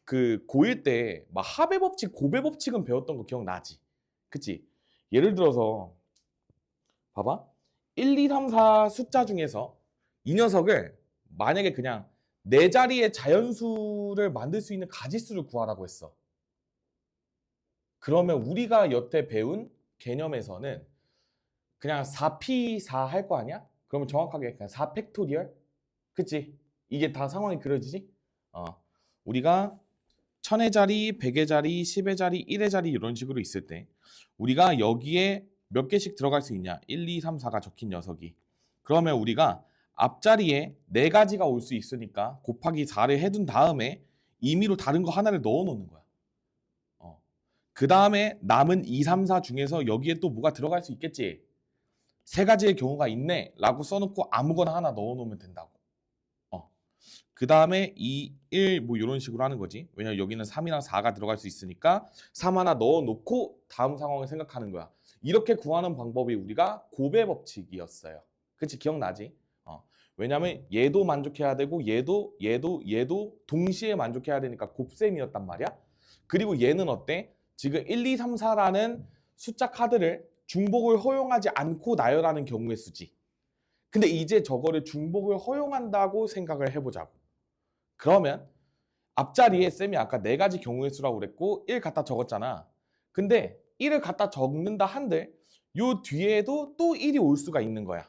그 고1 때 막 합의 법칙, 곱의 법칙은 배웠던 거 기억나지? 그치? 예를 들어서 봐봐. 1, 2, 3, 4 숫자 중에서 이 녀석을 만약에 그냥 네 자리의 자연수를 만들 수 있는 가지수를 구하라고 했어. 그러면 우리가 여태 배운 개념에서는 그냥 4p4 할 거 아니야? 그러면 정확하게 그냥 4 팩토리얼? 그치? 이게 다 상황이 그려지지? 우리가 1000의 자리, 100의 자리, 10의 자리, 1의 자리 이런 식으로 있을 때 우리가 여기에 몇 개씩 들어갈 수 있냐? 1, 2, 3, 4가 적힌 녀석이. 그러면 우리가 앞자리에 4가지가 올 수 있으니까 곱하기 4를 해둔 다음에 임의로 다른 거 하나를 넣어 놓는 거야. 그 다음에 남은 2, 3, 4 중에서 여기에 또 뭐가 들어갈 수 있겠지? 3가지의 경우가 있네 라고 써놓고 아무거나 하나 넣어 놓으면 된다고. 그 다음에 2, 1 뭐 이런 식으로 하는 거지. 왜냐면 여기는 3이랑 4가 들어갈 수 있으니까 3 하나 넣어 놓고 다음 상황을 생각하는 거야. 이렇게 구하는 방법이 우리가 곱의 법칙이었어요. 그치? 기억나지? 왜냐면 얘도 만족해야 되고 얘도 동시에 만족해야 되니까 곱셈이었단 말이야. 그리고 얘는 어때? 지금 1, 2, 3, 4라는 숫자 카드를 중복을 허용하지 않고 나열하는 경우의 수지. 근데 이제 저거를 중복을 허용한다고 생각을 해보자고. 그러면 앞자리에 쌤이 아까 4가지 경우의 수라고 그랬고 1 갖다 적었잖아. 근데 1을 갖다 적는다 한들 요 뒤에도 또 1이 올 수가 있는 거야.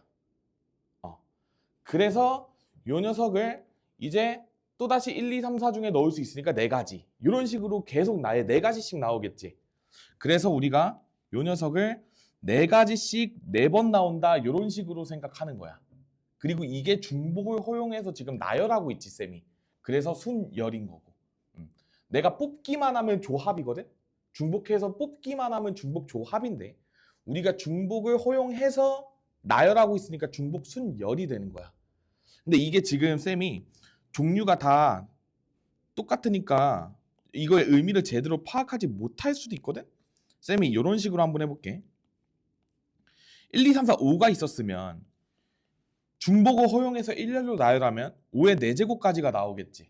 그래서 요 녀석을 이제 또다시 1, 2, 3, 4 중에 넣을 수 있으니까 4가지. 이런 식으로 계속 나의 4가지씩 나오겠지. 그래서 우리가 요 녀석을 4가지씩 4번 나온다 이런 식으로 생각하는 거야. 그리고 이게 중복을 허용해서 지금 나열하고 있지 쌤이. 그래서 순열인 거고. 내가 뽑기만 하면 조합이거든. 중복해서 뽑기만 하면 중복 조합인데 우리가 중복을 허용해서 나열하고 있으니까 중복 순열이 되는 거야. 근데 이게 지금 쌤이 종류가 다 똑같으니까 이거의 의미를 제대로 파악하지 못할 수도 있거든. 쌤이 이런 식으로 한번 해볼게. 1, 2, 3, 4, 5가 있었으면 중복을 허용해서 일렬로 나열하면 5의 4제곱까지가 나오겠지.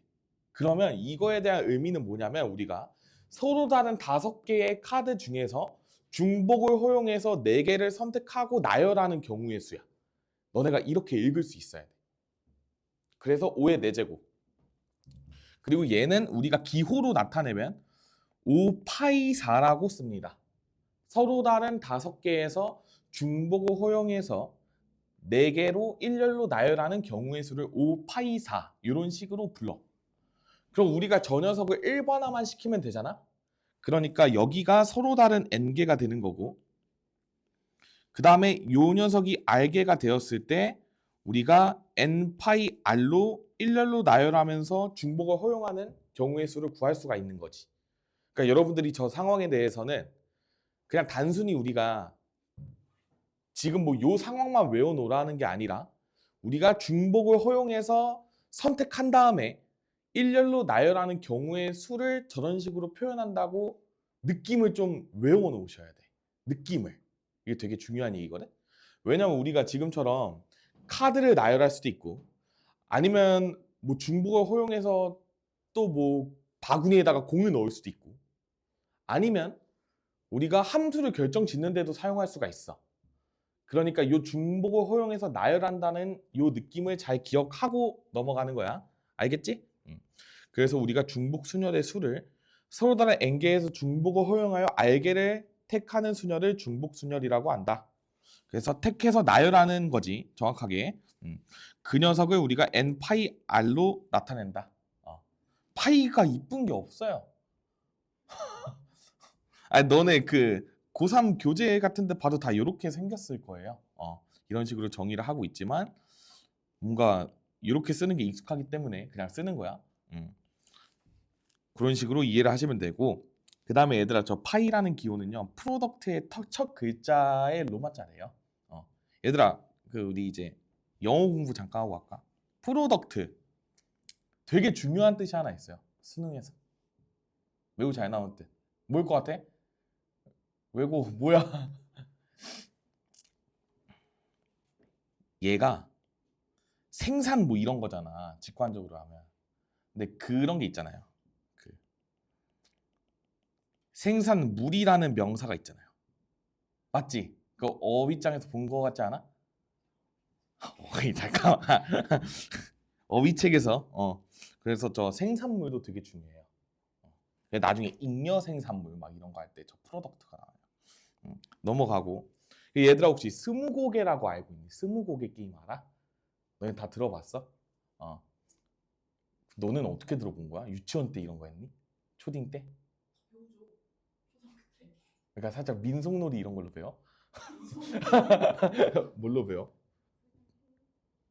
그러면 이거에 대한 의미는 뭐냐면 우리가 서로 다른 5개의 카드 중에서 중복을 허용해서 4개를 선택하고 나열하는 경우의 수야. 너네가 이렇게 읽을 수 있어야 돼. 그래서 5의 4제곱. 그리고 얘는 우리가 기호로 나타내면 5파이 4라고 씁니다. 서로 다른 5개에서 중복을 허용해서 4개로 일렬로 나열하는 경우의 수를 5파이 4 이런 식으로 불러. 그럼 우리가 저 녀석을 1번화만 시키면 되잖아? 그러니까 여기가 서로 다른 n개가 되는 거고 그 다음에 요 녀석이 r개가 되었을 때 우리가 n파이 r로 일렬로 나열하면서 중복을 허용하는 경우의 수를 구할 수가 있는 거지. 그러니까 여러분들이 저 상황에 대해서는 그냥 단순히 우리가 지금 뭐 요 상황만 외워놓으라는 게 아니라 우리가 중복을 허용해서 선택한 다음에 일렬로 나열하는 경우의 수를 저런 식으로 표현한다고 느낌을 좀 외워 놓으셔야 돼. 느낌을. 이게 되게 중요한 얘기거든. 왜냐면 우리가 지금처럼 카드를 나열할 수도 있고 아니면 뭐 중복을 허용해서 또 뭐 바구니에다가 공을 넣을 수도 있고 아니면 우리가 함수를 결정 짓는데도 사용할 수가 있어. 그러니까 이 중복을 허용해서 나열한다는 이 느낌을 잘 기억하고 넘어가는 거야. 알겠지? 그래서 우리가 중복 순열의 수를 서로 다른 n개에서 중복을 허용하여 r개를 택하는 순열을 중복 순열이라고 한다. 그래서 택해서 나열하는 거지. 정확하게. 그 녀석을 우리가 n파이 r로 나타낸다. 파이가 이쁜 게 없어요. 아니, 너네 그 고3 교재 같은 데 봐도 다 이렇게 생겼을 거예요. 이런 식으로 정의를 하고 있지만 뭔가 이렇게 쓰는 게 익숙하기 때문에 그냥 쓰는 거야. 그런 식으로 이해를 하시면 되고 그 다음에 얘들아 저 파이라는 기호는요 프로덕트의 첫 글자의 로마자래요. 얘들아 그 우리 이제 영어 공부 잠깐 하고 갈까? 프로덕트 되게 중요한 뜻이 하나 있어요. 수능에서 매우 잘 나온 뜻. 뭘 것 같아? 왜고 뭐야? 얘가 생산 뭐 이런 거잖아 직관적으로 하면. 근데 그런 게 있잖아요. 그 생산물이라는 명사가 있잖아요. 맞지? 그 어휘장에서 본 거 같지 않아? 잠깐만. 어휘책에서 그래서 저 생산물도 되게 중요해요. 나중에 잉여 생산물 막 이런 거 할 때 저 프로덕트가 나와요. 넘어가고 얘들아 혹시 스무고개라고 알고 있니? 스무고개 게임 알아? 너네 다 들어봤어? 너는 어떻게 들어본 거야? 유치원 때 이런 거 했니? 초딩 때? 그러니까 살짝 민속놀이 이런 걸로 배워? 뭘로 배워?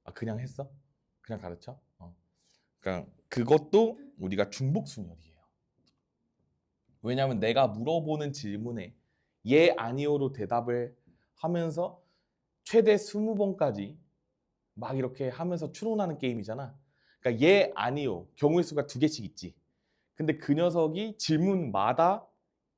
아 그냥 했어? 그냥 가르쳐? 그러니까 그것도 우리가 중복순열이에요. 왜냐하면 내가 물어보는 질문에 예 아니오로 대답을 하면서 최대 20번까지 막 이렇게 하면서 추론하는 게임이잖아. 그러니까 예 아니오 경우의 수가 2개씩 있지. 근데 그 녀석이 질문마다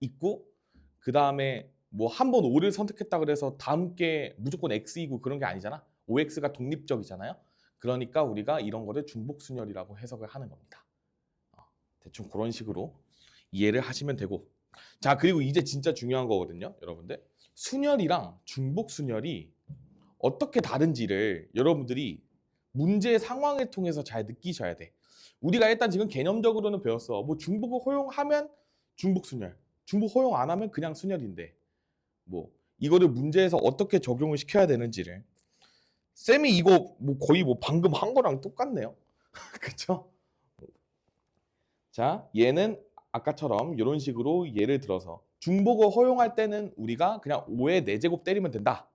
있고 그 다음에 뭐 한 번 O를 선택했다 그래서 다음 게 무조건 X이고 그런 게 아니잖아. OX가 독립적이잖아요. 그러니까 우리가 이런 거를 중복순열이라고 해석을 하는 겁니다. 대충 그런 식으로 이해를 하시면 되고 자 그리고 이제 진짜 중요한 거거든요. 여러분들 순열이랑 중복순열이 어떻게 다른지를 여러분들이 문제 상황을 통해서 잘 느끼셔야 돼. 우리가 일단 지금 개념적으로는 배웠어. 뭐 중복을 허용하면 중복순열, 중복 허용 안 하면 그냥 순열인데 뭐 이거를 문제에서 어떻게 적용을 시켜야 되는지를 쌤이 이거 뭐 거의 뭐 방금 한 거랑 똑같네요. 그쵸? 자, 얘는 아까처럼 이런 식으로 예를 들어서 중복을 허용할 때는 우리가 그냥 5의 4제곱 때리면 된다.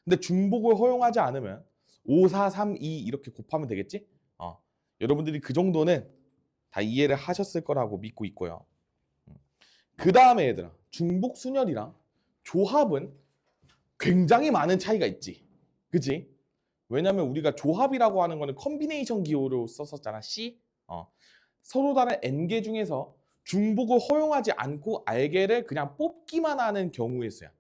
근데 중복을 허용하지 않으면 5, 4, 3, 2 이렇게 곱하면 되겠지? 여러분들이 그 정도는 다 이해를 하셨을 거라고 믿고 있고요. 그 다음에 얘들아 중복순열이랑 조합은 굉장히 많은 차이가 있지. 그치? 왜냐면 우리가 조합이라고 하는 거는 컨비네이션 기호로 썼었잖아. C. 서로 다른 n개 중에서 중복을 허용하지 않고 알개를 그냥 뽑기만 하는 경우의 수야.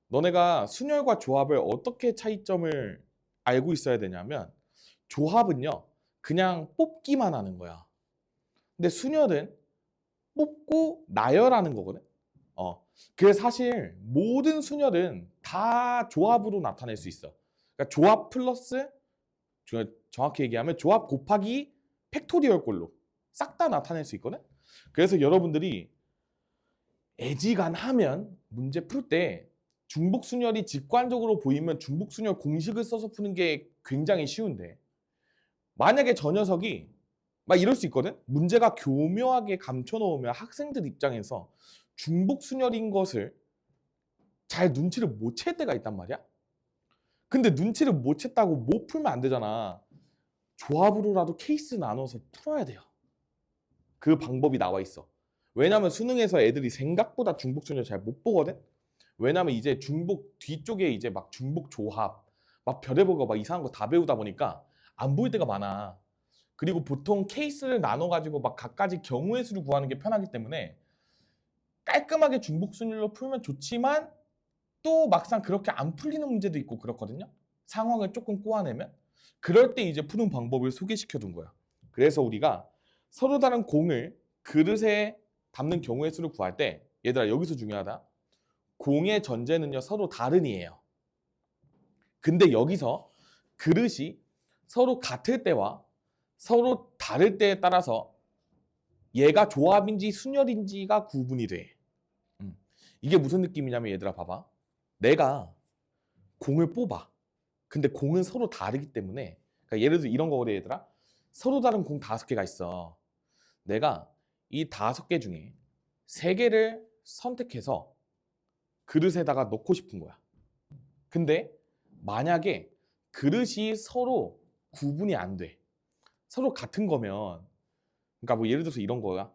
너네가 순열과 조합을 어떻게 차이점을 알고 있어야 되냐면 조합은요. 그냥 뽑기만 하는 거야. 근데 순열은 뽑고 나열하는 거거든. 그래서 사실 모든 순열은 다 조합으로 나타낼 수 있어. 그러니까 조합 플러스 정확히 얘기하면 조합 곱하기 팩토리얼 꼴로 싹 다 나타낼 수 있거든. 그래서 여러분들이 애지간하면 문제 풀 때 중복순열이 직관적으로 보이면 중복순열 공식을 써서 푸는 게 굉장히 쉬운데 만약에 저 녀석이 막 이럴 수 있거든. 문제가 교묘하게 감춰놓으면 학생들 입장에서 중복순열인 것을 잘 눈치를 못 챌 때가 있단 말이야. 근데 눈치를 못 챘다고 못 풀면 안 되잖아. 조합으로라도 케이스 나눠서 풀어야 돼요. 그 방법이 나와 있어. 왜냐면 수능에서 애들이 생각보다 중복순열 잘 못 보거든. 왜냐면 이제 중복 뒤쪽에 이제 막 중복 조합, 막 별의별 거 막 이상한 거 다 배우다 보니까 안 보일 때가 많아. 그리고 보통 케이스를 나눠가지고 막 각가지 경우의 수를 구하는 게 편하기 때문에 깔끔하게 중복순열로 풀면 좋지만 또 막상 그렇게 안 풀리는 문제도 있고 그렇거든요. 상황을 조금 꼬아내면 그럴 때 이제 푸는 방법을 소개시켜 둔 거야. 그래서 우리가 서로 다른 공을 그릇에 담는 경우의 수를 구할 때 얘들아 여기서 중요하다. 공의 전제는요 서로 다른이에요. 근데 여기서 그릇이 서로 같을 때와 서로 다를 때에 따라서 얘가 조합인지 순열인지가 구분이 돼. 이게 무슨 느낌이냐면 얘들아 봐봐. 내가 공을 뽑아. 근데 공은 서로 다르기 때문에 그러니까 예를 들어 이런 거거든 얘들아. 서로 다른 공 5개가 있어. 내가 이 5개 중에 3개를 선택해서 그릇에다가 넣고 싶은 거야. 근데 만약에 그릇이 서로 구분이 안 돼. 서로 같은 거면 그러니까 뭐 예를 들어서 이런 거야.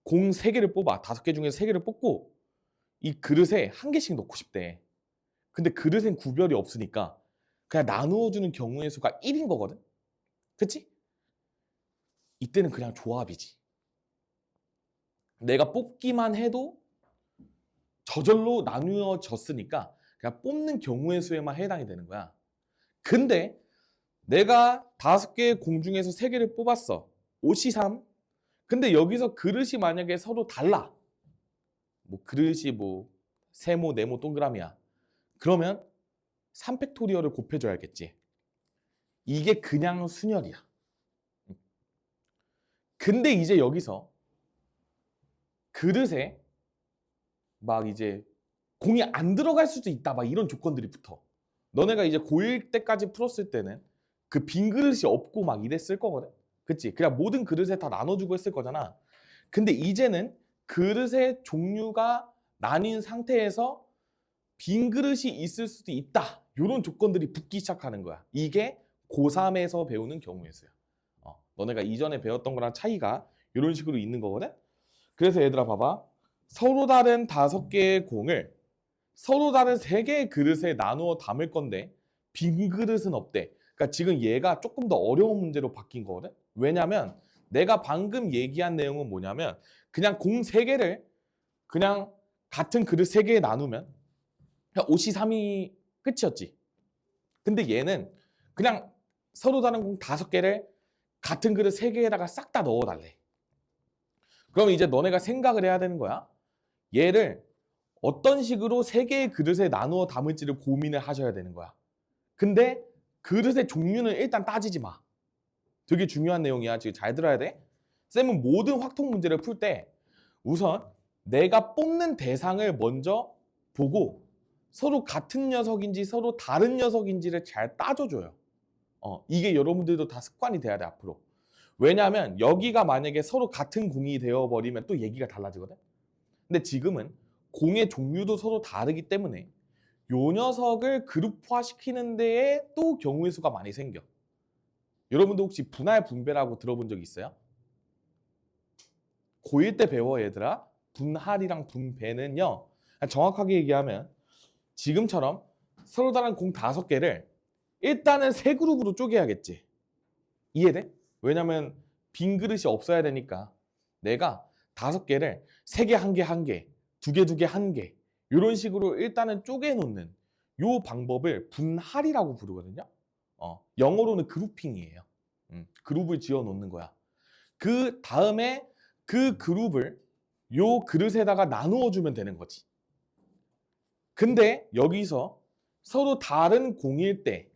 공 3개를 뽑아. 5개 중에 3개를 뽑고 이 그릇에 1개씩 넣고 싶대. 근데 그릇엔 구별이 없으니까 그냥 나누어주는 경우의 수가 1인 거거든. 그치? 이때는 그냥 조합이지. 내가 뽑기만 해도 저절로 나누어졌으니까 그냥 뽑는 경우의 수에만 해당이 되는 거야. 근데 내가 5개의 공 중에서 3개를 뽑았어. 5시 3. 근데 여기서 그릇이 만약에 서로 달라. 뭐 그릇이 뭐 세모, 네모, 동그라미야. 그러면 3팩토리얼을 곱해줘야겠지. 이게 그냥 순열이야. 근데 이제 여기서 그릇에 막 이제 공이 안 들어갈 수도 있다 막 이런 조건들이 붙어. 너네가 이제 고1 때까지 풀었을 때는 그 빈 그릇이 없고 막 이랬을 거거든. 그치? 그냥 모든 그릇에 다 나눠주고 했을 거잖아. 근데 이제는 그릇의 종류가 나뉜 상태에서 빈 그릇이 있을 수도 있다. 이런 조건들이 붙기 시작하는 거야. 이게 고3에서 배우는 경우의 수야. 너네가 이전에 배웠던 거랑 차이가 이런 식으로 있는 거거든. 그래서 얘들아 봐봐. 서로 다른 5개의 공을 서로 다른 3개의 그릇에 나누어 담을 건데 빈 그릇은 없대. 그러니까 지금 얘가 조금 더 어려운 문제로 바뀐 거거든. 왜냐면 내가 방금 얘기한 내용은 뭐냐면 그냥 공 3개를 그냥 같은 그릇 3개에 나누면 그냥 5C3이 끝이었지. 근데 얘는 그냥 서로 다른 공 5개를 같은 그릇 3개에다가 싹 다 넣어달래. 그럼 이제 너네가 생각을 해야 되는 거야. 얘를 어떤 식으로 3개의 그릇에 나누어 담을지를 고민을 하셔야 되는 거야. 근데 그릇의 종류는 일단 따지지 마. 되게 중요한 내용이야. 지금 잘 들어야 돼. 쌤은 모든 확통 문제를 풀 때 우선 내가 뽑는 대상을 먼저 보고 서로 같은 녀석인지 서로 다른 녀석인지를 잘 따져줘요. 이게 여러분들도 다 습관이 돼야 돼 앞으로. 왜냐하면 여기가 만약에 서로 같은 공이 되어버리면 또 얘기가 달라지거든. 근데 지금은 공의 종류도 서로 다르기 때문에 요 녀석을 그룹화시키는 데에 또 경우의 수가 많이 생겨. 여러분도 혹시 분할 분배라고 들어본 적 있어요? 고1 때 배워 얘들아. 분할이랑 분배는요. 정확하게 얘기하면 지금처럼 서로 다른 공 5개를 일단은 3그룹으로 쪼개야겠지. 이해돼? 왜냐면 빈 그릇이 없어야 되니까 내가 5개를 3개, 1개, 1개, 2개, 2개, 1개 이런 식으로 일단은 쪼개놓는 요 방법을 분할이라고 부르거든요. 영어로는 그룹핑이에요. 그룹을 지어놓는 거야. 그 다음에 그 그룹을 요 그릇에다가 나누어 주면 되는 거지. 근데 여기서 서로 다른 공일 때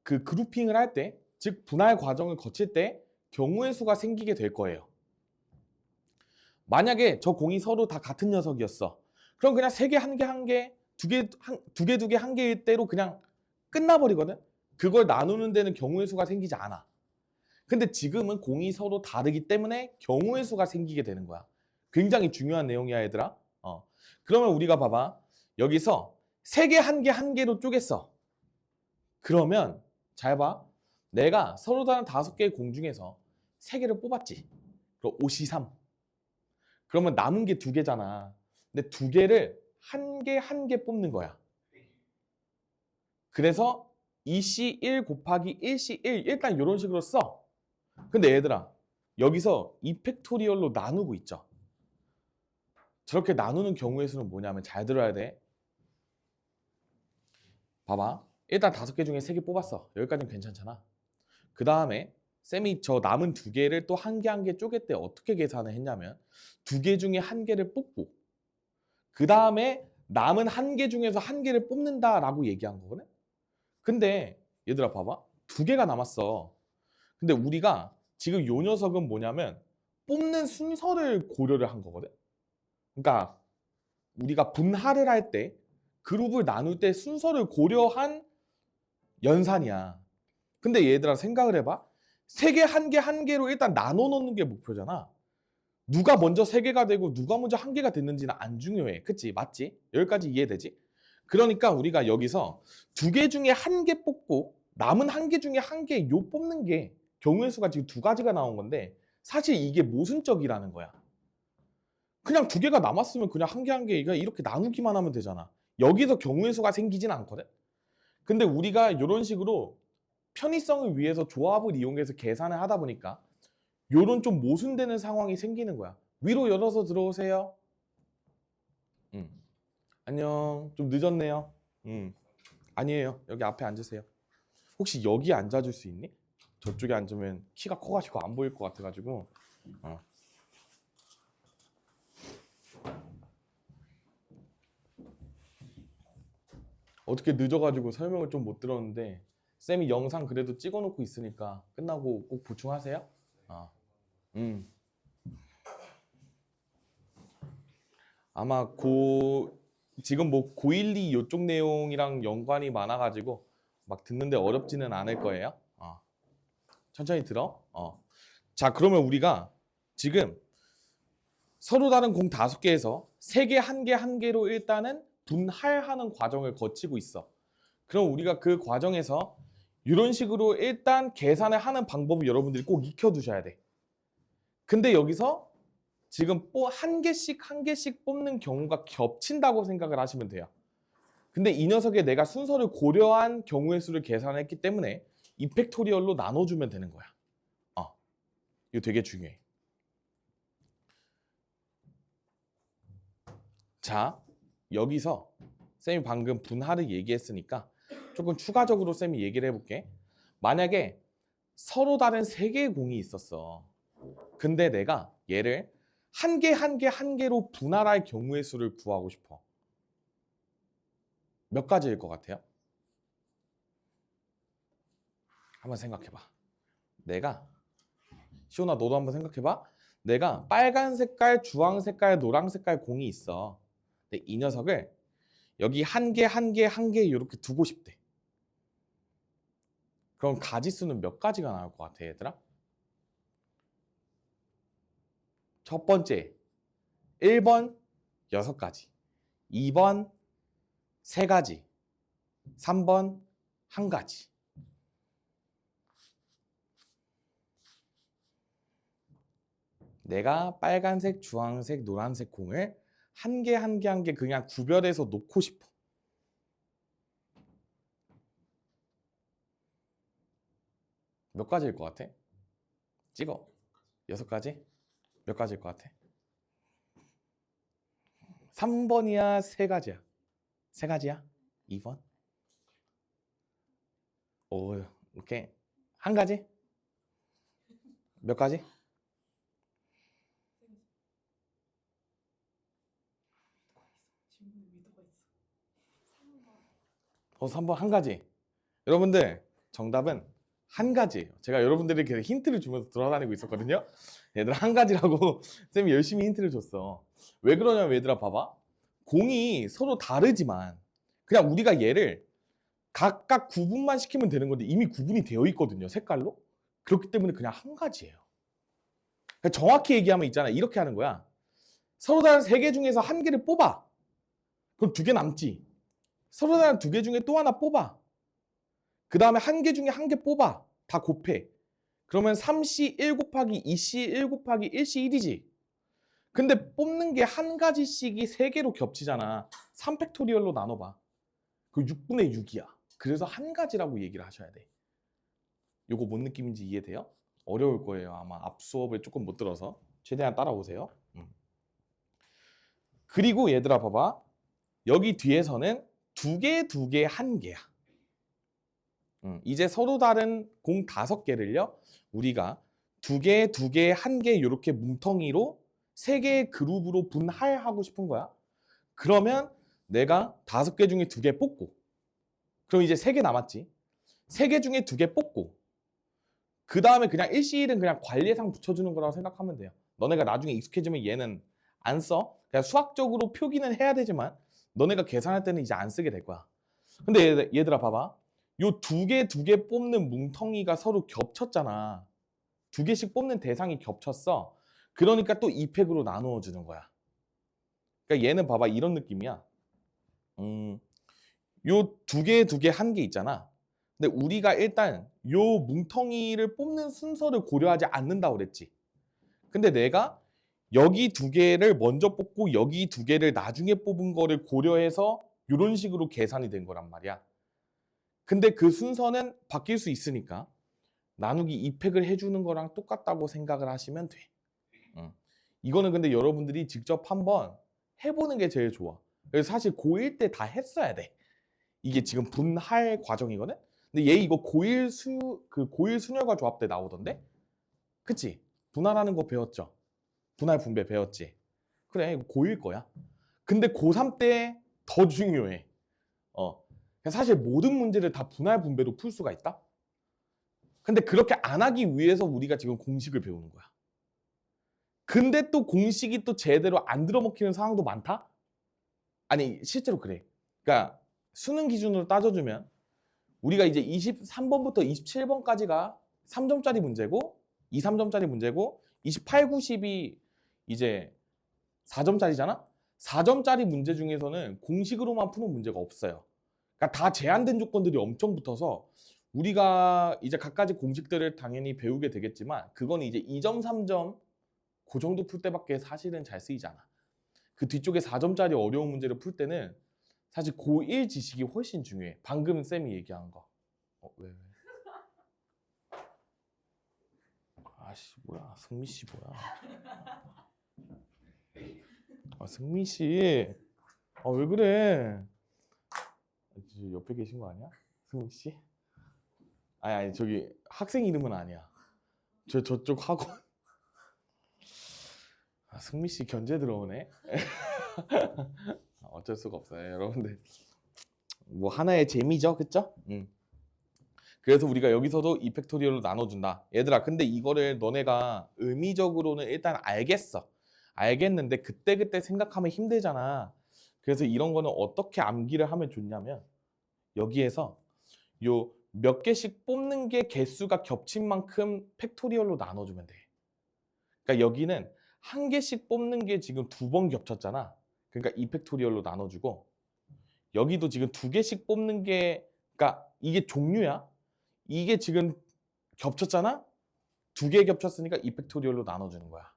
그 그룹핑을 할 때, 즉 분할 과정을 거칠 때 경우의 수가 생기게 될 거예요. 만약에 저 공이 서로 다 같은 녀석이었어. 그럼 그냥 3개, 1개, 1개, 2개, 2개, 2개, 1개일 때로 그냥 끝나버리거든. 그걸 나누는 데는 경우의 수가 생기지 않아. 근데 지금은 공이 서로 다르기 때문에 경우의 수가 생기게 되는 거야. 굉장히 중요한 내용이야 얘들아. 그러면 우리가 봐봐. 여기서 3개, 1개, 1개로 쪼갰어. 그러면 잘 봐. 내가 서로 다른 5개의 공 중에서 3개를 뽑았지. 그럼 5C3. 그러면 남은 게 2개잖아. 근데 2개를 1개, 1개 뽑는 거야. 그래서 2C1 곱하기 1C1 일단 이런 식으로 써. 근데 얘들아 여기서 2팩토리얼로 나누고 있죠. 저렇게 나누는 경우의 수는 뭐냐면 잘 들어야 돼. 봐봐. 일단 5개 중에 3개 뽑았어. 여기까지는 괜찮잖아. 그 다음에 쌤이 저 남은 2개를 또 1개 1개 쪼갤 때 어떻게 계산을 했냐면 2개 중에 1개를 뽑고 그 다음에 남은 1개 중에서 1개를 뽑는다라고 얘기한 거거든. 근데 얘들아 봐봐. 2개가 남았어. 근데 우리가 지금 요 녀석은 뭐냐면 뽑는 순서를 고려를 한 거거든. 그러니까 우리가 분할을 할 때 그룹을 나눌 때 순서를 고려한 연산이야. 근데 얘들아 생각을 해봐. 3개, 1개, 1개로 일단 나눠 놓는 게 목표잖아. 누가 먼저 3개가 되고 누가 먼저 1개가 됐는지는 안 중요해. 그치? 맞지? 여기까지 이해되지? 그러니까 우리가 여기서 2개 중에 1개 뽑고 남은 1개 중에 1개 요 뽑는 게 경우의 수가 지금 2가지가 나온 건데 사실 이게 모순적이라는 거야. 그냥 2개가 남았으면 그냥 1개 1개 이렇게 나누기만 하면 되잖아. 여기서 경우의 수가 생기진 않거든. 근데 우리가 이런 식으로 편의성을 위해서 조합을 이용해서 계산을 하다 보니까 요런 좀 모순되는 상황이 생기는 거야. 위로 열어서 들어오세요. 안녕. 좀 늦었네요. 아니에요. 여기 앞에 앉으세요. 혹시 여기 앉아줄 수 있니? 저쪽에 앉으면 키가 커가지고 안 보일 것 같아가지고. 어떻게 늦어가지고 설명을 좀 못 들었는데 쌤이 영상 그래도 찍어놓고 있으니까 끝나고 꼭 보충하세요. 아, 아마 지금 뭐 고1, 2 요쪽 내용이랑 연관이 많아가지고 막 듣는데 어렵지는 않을 거예요. 천천히 들어. 자, 그러면 우리가 지금 서로 다른 공 5개에서 3개, 1개, 1개로 일단은 분할하는 과정을 거치고 있어. 그럼 우리가 그 과정에서 이런 식으로 일단 계산을 하는 방법을 여러분들이 꼭 익혀두셔야 돼. 근데 여기서 지금 한 개씩 뽑는 경우가 겹친다고 생각을 하시면 돼요. 근데 이 녀석에 내가 순서를 고려한 경우의 수를 계산했기 때문에 이 팩토리얼로 나눠주면 되는 거야. 이거 되게 중요해. 자, 여기서 쌤이 방금 분할을 얘기했으니까 조금 추가적으로 쌤이 얘기를 해볼게. 만약에 서로 다른 3개의 공이 있었어. 근데 내가 얘를 한 개로 분할할 경우의 수를 구하고 싶어. 몇 가지일 것 같아요? 한번 생각해봐. 시온아, 너도 한번 생각해봐. 내가 빨간 색깔, 주황 색깔, 노랑 색깔 공이 있어. 근데 이 녀석을 여기 한 개 이렇게 두고 싶대. 그럼 가지수는 몇 가지가 나올 것 같아, 얘들아? 첫 번째, 1번 6가지, 2번 3가지, 3번 1가지. 내가 빨간색, 주황색, 노란색 공을 한 개 그냥 구별해서 놓고 싶어. 몇 가지일 것 같아? 찍어. 6가지? 몇 가지일 것 같아? 3번이야, 3가지야? 3가지야? 2번? 오, 오케이. 1가지? 몇 가지? 3번 1가지. 여러분들 정답은 1가지예요. 제가 여러분들이 계속 힌트를 주면서 돌아다니고 있었거든요. 얘들아 1가지라고 쌤이 열심히 힌트를 줬어. 왜 그러냐면 얘들아 봐봐. 공이 서로 다르지만 그냥 우리가 얘를 각각 구분만 시키면 되는 건데 이미 구분이 되어 있거든요. 색깔로. 그렇기 때문에 그냥 1가지예요. 그러니까 정확히 얘기하면 있잖아. 이렇게 하는 거야. 서로 다른 3개 중에서 1개를 뽑아. 그럼 2개 남지. 서로 다른 2개 중에 또 하나 뽑아. 그 다음에 1개 중에 1개 뽑아. 다 곱해. 그러면 3C 1 곱하기 2C 1 곱하기 1C 1이지. 근데 뽑는 게 1가지씩이 3개로 겹치잖아. 3팩토리얼로 나눠봐. 그 6분의 6이야. 그래서 1가지라고 얘기를 하셔야 돼. 요거 뭔 느낌인지 이해돼요? 어려울 거예요. 아마 앞 수업을 조금 못 들어서. 최대한 따라오세요. 그리고 얘들아 봐봐. 여기 뒤에서는 2개, 1개야. 이제 서로 다른 공 5개를요. 우리가 2개, 1개 이렇게 뭉텅이로 3개의 그룹으로 분할하고 싶은 거야. 그러면 내가 5개 중에 2개 뽑고 그럼 이제 3개 남았지. 3개 중에 2개 뽑고 그 다음에 그냥 일시일은 그냥 관례상 붙여주는 거라고 생각하면 돼요. 너네가 나중에 익숙해지면 얘는 안 써. 그냥 수학적으로 표기는 해야 되지만 너네가 계산할 때는 이제 안 쓰게 될 거야. 근데 얘들아 봐봐. 요 2개 뽑는 뭉텅이가 서로 겹쳤잖아. 2개씩 뽑는 대상이 겹쳤어. 그러니까 또 2팩으로 나누어 주는 거야. 그러니까 얘는 봐봐 이런 느낌이야. 요 2개, 1개 있잖아. 근데 우리가 일단 요 뭉텅이를 뽑는 순서를 고려하지 않는다고 그랬지. 근데 내가 여기 2개를 먼저 뽑고 여기 2개를 나중에 뽑은 거를 고려해서 이런 식으로 계산이 된 거란 말이야. 근데 그 순서는 바뀔 수 있으니까 나누기 2팩을 해주는 거랑 똑같다고 생각을 하시면 돼. 이거는 근데 여러분들이 직접 한번 해보는 게 제일 좋아. 그래서 사실 고1 때 다 했어야 돼. 이게 지금 분할 과정이거든? 근데 얘 이거 고1 순열과 조합 때 나오던데? 그치? 분할하는 거 배웠죠? 분할 분배 배웠지? 그래, 이거 고1 거야. 근데 고3 때 더 중요해. 사실 모든 문제를 다 분할 분배로 풀 수가 있다? 근데 그렇게 안 하기 위해서 우리가 지금 공식을 배우는 거야. 근데 또 공식이 또 제대로 안 들어먹히는 상황도 많다? 아니 실제로 그래. 그러니까 수능 기준으로 따져주면 우리가 이제 23번부터 27번까지가 3점짜리 문제고 2, 3점짜리 문제고 28, 90이 이제 4점짜리잖아? 4점짜리 문제 중에서는 공식으로만 푸는 문제가 없어요. 그러니까 다 제한된 조건들이 엄청 붙어서 우리가 이제 각가지 공식들을 당연히 배우게 되겠지만 그건 이제 2점, 3점 그 정도 풀 때밖에 사실은 잘 쓰이지 않아. 그 뒤쪽에 4점짜리 어려운 문제를 풀 때는 사실 고1 지식이 훨씬 중요해. 방금 쌤이 얘기한 거. 왜? 아씨 뭐야 승미 씨 뭐야? 승미 씨, 왜 그래? 옆에 계신 거 아니야? 승미 씨? 아니 저기 학생 이름은 아니야. 저쪽 학원. 승미 씨 견제 들어오네. 어쩔 수가 없어요, 여러분들. 뭐 하나의 재미죠, 그쵸? 그래서 우리가 여기서도 이펙토리얼로 나눠준다. 얘들아, 근데 이거를 너네가 의미적으로는 일단 알겠는데 그때그때 생각하면 힘들잖아. 그래서 이런 거는 어떻게 암기를 하면 좋냐면 여기에서 요 몇 개씩 뽑는 게 개수가 겹친 만큼 팩토리얼로 나눠주면 돼. 그러니까 여기는 한 개씩 뽑는 게 지금 2번 겹쳤잖아. 그러니까 이펙토리얼로 나눠주고 여기도 지금 2개씩 뽑는 게 그러니까 이게 종류야. 이게 지금 겹쳤잖아? 2개 겹쳤으니까 이펙토리얼로 나눠주는 거야.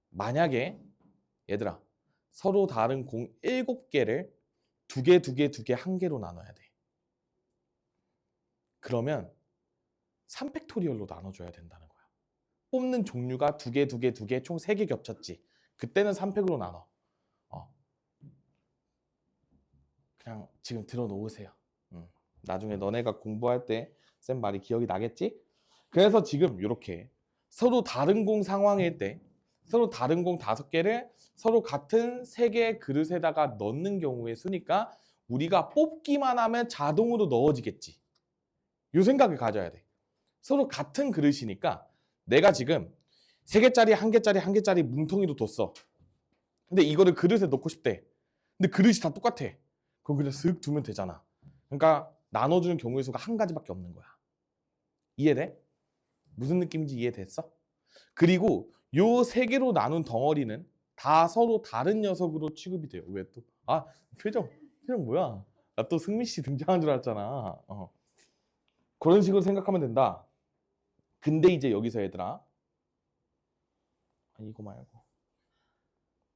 만약에 얘들아 서로 다른 공 7개를 2개, 2개, 2개, 1개로 나눠야 돼. 그러면 3팩토리얼로 나눠줘야 된다는 거야. 뽑는 종류가 2개, 2개, 2개, 총 3개 겹쳤지. 그때는 3팩으로 나눠. 그냥 지금 들어놓으세요. 나중에 너네가 공부할 때 쌤 말이 기억이 나겠지? 그래서 지금 이렇게 서로 다른 공 상황일 때 서로 다른 공 5개를 서로 같은 3개의 그릇에다가 넣는 경우의 수니까 우리가 뽑기만 하면 자동으로 넣어지겠지. 이 생각을 가져야 돼. 서로 같은 그릇이니까 내가 지금 3개짜리, 1개짜리, 1개짜리 뭉텅이로 뒀어. 근데 이거를 그릇에 넣고 싶대. 근데 그릇이 다 똑같아. 그럼 그냥 쓱 두면 되잖아. 그러니까 나눠주는 경우의 수가 한 가지밖에 없는 거야. 이해돼? 무슨 느낌인지 이해됐어? 그리고 요 3개로 나눈 덩어리는 다 서로 다른 녀석으로 취급이 돼요. 왜 또? 표정 뭐야? 나 또 승민 씨 등장한 줄 알았잖아. 그런 식으로 생각하면 된다. 근데 이제 여기서 얘들아 이거 말고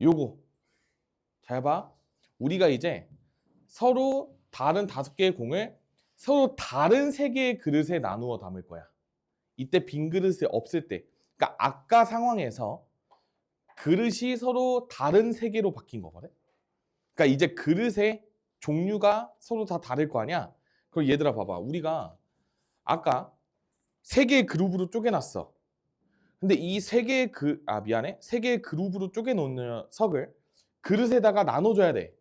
요거 잘 봐. 우리가 이제 서로 다른 5개의 공을 서로 다른 3개의 그릇에 나누어 담을 거야. 이때 빈 그릇이 없을 때. 그러니까 아까 상황에서 그릇이 서로 다른 3개로 바뀐 거거든. 그러니까 이제 그릇의 종류가 서로 다 다를 거 아니야. 그럼 얘들아 봐봐. 우리가 아까 3개의 그룹으로 쪼개놨어. 근데 이 3개의 미안해. 3개의 그룹으로 쪼개놓은 녀석을 그릇에다가 나눠줘야 돼.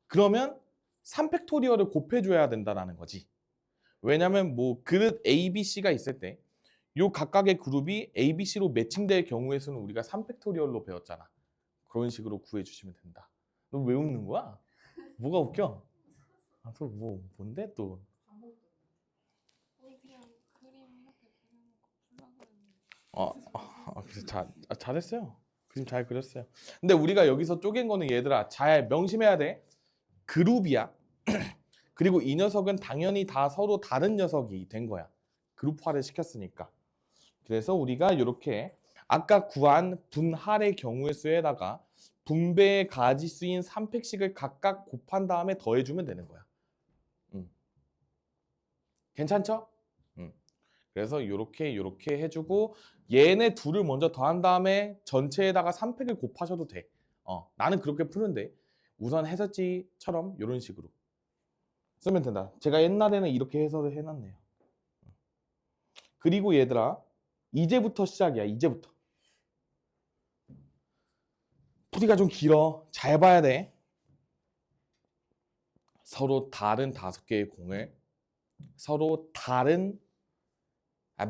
그러면 3팩토리얼을 곱해줘야 된다는 거지. 왜냐면 뭐 그릇 A, B, C가 있을 때 요 각각의 그룹이 A, B, C로 매칭될 경우의 수는 우리가 3팩토리얼로 배웠잖아. 그런 식으로 구해주시면 된다. 너 왜 웃는 거야? 뭐가 웃겨? 또 뭔데 또? 그냥 그림 이렇게 그리는 거 그래서 잘했어요. 그림 잘 그렸어요. 근데 우리가 여기서 쪼갠 거는 얘들아 잘 명심해야 돼. 그룹이야. 그리고 이 녀석은 당연히 다 서로 다른 녀석이 된 거야. 그룹화를 시켰으니까. 그래서 우리가 이렇게 아까 구한 분할의 경우의 수에다가 분배의 가지수인 3팩씩을 각각 곱한 다음에 더해주면 되는 거야. 괜찮죠? 그래서 이렇게 해주고 얘네 둘을 먼저 더한 다음에 전체에다가 3팩을 곱하셔도 돼. 나는 그렇게 푸는데 우선 해설지처럼 이런 식으로 쓰면 된다. 제가 옛날에는 이렇게 해설을 해놨네요. 그리고 얘들아 이제부터 시작이야. 이제부터 풀이가 좀 길어. 잘 봐야 돼. 서로 다른 5개의 공을 서로 다른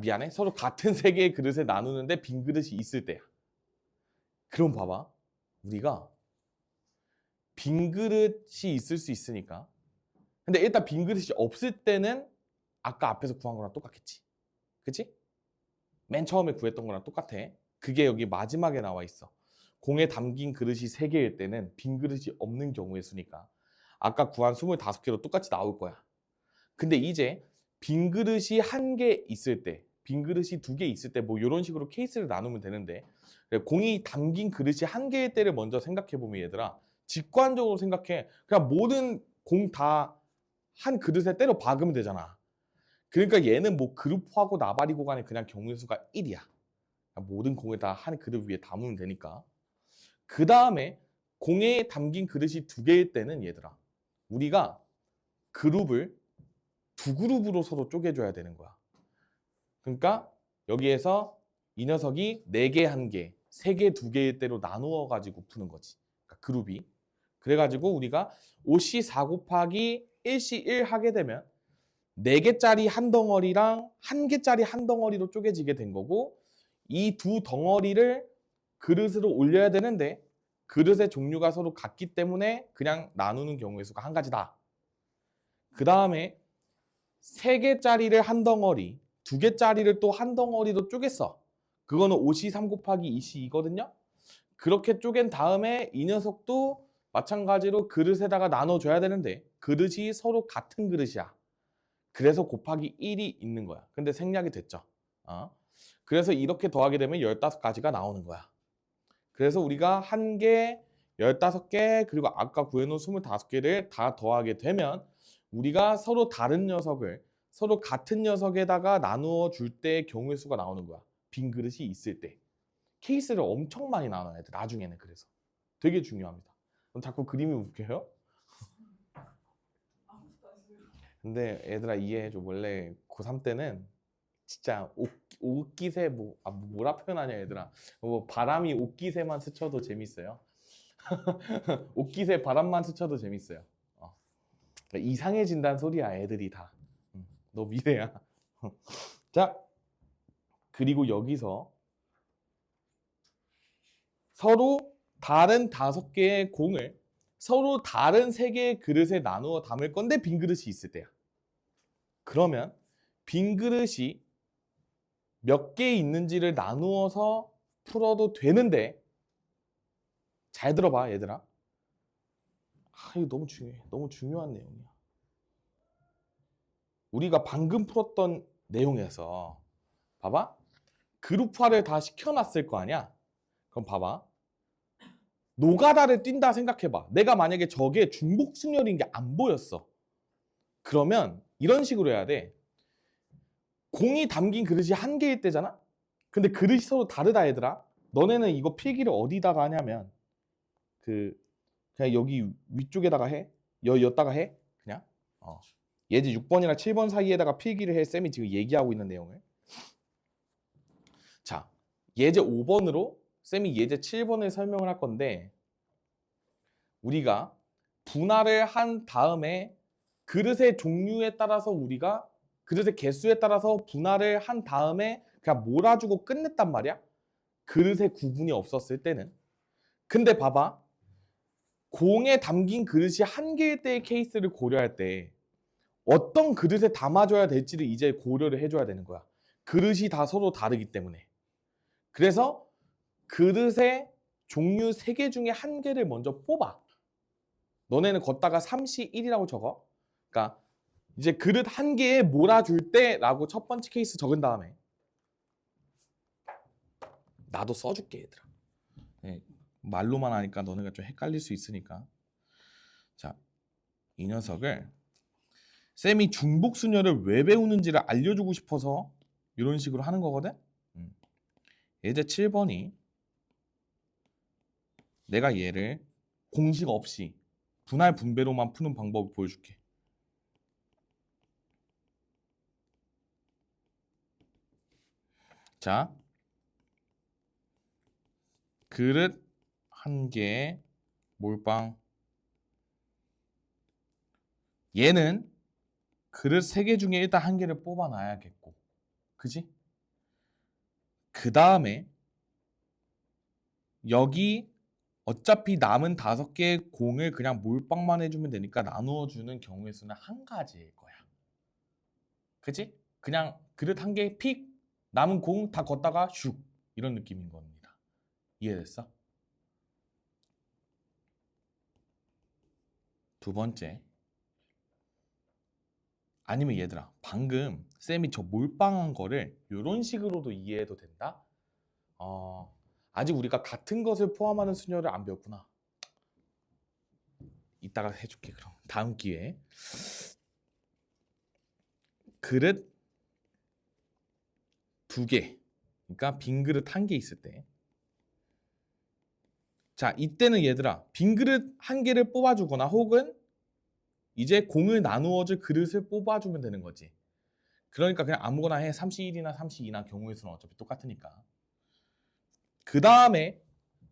미안해. 서로 같은 3개의 그릇에 나누는데 빈 그릇이 있을 때야. 그럼 봐봐. 우리가 빈 그릇이 있을 수 있으니까. 근데 일단 빈 그릇이 없을 때는 아까 앞에서 구한 거랑 똑같겠지. 그치? 맨 처음에 구했던 거랑 똑같아. 그게 여기 마지막에 나와 있어. 공에 담긴 그릇이 3개일 때는 빈 그릇이 없는 경우의 수니까 아까 구한 25개로 똑같이 나올 거야. 근데 이제 빈 그릇이 1개 있을 때, 빈 그릇이 2개 있을 때 뭐 이런 식으로 케이스를 나누면 되는데 공이 담긴 그릇이 1개일 때를 먼저 생각해보면 얘들아 직관적으로 생각해. 그냥 모든 공 다 한 그릇에 때려 박으면 되잖아. 그러니까 얘는 뭐 그룹하고 나발이고 간에 그냥 경우수가 1이야. 모든 공을 다 한 그릇 위에 담으면 되니까. 그 다음에 공에 담긴 그릇이 2개일 때는 얘들아 우리가 그룹을 2그룹으로 서로 쪼개줘야 되는 거야. 그러니까 여기에서 이 녀석이 4개 1개, 3개 2개일 때로 나누어 가지고 푸는 거지. 그러니까 그룹이. 그래가지고 우리가 5C 4 곱하기 1C 1 하게 되면 4개짜리 한 덩어리랑 1개짜리 한 덩어리로 쪼개지게 된 거고 이 2덩어리를 그릇으로 올려야 되는데 그릇의 종류가 서로 같기 때문에 그냥 나누는 경우의 수가 1가지다. 그 다음에 3개짜리를 한 덩어리, 2개짜리를 또 한 덩어리로 쪼갰어. 그거는 5C 3 곱하기 2C 이거든요. 그렇게 쪼갠 다음에 이 녀석도 마찬가지로 그릇에다가 나눠줘야 되는데 그릇이 서로 같은 그릇이야. 그래서 곱하기 1이 있는 거야. 근데 생략이 됐죠. 그래서 이렇게 더하게 되면 15가지가 나오는 거야. 그래서 우리가 1개, 15개, 그리고 아까 구해놓은 25개를 다 더하게 되면 우리가 서로 다른 녀석을 서로 같은 녀석에다가 나누어 줄 때의 경우의 수가 나오는 거야. 빈 그릇이 있을 때. 케이스를 엄청 많이 나눠야 돼. 나중에는 그래서. 되게 중요합니다. 그럼 자꾸 그림이 웃겨요? 근데 얘들아 이해해줘. 원래 고3 때는 진짜 옷기새 뭐라 표현하냐 얘들아. 뭐 바람이 옷기새만 스쳐도 재밌어요. 옷기새 바람만 스쳐도 재밌어요. 그러니까 이상해진다는 소리야 애들이 다. 너 미래야. 자 그리고 여기서 서로 다른 5개의 공을 서로 다른 3개의 그릇에 나누어 담을 건데 빈 그릇이 있을 때야. 그러면 빈 그릇이 몇 개 있는지를 나누어서 풀어도 되는데 잘 들어봐 얘들아. 이거 너무 중요해. 너무 중요한 내용이야. 우리가 방금 풀었던 내용에서 봐봐. 그룹화를 다 시켜놨을 거 아니야. 그럼 봐봐. 노가다를 뛴다 생각해봐. 내가 만약에 저게 중복순열인 게 안 보였어. 그러면 이런 식으로 해야 돼. 공이 담긴 그릇이 1개일 때잖아. 근데 그릇이 서로 다르다 얘들아. 너네는 이거 필기를 어디다가 하냐면 그냥 여기 위쪽에다가 해. 여기다가 해. 그냥. 예제 6번이랑 7번 사이에다가 필기를 해. 쌤이 지금 얘기하고 있는 내용을. 자, 예제 5번으로 쌤이 예제 7번을 설명을 할 건데 우리가 분할을 한 다음에 그릇의 종류에 따라서 우리가 그릇의 개수에 따라서 분할을 한 다음에 그냥 몰아주고 끝냈단 말이야. 그릇의 구분이 없었을 때는. 근데 봐봐. 공에 담긴 그릇이 1개일 때의 케이스를 고려할 때 어떤 그릇에 담아줘야 될지를 이제 고려를 해줘야 되는 거야. 그릇이 다 서로 다르기 때문에. 그래서 그릇의 종류 3개 중에 1개를 먼저 뽑아. 너네는 걷다가 3C1이라고 적어. 그러니까 이제 그릇 1개에 몰아줄 때라고 첫 번째 케이스 적은 다음에 나도 써줄게 얘들아. 네, 말로만 하니까 너네가 좀 헷갈릴 수 있으니까. 자, 이 녀석을 쌤이 중복순열을 왜 배우는지를 알려주고 싶어서 이런 식으로 하는 거거든. 예제 7번이 내가 얘를 공식 없이 분할 분배로만 푸는 방법을 보여줄게. 자, 그릇 1개에 몰빵 얘는 그릇 3개 중에 일단 한 개를 뽑아놔야겠고, 그지? 그 다음에 여기 어차피 남은 5개의 공을 그냥 몰빵만 해주면 되니까 나누어주는 경우의 수는 한 가지일 거야. 그치? 그냥 그릇 한 개 픽, 남은 공 다 걷다가 슉 이런 느낌인 겁니다. 이해됐어? 두 번째, 아니면 얘들아 방금 쌤이 저 몰빵한 거를 이런 식으로도 이해해도 된다? 아직 우리가 같은 것을 포함하는 수녀를 안 배웠구나. 이따가 해줄게. 그럼 다음 기회에. 그릇 2개, 그러니까 빈 그릇 1개 있을 때, 자 이때는 얘들아 빈 그릇 1개를 뽑아주거나 혹은 이제 공을 나누어줄 그릇을 뽑아주면 되는 거지. 그러니까 그냥 아무거나 해. 31이나 32나 경우의 수는 어차피 똑같으니까. 그 다음에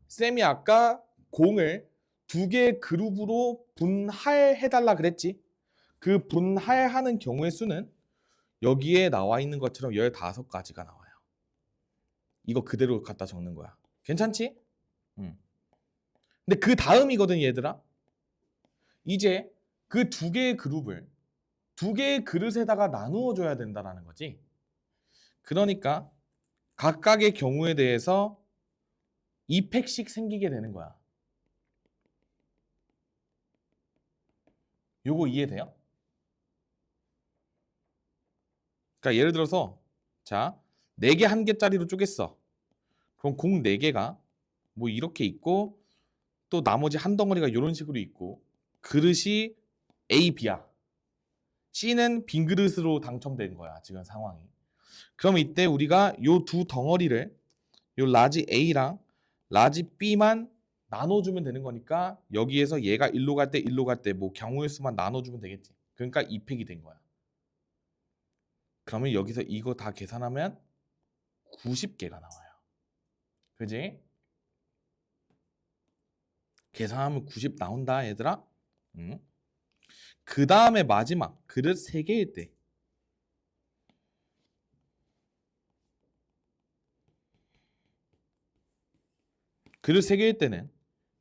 쌤이 아까 공을 2개의 그룹으로 분할해달라 그랬지. 그 분할하는 경우의 수는 여기에 나와 있는 것처럼 15가지가 나와요. 이거 그대로 갖다 적는 거야. 괜찮지? 근데 그 다음이거든 얘들아. 이제 그 2개의 그룹을 2개의 그릇에다가 나누어 줘야 된다는 거지. 그러니까 각각의 경우에 대해서 2팩씩 생기게 되는 거야. 요거 이해돼요? 그러니까 예를 들어서 자 4개 1개짜리로 쪼갰어. 그럼 공 4개가 뭐 이렇게 있고 또 나머지 한 덩어리가 이런 식으로 있고 그릇이 A, B야. C는 빈 그릇으로 당첨된 거야 지금 상황이. 그럼 이때 우리가 요 두 덩어리를 요 라지 A랑 라지 B만 나눠주면 되는 거니까 여기에서 얘가 1로 갈 때 1로 갈 때 뭐 경우의 수만 나눠주면 되겠지. 그러니까 2팩이 된 거야. 그러면 여기서 이거 다 계산하면 90개가 나와요. 그지? 계산하면 90 나온다 얘들아. 그 다음에 마지막 그릇 3개일 때 그릇 3개일 때는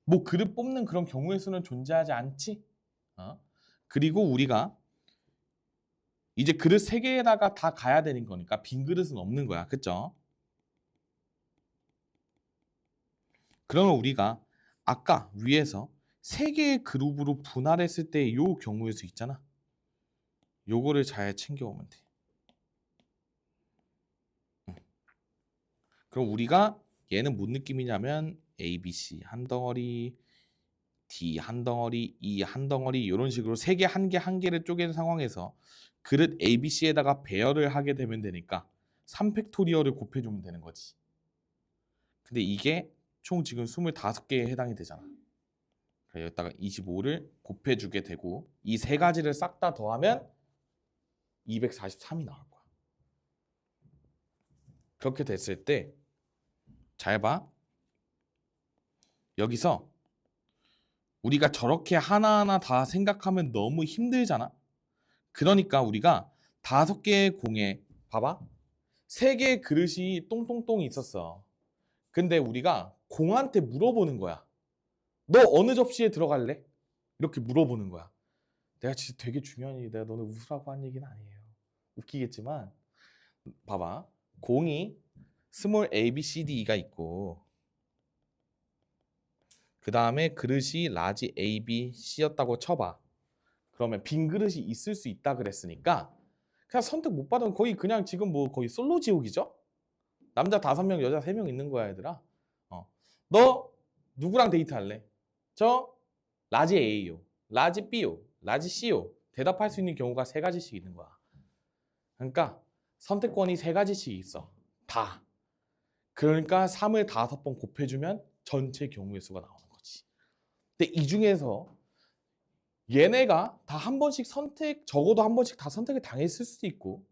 뭐 그릇 뽑는 그런 경우의 수는 존재하지 않지. 그리고 우리가 이제 그릇 3개에다가 다 가야 되는 거니까 빈 그릇은 없는 거야. 그쵸? 그러면 우리가 아까 위에서 3개의 그룹으로 분할했을 때 요 경우의 수 있잖아. 요거를 잘 챙겨오면 돼. 그럼 우리가 얘는 뭔 느낌이냐면 A, B, C 한 덩어리, D 한 덩어리, E 한 덩어리 이런 식으로 3개, 1개, 1개를 쪼갠 상황에서 그릇 A, B, C에다가 배열을 하게 되면 되니까 3팩토리얼을 곱해주면 되는 거지. 근데 이게 총 지금 25개에 해당이 되잖아. 여기다가 25를 곱해주게 되고 이 세 가지를 싹 다 더하면 243이 나올 거야. 그렇게 됐을 때 잘 봐. 여기서 우리가 저렇게 하나하나 다 생각하면 너무 힘들잖아. 그러니까 우리가 5개의 공에 봐봐. 3개의 그릇이 똥똥똥 있었어. 근데 우리가 공한테 물어보는 거야. 너 어느 접시에 들어갈래? 이렇게 물어보는 거야. 내가 진짜 되게 중요한 얘기, 내가 너네 웃으라고 한 얘기는 아니에요. 웃기겠지만 봐봐. 공이 스몰 A, B, C, D, E가 있고 그 다음에 그릇이 라지 A, B, C였다고 쳐봐. 그러면 빈 그릇이 있을 수 있다 그랬으니까 그냥 선택 못 받으면 거의 그냥 지금 뭐 거의 솔로 지옥이죠? 남자 5명, 여자 3명 있는 거야 얘들아. 너 누구랑 데이트할래? 저 라지 A요, 라지 B요, 라지 C요. 대답할 수 있는 경우가 3가지씩 있는 거야. 그러니까 선택권이 3가지씩 있어. 다. 그러니까 3을 5번 곱해주면 전체 경우의 수가 나오는 거지. 근데 이 중에서 얘네가 다 한 번씩 적어도 한 번씩 다 선택을 당했을 수도 있고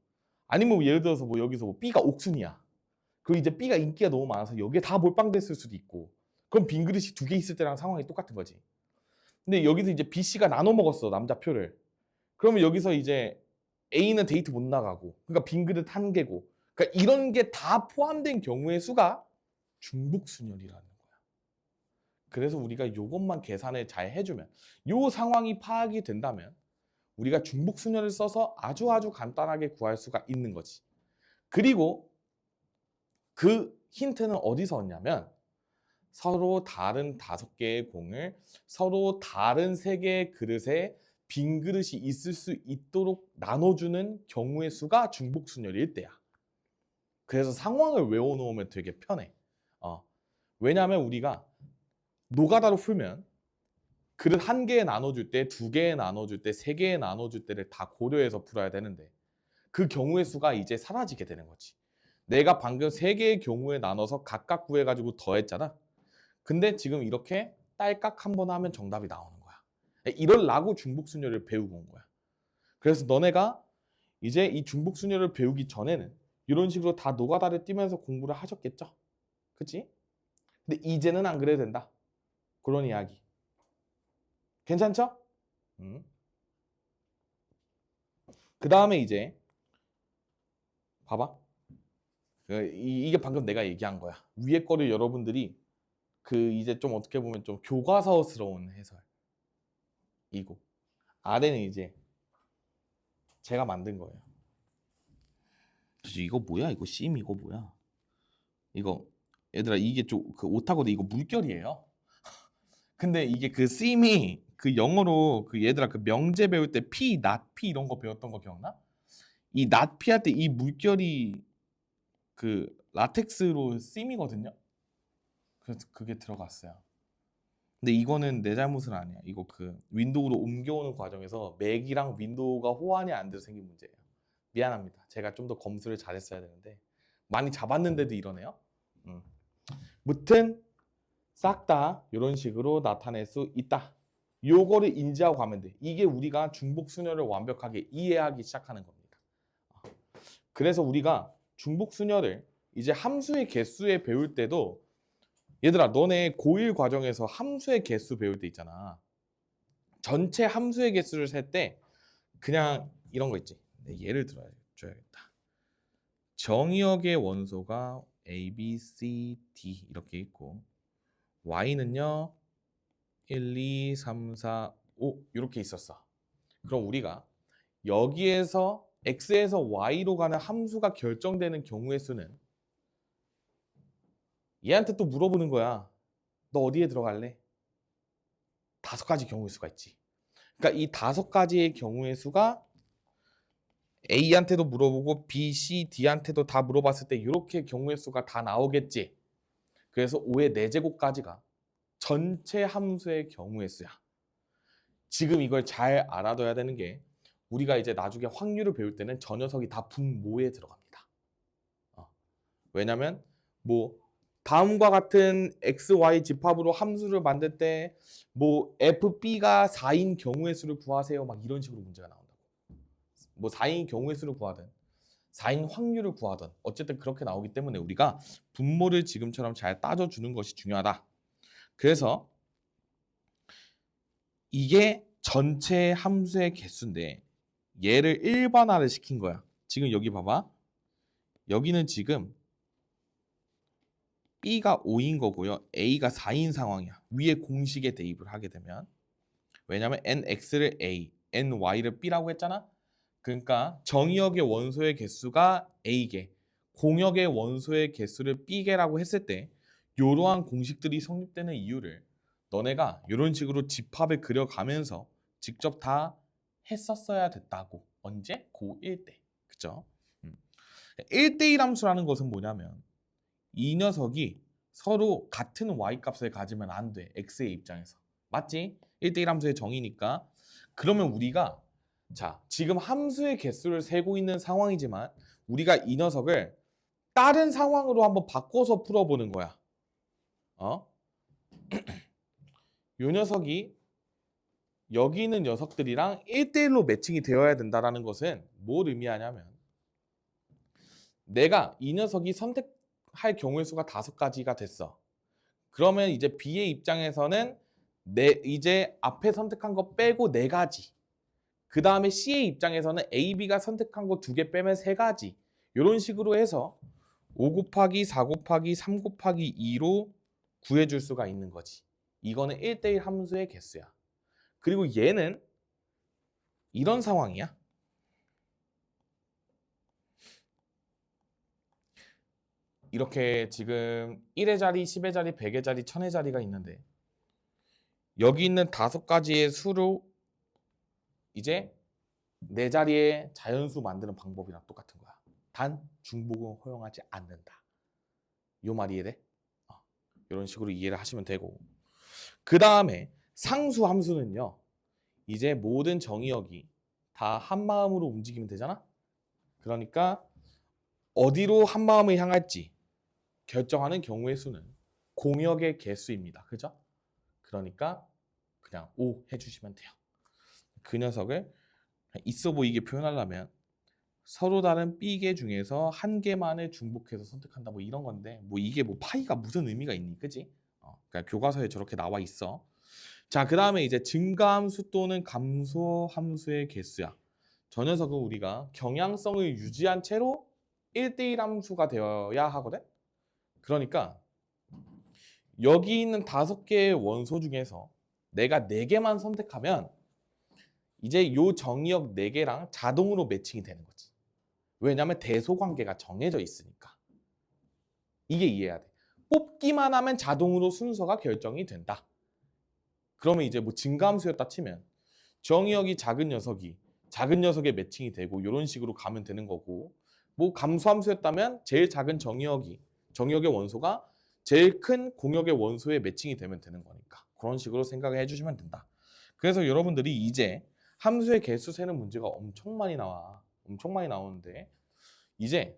아니면 예를 들어서 뭐 여기서 뭐 B가 옥순이야. 그리고 이제 B가 인기가 너무 많아서 여기에 다 몰빵됐을 수도 있고 그럼 빈 그릇이 2개 있을 때랑 상황이 똑같은 거지. 근데 여기서 이제 B, C가 나눠 먹었어 남자 표를. 그러면 여기서 이제 A는 데이트 못 나가고, 그러니까 빈 그릇 한 개고, 그러니까 이런 게 다 포함된 경우의 수가 중복순열이라는 거야. 그래서 우리가 이것만 계산을 잘 해주면, 이 상황이 파악이 된다면 우리가 중복순열을 써서 아주 간단하게 구할 수가 있는 거지. 그리고 그 힌트는 어디서 얻냐면 서로 다른 5개의 공을 서로 다른 3개의 그릇에 빈 그릇이 있을 수 있도록 나눠주는 경우의 수가 중복순열일 때야. 그래서 상황을 외워놓으면 되게 편해. 왜냐하면 우리가 노가다로 풀면 그릇 1개에 나눠줄 때, 2개에 나눠줄 때, 3개에 나눠줄 때를 다 고려해서 풀어야 되는데 그 경우의 수가 이제 사라지게 되는 거지. 내가 방금 3개의 경우에 나눠서 각각 구해가지고 더했잖아. 근데 지금 이렇게 딸깍 한번 하면 정답이 나오는 거야. 이럴라고 중복순열을 배우고 온 거야. 그래서 너네가 이제 이 중복순열을 배우기 전에는 이런 식으로 다 노가다를 뛰면서 공부를 하셨겠죠? 그치? 근데 이제는 안 그래도 된다. 그런 이야기. 괜찮죠? 그 다음에 이제 봐봐. 이게 방금 내가 얘기한 거야. 위에 거를 여러분들이 이제 좀 어떻게 보면 좀 교과서스러운 해설이고, 아래는 이제 제가 만든 거예요. 이거 뭐야? 이거 심 이거 뭐야? 이거 얘들아 이게 좀 그 오타거든. 이거 물결이에요. 근데 이게 그 심이 그 영어로 그 얘들아 그 명제 배울 때 P, 낫피 이런 거 배웠던 거 기억나? 이 낫피 할 때 이 물결이 그 라텍스로 심이거든요. 그래서 그게 들어갔어요. 근데 이거는 내 잘못은 아니야. 이거 그 윈도우로 옮겨오는 과정에서 맥이랑 윈도우가 호환이 안 돼서 생긴 문제예요. 미안합니다. 제가 좀 더 검수를 잘했어야 되는데 많이 잡았는데도 이러네요. 무튼 싹 다 이런 식으로 나타낼 수 있다. 요거를 인지하고 가면 돼. 이게 우리가 중복순열을 완벽하게 이해하기 시작하는 겁니다. 그래서 우리가 중복순열을 이제 함수의 개수에 배울 때도, 얘들아 너네 고1 과정에서 함수의 개수 배울 때 있잖아. 전체 함수의 개수를 셀 때 그냥 이런 거 있지. 예를 들어줘야겠다. 정의역의 원소가 A, B, C, D 이렇게 있고 Y는요 1, 2, 3, 4, 5 이렇게 있었어. 그럼 우리가 여기에서 X에서 Y로 가는 함수가 결정되는 경우의 수는, 얘한테 또 물어보는 거야. 너 어디에 들어갈래? 5가지 경우의 수가 있지. 그러니까 이 5가지의 경우의 수가 A한테도 물어보고 B, C, D한테도 다 물어봤을 때 이렇게 경우의 수가 다 나오겠지. 그래서 5의 4제곱까지가 전체 함수의 경우의 수야. 지금 이걸 잘 알아둬야 되는 게, 우리가 이제 나중에 확률을 배울 때는 저 녀석이 다 분모에 들어갑니다. 왜냐면 뭐 다음과 같은 x, y 집합으로 함수를 만들 때 뭐 fb가 4인 경우의 수를 구하세요 막 이런 식으로 문제가 나온다고. 뭐 4인 경우의 수를 구하든 4인 확률을 구하든 어쨌든 그렇게 나오기 때문에 우리가 분모를 지금처럼 잘 따져주는 것이 중요하다. 그래서 이게 전체 함수의 개수인데 얘를 일반화를 시킨 거야. 지금 여기 봐봐. 여기는 지금 B가 5인 거고요. A가 4인 상황이야. 위에 공식에 대입을 하게 되면. 왜냐면 nx를 A, ny를 B라고 했잖아. 그러니까 정의역의 원소의 개수가 A개, 공역의 원소의 개수를 B개라고 했을 때 이러한 공식들이 성립되는 이유를 너네가 이런 식으로 집합을 그려가면서 직접 다 했었어야 됐다고. 언제? 고1 때. 그쵸? 1대1 함수라는 것은 뭐냐면 이 녀석이 서로 같은 y값을 가지면 안 돼. x의 입장에서. 맞지? 1대1 함수의 정의니까. 그러면 우리가 자, 지금 함수의 개수를 세고 있는 상황이지만 우리가 이 녀석을 다른 상황으로 한번 바꿔서 풀어보는 거야. 이 녀석이 여기 있는 녀석들이랑 1대1로 매칭이 되어야 된다는 것은 뭘 의미하냐면, 내가 이 녀석이 선택할 경우의 수가 5가지가 됐어. 그러면 이제 B의 입장에서는 이제 앞에 선택한 거 빼고 4가지. 그 다음에 C의 입장에서는 A, B가 선택한 거 2개 빼면 3가지. 이런 식으로 해서 5 곱하기 4 곱하기 3 곱하기 2로 구해줄 수가 있는 거지. 이거는 1대1 함수의 개수야. 그리고 얘는 이런 상황이야. 이렇게 지금 1의 자리, 10의 자리, 100의 자리, 1000의 자리가 있는데 여기 있는 5가지의 수로 이제 4자리의 자연수 만드는 방법이랑 똑같은 거야. 단 중복은 허용하지 않는다. 요 말 이해돼? 이런 식으로 이해를 하시면 되고, 그 다음에 상수 함수는요, 이제 모든 정의역이 다 한마음으로 움직이면 되잖아. 그러니까 어디로 한마음을 향할지 결정하는 경우의 수는 공역의 개수입니다. 그죠? 그러니까 그냥 5 해주시면 돼요. 그 녀석을 있어 보이게 표현하려면 서로 다른 B개 중에서 한 개만을 중복해서 선택한다, 뭐 이런 건데, 뭐 이게 뭐 파이가 무슨 의미가 있니, 그지? 그러니까 교과서에 저렇게 나와 있어. 자, 그 다음에 이제 증가함수 또는 감소함수의 개수야. 저 녀석은 우리가 경향성을 유지한 채로 1대1 함수가 되어야 하거든. 그러니까 여기 있는 5개의 원소 중에서 내가 4개만 선택하면 이제 요 정의역 4개랑 자동으로 매칭이 되는 거지. 왜냐하면 대소 관계가 정해져 있으니까. 이게 이해해야 돼. 뽑기만 하면 자동으로 순서가 결정이 된다. 그러면 이제 뭐 증가함수였다 치면 정의역이 작은 녀석에 매칭이 되고 이런 식으로 가면 되는 거고, 뭐 감소함수였다면 제일 작은 정의역의 원소가 제일 큰 공역의 원소에 매칭이 되면 되는 거니까 그런 식으로 생각을 해주시면 된다. 그래서 여러분들이 이제 함수의 개수 세는 문제가 엄청 많이 나와. 엄청 많이 나오는데 이제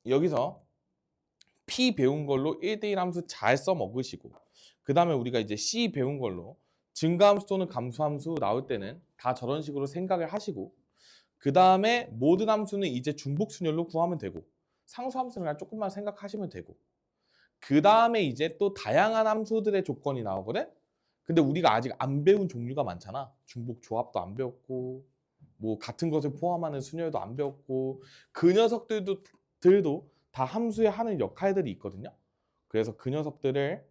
여기서 P 배운 걸로 1대1 함수 잘 써먹으시고, 그 다음에 우리가 이제 C 배운 걸로 증가함수 또는 감소함수 나올 때는 다 저런 식으로 생각을 하시고, 그 다음에 모든 함수는 이제 중복순열로 구하면 되고, 상수함수는 그냥 조금만 생각하시면 되고, 그 다음에 이제 또 다양한 함수들의 조건이 나오거든? 근데 우리가 아직 안 배운 종류가 많잖아. 중복 조합도 안 배웠고, 뭐 같은 것을 포함하는 순열도 안 배웠고, 그 녀석들도 다 함수에 하는 역할들이 있거든요. 그래서 그 녀석들을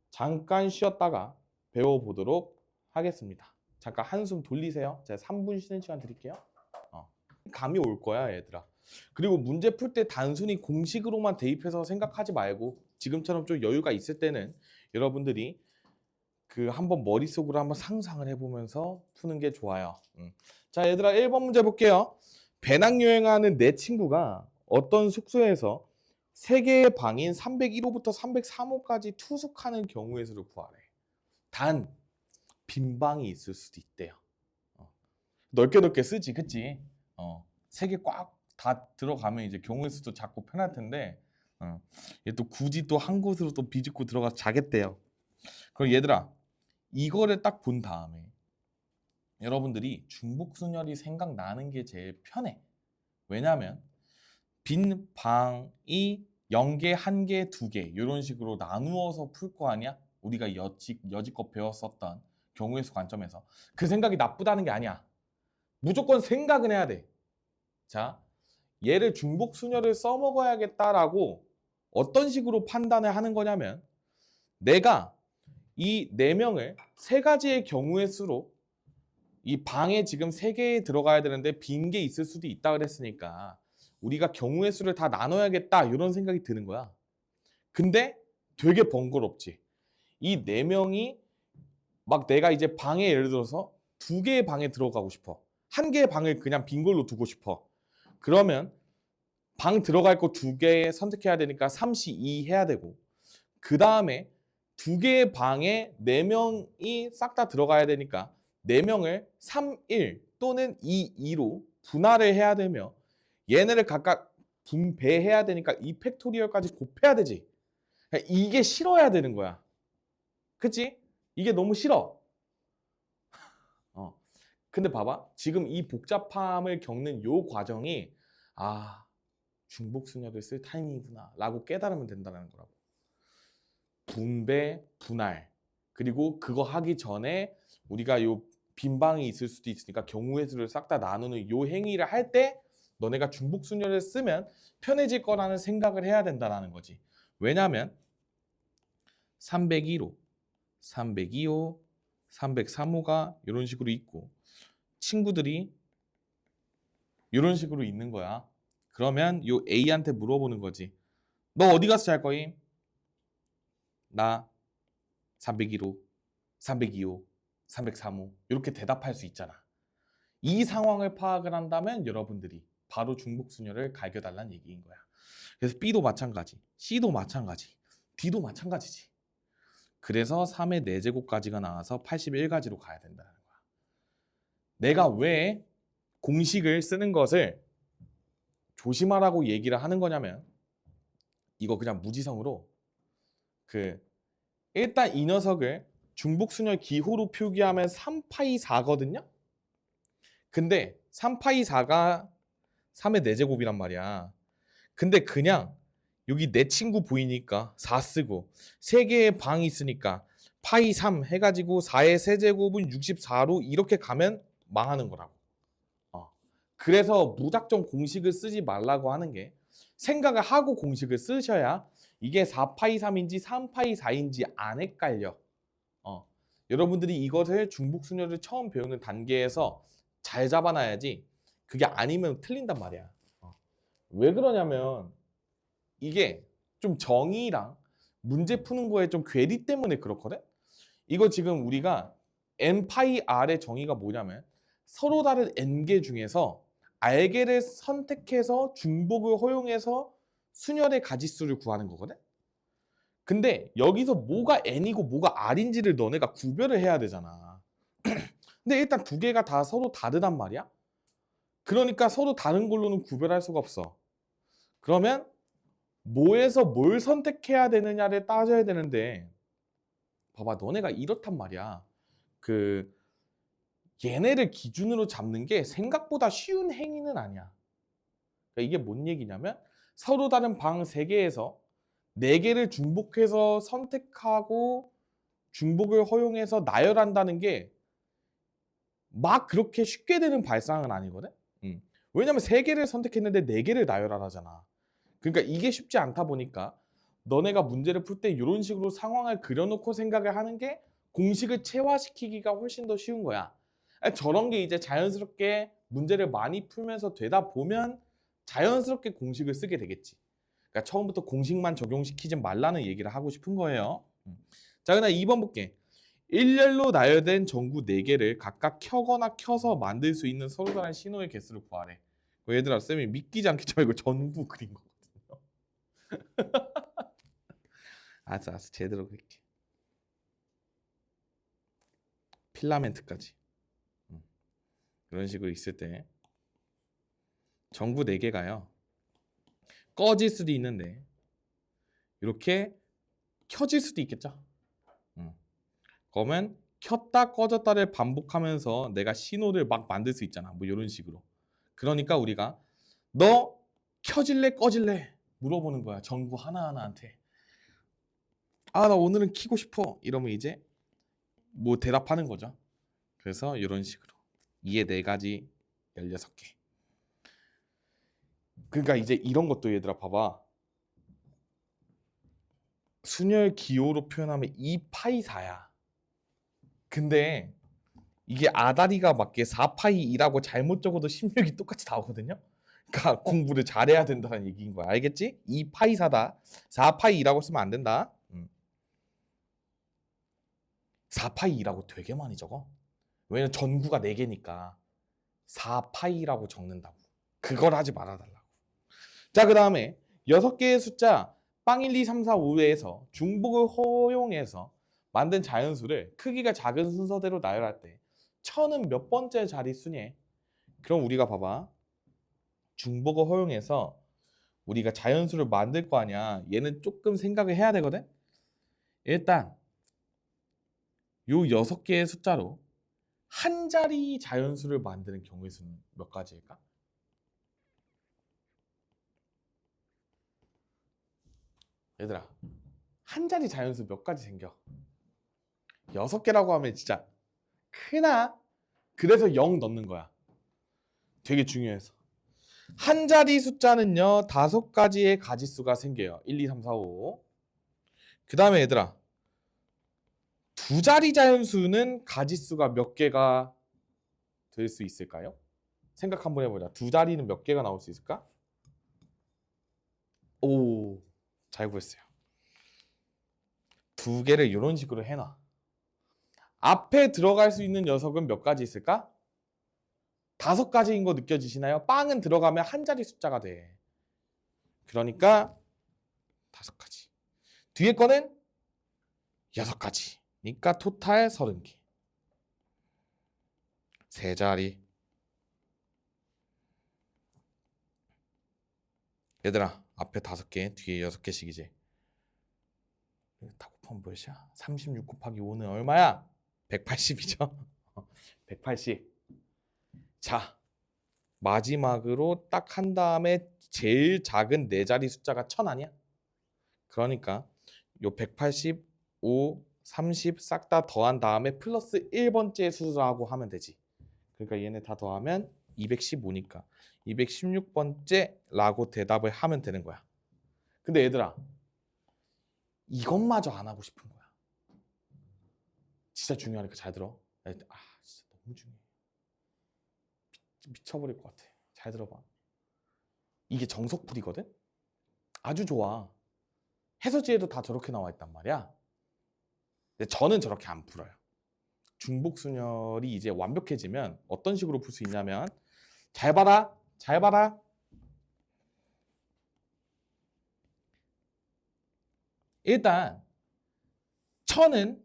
잠깐 쉬었다가 배워보도록 하겠습니다. 잠깐 한숨 돌리세요. 제가 3분 쉬는 시간 드릴게요. 감이 올 거야, 얘들아. 그리고 문제 풀 때 단순히 공식으로만 대입해서 생각하지 말고 지금처럼 좀 여유가 있을 때는 여러분들이 그 한번 머릿속으로 한번 상상을 해보면서 푸는 게 좋아요. 자, 얘들아 1번 문제 볼게요. 배낭여행하는 내 친구가 어떤 숙소에서 3개의 방인 301호부터 303호까지 투숙하는 경우의 수를 구하래. 단 빈방이 있을 수도 있대요. 넓게 쓰지, 그치? 3개 꽉 다 들어가면 이제 경우의 수도 작고 편할 텐데, 얘 또 굳이 또 한 곳으로 또 비집고 들어가서 자겠대요. 그럼 얘들아, 이거를 딱 본 다음에 여러분들이 중복순열이 생각나는 게 제일 편해. 왜냐하면 빈 방이 0개, 1개, 2개 이런 식으로 나누어서 풀 거 아니야? 우리가 여지껏 배웠었던 경우의 수 관점에서. 그 생각이 나쁘다는 게 아니야. 무조건 생각은 해야 돼. 자, 얘를 중복순열을 써먹어야겠다라고 어떤 식으로 판단을 하는 거냐면, 내가 이 4명을 3가지의 경우의 수로 이 방에 지금 3개에 들어가야 되는데 빈 게 있을 수도 있다 그랬으니까 우리가 경우의 수를 다 나눠야겠다 이런 생각이 드는 거야. 근데 되게 번거롭지. 이 4명이 막 내가 이제 방에 예를 들어서 2개의 방에 들어가고 싶어. 1개의 방을 그냥 빈 걸로 두고 싶어. 그러면 방 들어갈 거 2개 선택해야 되니까 3시2 해야 되고, 그 다음에 2개의 방에 4명이 싹 다 들어가야 되니까 4명을 3, 1 또는 2, 2로 분할을 해야 되며, 얘네를 각각 분배해야 되니까 2 팩토리얼까지 곱해야 되지. 이게 싫어야 되는 거야. 그치? 이게 너무 싫어. 근데 봐봐. 지금 이 복잡함을 겪는 요 과정이 중복순열을 쓸 타이밍이구나 라고 깨달으면 된다는 거라고. 분배, 분할, 그리고 그거 하기 전에 우리가 요 빈방이 있을 수도 있으니까 경우의 수를 싹 다 나누는 요 행위를 할 때 너네가 중복순열을 쓰면 편해질 거라는 생각을 해야 된다는 거지. 왜냐하면 301호, 302호, 303호가 이런 식으로 있고 친구들이 이런 식으로 있는 거야. 그러면 요 A한테 물어보는 거지. 너 어디 가서 잘 거임? 나 301호, 302호, 303호 이렇게 대답할 수 있잖아. 이 상황을 파악을 한다면 여러분들이 바로 중복순열을 갈겨달라는 얘기인 거야. 그래서 B도 마찬가지, C도 마찬가지, D도 마찬가지지. 그래서 3의 4제곱까지가 나와서 81가지로 가야 된다는 거야. 내가 왜 공식을 쓰는 것을 조심하라고 얘기를 하는 거냐면 이거 그냥 무지성으로 일단 이 녀석을 중복순열 기호로 표기하면 3파이 4거든요. 근데 3파이 4가 3의 4제곱이란 말이야. 근데 그냥 여기 내 친구 보이니까 4 쓰고 3개의 방이 있으니까 파이 3 해가지고 4의 세제곱은 64로 이렇게 가면 망하는 거라고. 그래서 무작정 공식을 쓰지 말라고 하는 게 생각을 하고 공식을 쓰셔야 이게 4파이 3인지 3파이 4인지 안 헷갈려. 여러분들이 이것을 중복순열을 처음 배우는 단계에서 잘 잡아놔야지 그게 아니면 틀린단 말이야. 왜 그러냐면 이게 좀 정의랑 문제 푸는 거에 좀 괴리 때문에 그렇거든. 이거 지금 우리가 n파이 r의 정의가 뭐냐면 서로 다른 n개 중에서 r개를 선택해서 중복을 허용해서 순열의 가지수를 구하는 거거든. 근데 여기서 뭐가 n이고 뭐가 r인지를 너네가 구별을 해야 되잖아. 근데 일단 두 개가 다 서로 다르단 말이야. 그러니까 서로 다른 걸로는 구별할 수가 없어. 그러면 뭐에서 뭘 선택해야 되느냐를 따져야 되는데 봐봐, 너네가 이렇단 말이야. 얘네를 기준으로 잡는 게 생각보다 쉬운 행위는 아니야. 그러니까 이게 뭔 얘기냐면 서로 다른 방 3개에서 4개를 중복해서 선택하고 중복을 허용해서 나열한다는 게 막 그렇게 쉽게 되는 발상은 아니거든. 왜냐면 3개를 선택했는데 4개를 나열하라잖아. 그러니까 이게 쉽지 않다 보니까 너네가 문제를 풀 때 이런 식으로 상황을 그려놓고 생각을 하는 게 공식을 체화시키기가 훨씬 더 쉬운 거야. 저런 게 이제 자연스럽게 문제를 많이 풀면서 되다 보면 자연스럽게 공식을 쓰게 되겠지. 그러니까 처음부터 공식만 적용시키지 말라는 얘기를 하고 싶은 거예요. 자, 그다음 2번 볼게. 일렬로 나열된 전구 4개를 각각 켜거나 켜서 만들 수 있는 서로 다른 신호의 개수를 구하래. 얘들아, 쌤이 믿기지 않겠지만 이거 전부 그린 거거든요. 알았어, 제대로 그릴게. 필라멘트까지. 그런 식으로 있을 때 전구 4개가요. 꺼질 수도 있는데 이렇게 켜질 수도 있겠죠. 그러면 켰다 꺼졌다를 반복하면서 내가 신호를 막 만들 수 있잖아. 뭐 이런 식으로. 그러니까 우리가 너 켜질래 꺼질래 물어보는 거야. 전구 하나하나한테. 아, 나 오늘은 켜고 싶어. 이러면 이제 뭐 대답하는 거죠. 그래서 이런 식으로. 이에 4가지 16개. 그러니까 이제 이런 것도 얘들아 봐봐. 순열 기호로 표현하면 2파이 4야. 근데 이게 아다리가 맞게 4파이 2라고 잘못 적어도 16이 똑같이 나오거든요. 그러니까 공부를 잘해야 된다는 얘기인 거야. 알겠지? 2파이 4다. 4파이 2라고 쓰면 안 된다. 4파이 2라고 되게 많이 적어. 왜냐면 전구가 4개니까 4파이라고 적는다고. 그걸 하지 말아달라고. 자, 그 다음에 6개의 숫자 빵 1, 2, 3, 4, 5에서 중복을 허용해서 만든 자연수를 크기가 작은 순서대로 나열할 때 1000은 몇 번째 자릿수니? 그럼 우리가 봐봐. 중복을 허용해서 우리가 자연수를 만들 거 아니야. 얘는 조금 생각을 해야 되거든. 일단 요 6개의 숫자로 한 자리 자연수를 만드는 경우의 수는 몇 가지일까? 얘들아, 한 자리 자연수 몇 가지 생겨? 6개라고 하면 진짜 크나? 그래서 0 넣는 거야. 되게 중요해서. 한 자리 숫자는요 5가지의 가지수가 생겨요. 1, 2, 3, 4, 5. 그 다음에 얘들아, 두 자리 자연수는 가지수가 몇 개가 될 수 있을까요? 생각 한번 해보자. 두 자리는 몇 개가 나올 수 있을까? 오, 잘 구했어요. 두 개를 이런 식으로 해놔. 앞에 들어갈 수 있는 녀석은 몇 가지 있을까? 5가지인 거 느껴지시나요? 빵은 들어가면 한 자리 숫자가 돼. 그러니까 5가지. 뒤에 거는 6가지. 그러니까 토탈 30개. 세 자리. 얘들아, 앞에 5개, 뒤에 6개씩이지. 다 곱하면 몇이야? 36 곱하기 5는 얼마야? 180이죠. 180. 자, 마지막으로 딱 한 다음에 제일 작은 네 자리 숫자가 1000 아니야? 그러니까 요 185, 30 싹 다 더한 다음에 플러스 1번째 수라고 하면 되지. 그러니까 얘네 다 더하면 215니까 216번째라고 대답을 하면 되는 거야. 근데 얘들아, 이것마저 안 하고 싶은 거야. 진짜 중요하니까 잘 들어. 진짜 너무 중요해. 미쳐버릴 것 같아. 잘 들어봐. 이게 정석풀이거든? 아주 좋아. 해서지에도 다 저렇게 나와 있단 말이야. 근데 저는 저렇게 안 풀어요. 중복순열이 이제 완벽해지면 어떤 식으로 풀 수 있냐면, 잘 봐라. 잘 봐라. 일단 1000은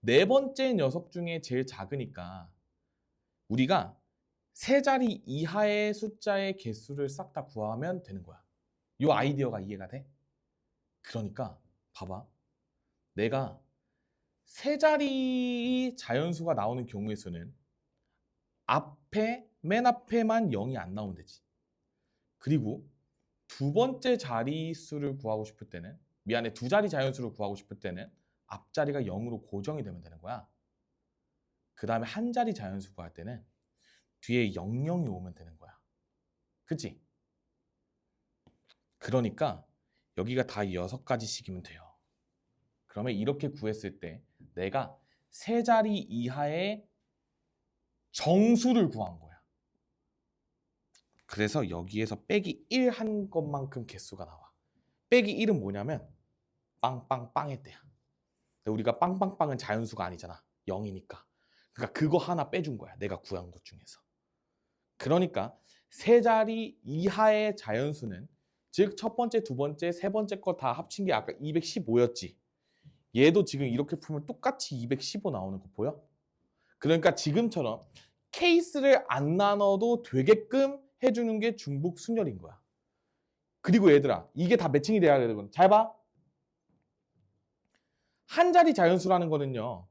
네 번째 녀석 중에 제일 작으니까 우리가 세 자리 이하의 숫자의 개수를 싹 다 구하면 되는 거야. 이 아이디어가 이해가 돼? 그러니까 봐봐. 내가 세 자리 자연수가 나오는 경우의 수는 맨 앞에만 0이 안 나오면 되지. 그리고 두 번째 자리수를 구하고 싶을 때는, 미안해, 두 자리 자연수를 구하고 싶을 때는 앞자리가 0으로 고정이 되면 되는 거야. 그 다음에 한 자리 자연수 구할 때는 뒤에 00이 오면 되는 거야. 그치? 그러니까 여기가 다 6가지씩이면 돼요. 그러면 이렇게 구했을 때 내가 세 자리 이하의 정수를 구한 거야. 그래서 여기에서 빼기 1 한 것만큼 개수가 나와. 빼기 1은 뭐냐면 빵빵빵의 때야. 근데 우리가 빵빵빵은 자연수가 아니잖아. 0이니까. 그러니까 그거 하나 빼준 거야. 내가 구한 것 중에서. 그러니까 세 자리 이하의 자연수는, 즉 첫 번째, 두 번째, 세 번째 거 다 합친 게 아까 215였지. 얘도 지금 이렇게 풀면 똑같이 215 나오는 거 보여? 그러니까 지금처럼 케이스를 안 나눠도 되게끔 해주는 게 중복순열인 거야. 그리고 얘들아, 이게 다 매칭이 돼야 되거든. 잘 봐. 한 자리 자연수라는 거는요,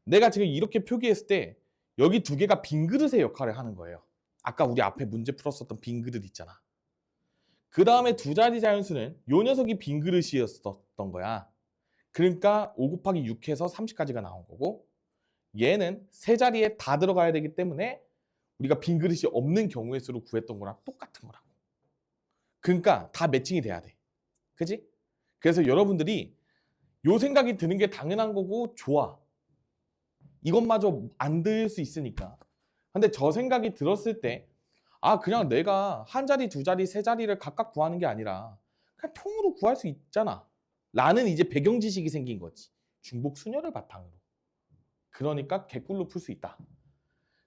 내가 지금 이렇게 표기했을 때 여기 두 개가 빈 그릇의 역할을 하는 거예요. 아까 우리 앞에 문제 풀었었던 빈 그릇 있잖아. 그 다음에 두 자리 자연수는 요 녀석이 빈 그릇이었던 거야. 그러니까 5 곱하기 6 해서 30까지가 나온 거고, 얘는 세 자리에 다 들어가야 되기 때문에 우리가 빈 그릇이 없는 경우의 수로 구했던 거랑 똑같은 거라고. 그러니까 다 매칭이 돼야 돼. 그지? 그래서 여러분들이 요 생각이 드는 게 당연한 거고 좋아. 이것마저 안 들 수 있으니까. 근데 저 생각이 들었을 때, 그냥 내가 한 자리, 두 자리, 세 자리를 각각 구하는 게 아니라 그냥 통으로 구할 수 있잖아. 라는 이제 배경 지식이 생긴 거지. 중복 순열을 바탕으로. 그러니까 개꿀로 풀 수 있다.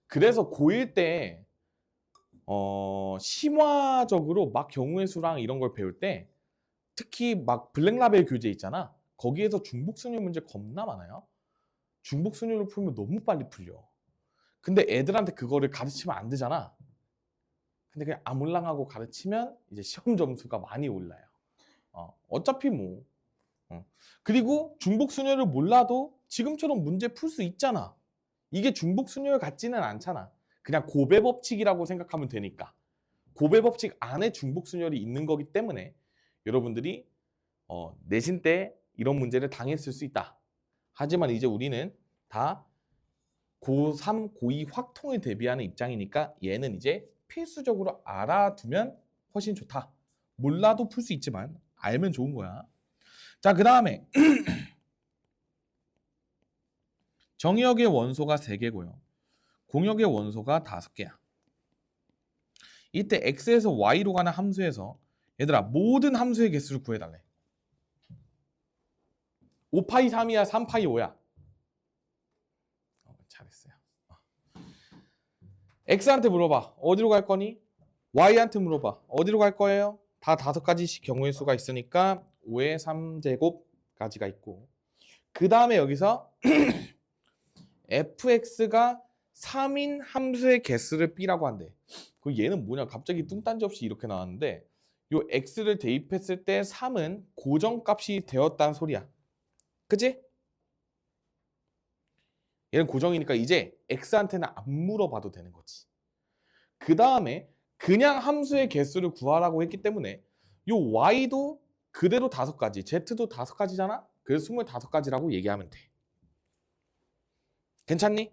그래서 고1 때 심화적으로 막 경우의 수랑 이런 걸 배울 때, 특히 막 블랙라벨 교재 있잖아. 거기에서 중복순열 문제 겁나 많아요. 중복순열을 풀면 너무 빨리 풀려. 근데 애들한테 그거를 가르치면 안 되잖아. 근데 그냥 아물랑하고 가르치면 이제 시험 점수가 많이 올라요. 어차피 뭐. 그리고 중복순열을 몰라도 지금처럼 문제 풀 수 있잖아. 이게 중복순열 같지는 않잖아. 그냥 고배 법칙이라고 생각하면 되니까. 고배 법칙 안에 중복순열이 있는 거기 때문에 여러분들이 내신 때 이런 문제를 당했을 수 있다. 하지만 이제 우리는 다 고3, 고2 확통을 대비하는 입장이니까 얘는 이제 필수적으로 알아두면 훨씬 좋다. 몰라도 풀 수 있지만 알면 좋은 거야. 자, 그 다음에 정의역의 원소가 3개고요. 공역의 원소가 5개야. 이때 x에서 y로 가는 함수에서 얘들아 모든 함수의 개수를 구해달래. 5파이 3이야 3파이 5야. 잘했어요. x한테 물어봐. 어디로 갈 거니? y한테 물어봐. 어디로 갈 거예요? 다 5가지씩 경우의 수가 있으니까 5의 3제곱까지가 있고 그 다음에 여기서 fx가 3인 함수의 개수를 b라고 한대. 그 얘는 뭐냐? 갑자기 뚱딴지 없이 이렇게 나왔는데 요 x를 대입했을 때 3은 고정값이 되었다는 소리야. 그치? 얘는 고정이니까 이제 x한테는 안 물어봐도 되는 거지. 그 다음에 그냥 함수의 개수를 구하라고 했기 때문에 요 y도 그대로 5가지, z도 5가지잖아? 그래서 25가지라고 얘기하면 돼. 괜찮니?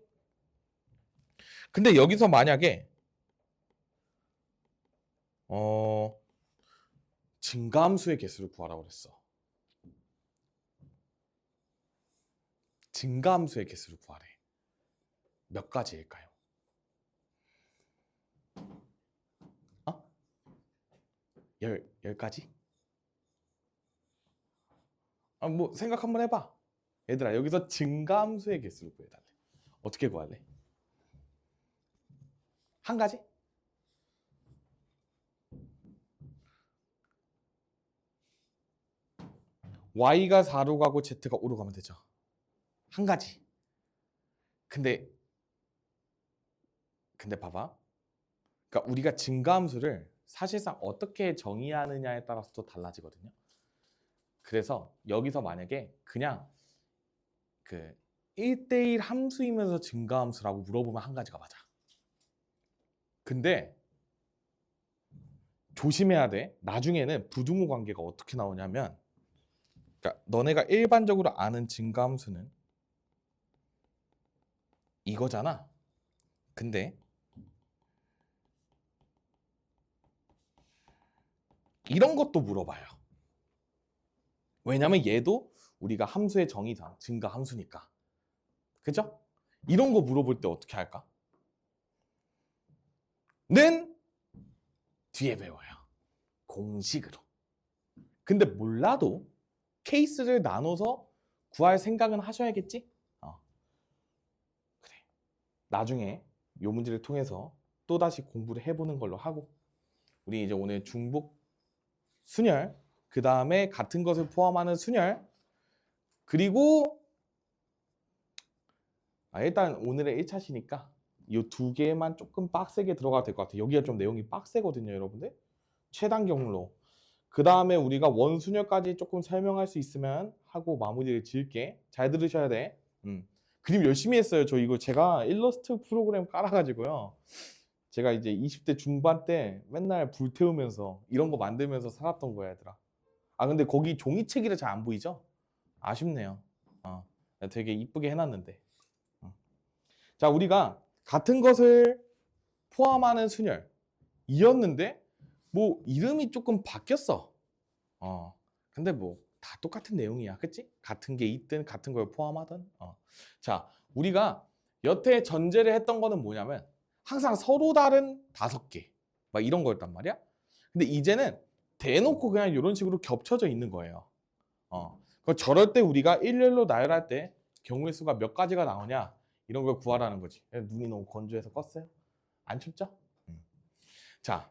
근데 여기서 만약에 증가함수의 개수를 구하라고 그랬어. 증가함수의 개수를 구하래. 몇 가지일까요? 어? 10가지? 뭐 생각 한번 해봐. 얘들아 여기서 증가함수의 개수를 구해달래. 어떻게 구할래? 한 가지? y가 4로 가고 z가 5로 가면 되죠. 한 가지. 근데 봐봐. 그러니까 우리가 증가함수를 사실상 어떻게 정의하느냐에 따라서 또 달라지거든요. 그래서 여기서 만약에 그냥 그 1대1 함수이면서 증가함수라고 물어보면 한 가지가 맞아. 근데 조심해야 돼. 나중에는 부등호 관계가 어떻게 나오냐면 그러니까 너네가 일반적으로 아는 증가함수는 이거잖아. 근데 이런 것도 물어봐요. 왜냐면 얘도 우리가 함수의 정의상 증가함수니까. 그죠? 이런 거 물어볼 때 어떻게 할까? 는 뒤에 배워요. 공식으로. 근데 몰라도 케이스를 나눠서 구할 생각은 하셔야겠지? 그래. 나중에 이 문제를 통해서 또다시 공부를 해보는 걸로 하고 우리 이제 오늘 중복 순열 그 다음에 같은 것을 포함하는 순열 그리고 일단 오늘의 1차시니까 이 2개만 조금 빡세게 들어가도 될 것 같아요. 여기가 좀 내용이 빡세거든요, 여러분들. 최단 경로. 그 다음에 우리가 원순열까지 조금 설명할 수 있으면 하고 마무리를 지을게. 잘 들으셔야 돼. 그림 열심히 했어요. 저 이거 제가 일러스트 프로그램 깔아가지고요. 제가 이제 20대 중반 때 맨날 불태우면서 이런 거 만들면서 살았던 거야, 얘들아. 근데 거기 종이책이라 잘 안 보이죠? 아쉽네요. 되게 이쁘게 해놨는데. 자, 우리가 같은 것을 포함하는 순열이었는데 뭐 이름이 조금 바뀌었어. 근데 뭐 다 똑같은 내용이야. 그치? 같은 게 있든 같은 걸 포함하든. 자, 우리가 여태 전제를 했던 거는 뭐냐면 항상 서로 다른 5개 막 이런 거였단 말이야. 근데 이제는 대놓고 그냥 이런 식으로 겹쳐져 있는 거예요. 저럴 때 우리가 일렬로 나열할 때 경우의 수가 몇 가지가 나오냐 이런 걸 구하라는 거지. 눈이 너무 건조해서 껐어요? 안 춥죠? 자,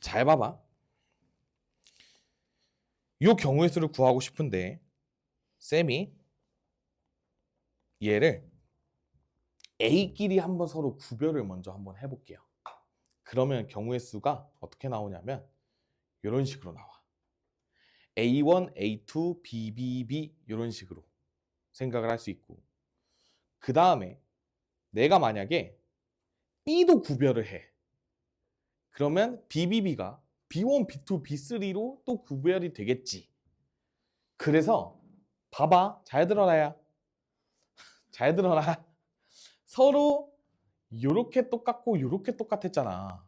잘 봐봐. 이 경우의 수를 구하고 싶은데 쌤이 얘를 A끼리 한번 서로 구별을 먼저 한번 해볼게요. 그러면 경우의 수가 어떻게 나오냐면 이런 식으로 나와. A1, A2, BBB 이런 식으로 생각을 할 수 있고 그 다음에 내가 만약에 B도 구별을 해. 그러면 BBB가 B1, B2, B3로 또 구별이 되겠지. 그래서 봐봐. 잘 들어라야. 잘 들어라. 서로 요렇게 똑같고 요렇게 똑같았잖아.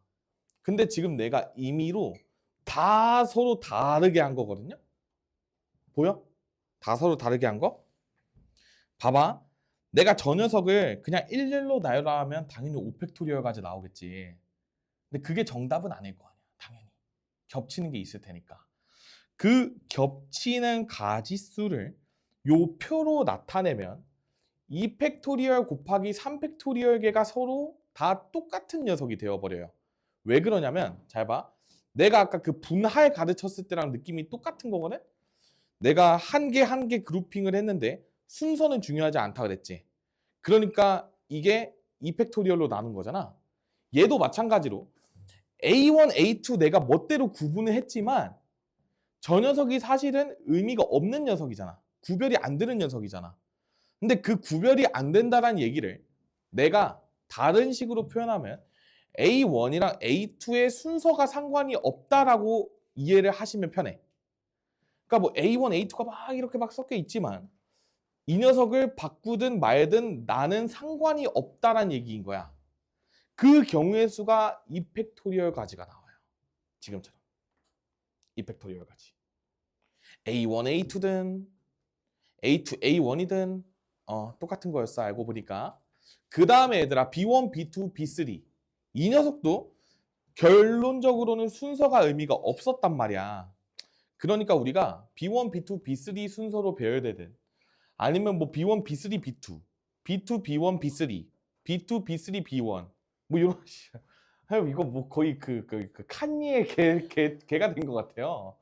근데 지금 내가 임의로 다 서로 다르게 한 거거든요. 보여? 다 서로 다르게 한 거? 봐봐. 내가 저 녀석을 그냥 일렬로 나열하면 당연히 5팩토리얼까지 나오겠지. 근데 그게 정답은 아닐 거 아니야. 당연히. 겹치는 게 있을 테니까. 그 겹치는 가지수를 요 표로 나타내면 2팩토리얼 곱하기 3팩토리얼 개가 서로 다 똑같은 녀석이 되어버려요. 왜 그러냐면 잘 봐. 내가 아까 그 분할 가르쳤을 때랑 느낌이 똑같은 거거든? 내가 한 개 한 개 그룹핑을 했는데 순서는 중요하지 않다 그랬지. 그러니까 이게 2팩토리얼로 나눈 거잖아. 얘도 마찬가지로 A1, A2 내가 멋대로 구분을 했지만 저 녀석이 사실은 의미가 없는 녀석이잖아. 구별이 안 되는 녀석이잖아. 근데 그 구별이 안 된다는 얘기를 내가 다른 식으로 표현하면 A1이랑 A2의 순서가 상관이 없다라고 이해를 하시면 편해. 그러니까 뭐 A1, A2가 막 이렇게 막 섞여 있지만 이 녀석을 바꾸든 말든 나는 상관이 없다란 얘기인 거야. 그 경우의 수가 2팩토리얼까지가 나와요. 지금처럼. 2팩토리얼까지. A1, A2든 A2, A1이든 똑같은 거였어. 알고 보니까. 그 다음에 얘들아 B1, B2, B3 이 녀석도 결론적으로는 순서가 의미가 없었단 말이야. 그러니까 우리가 B1, B2, B3 순서로 배워야 되든 아니면 뭐 B1, B3, B2, B2, B1, B3, B2, B3, B1 뭐 이런 이거 뭐 거의 그 칸니의 개가 된 것 같아요.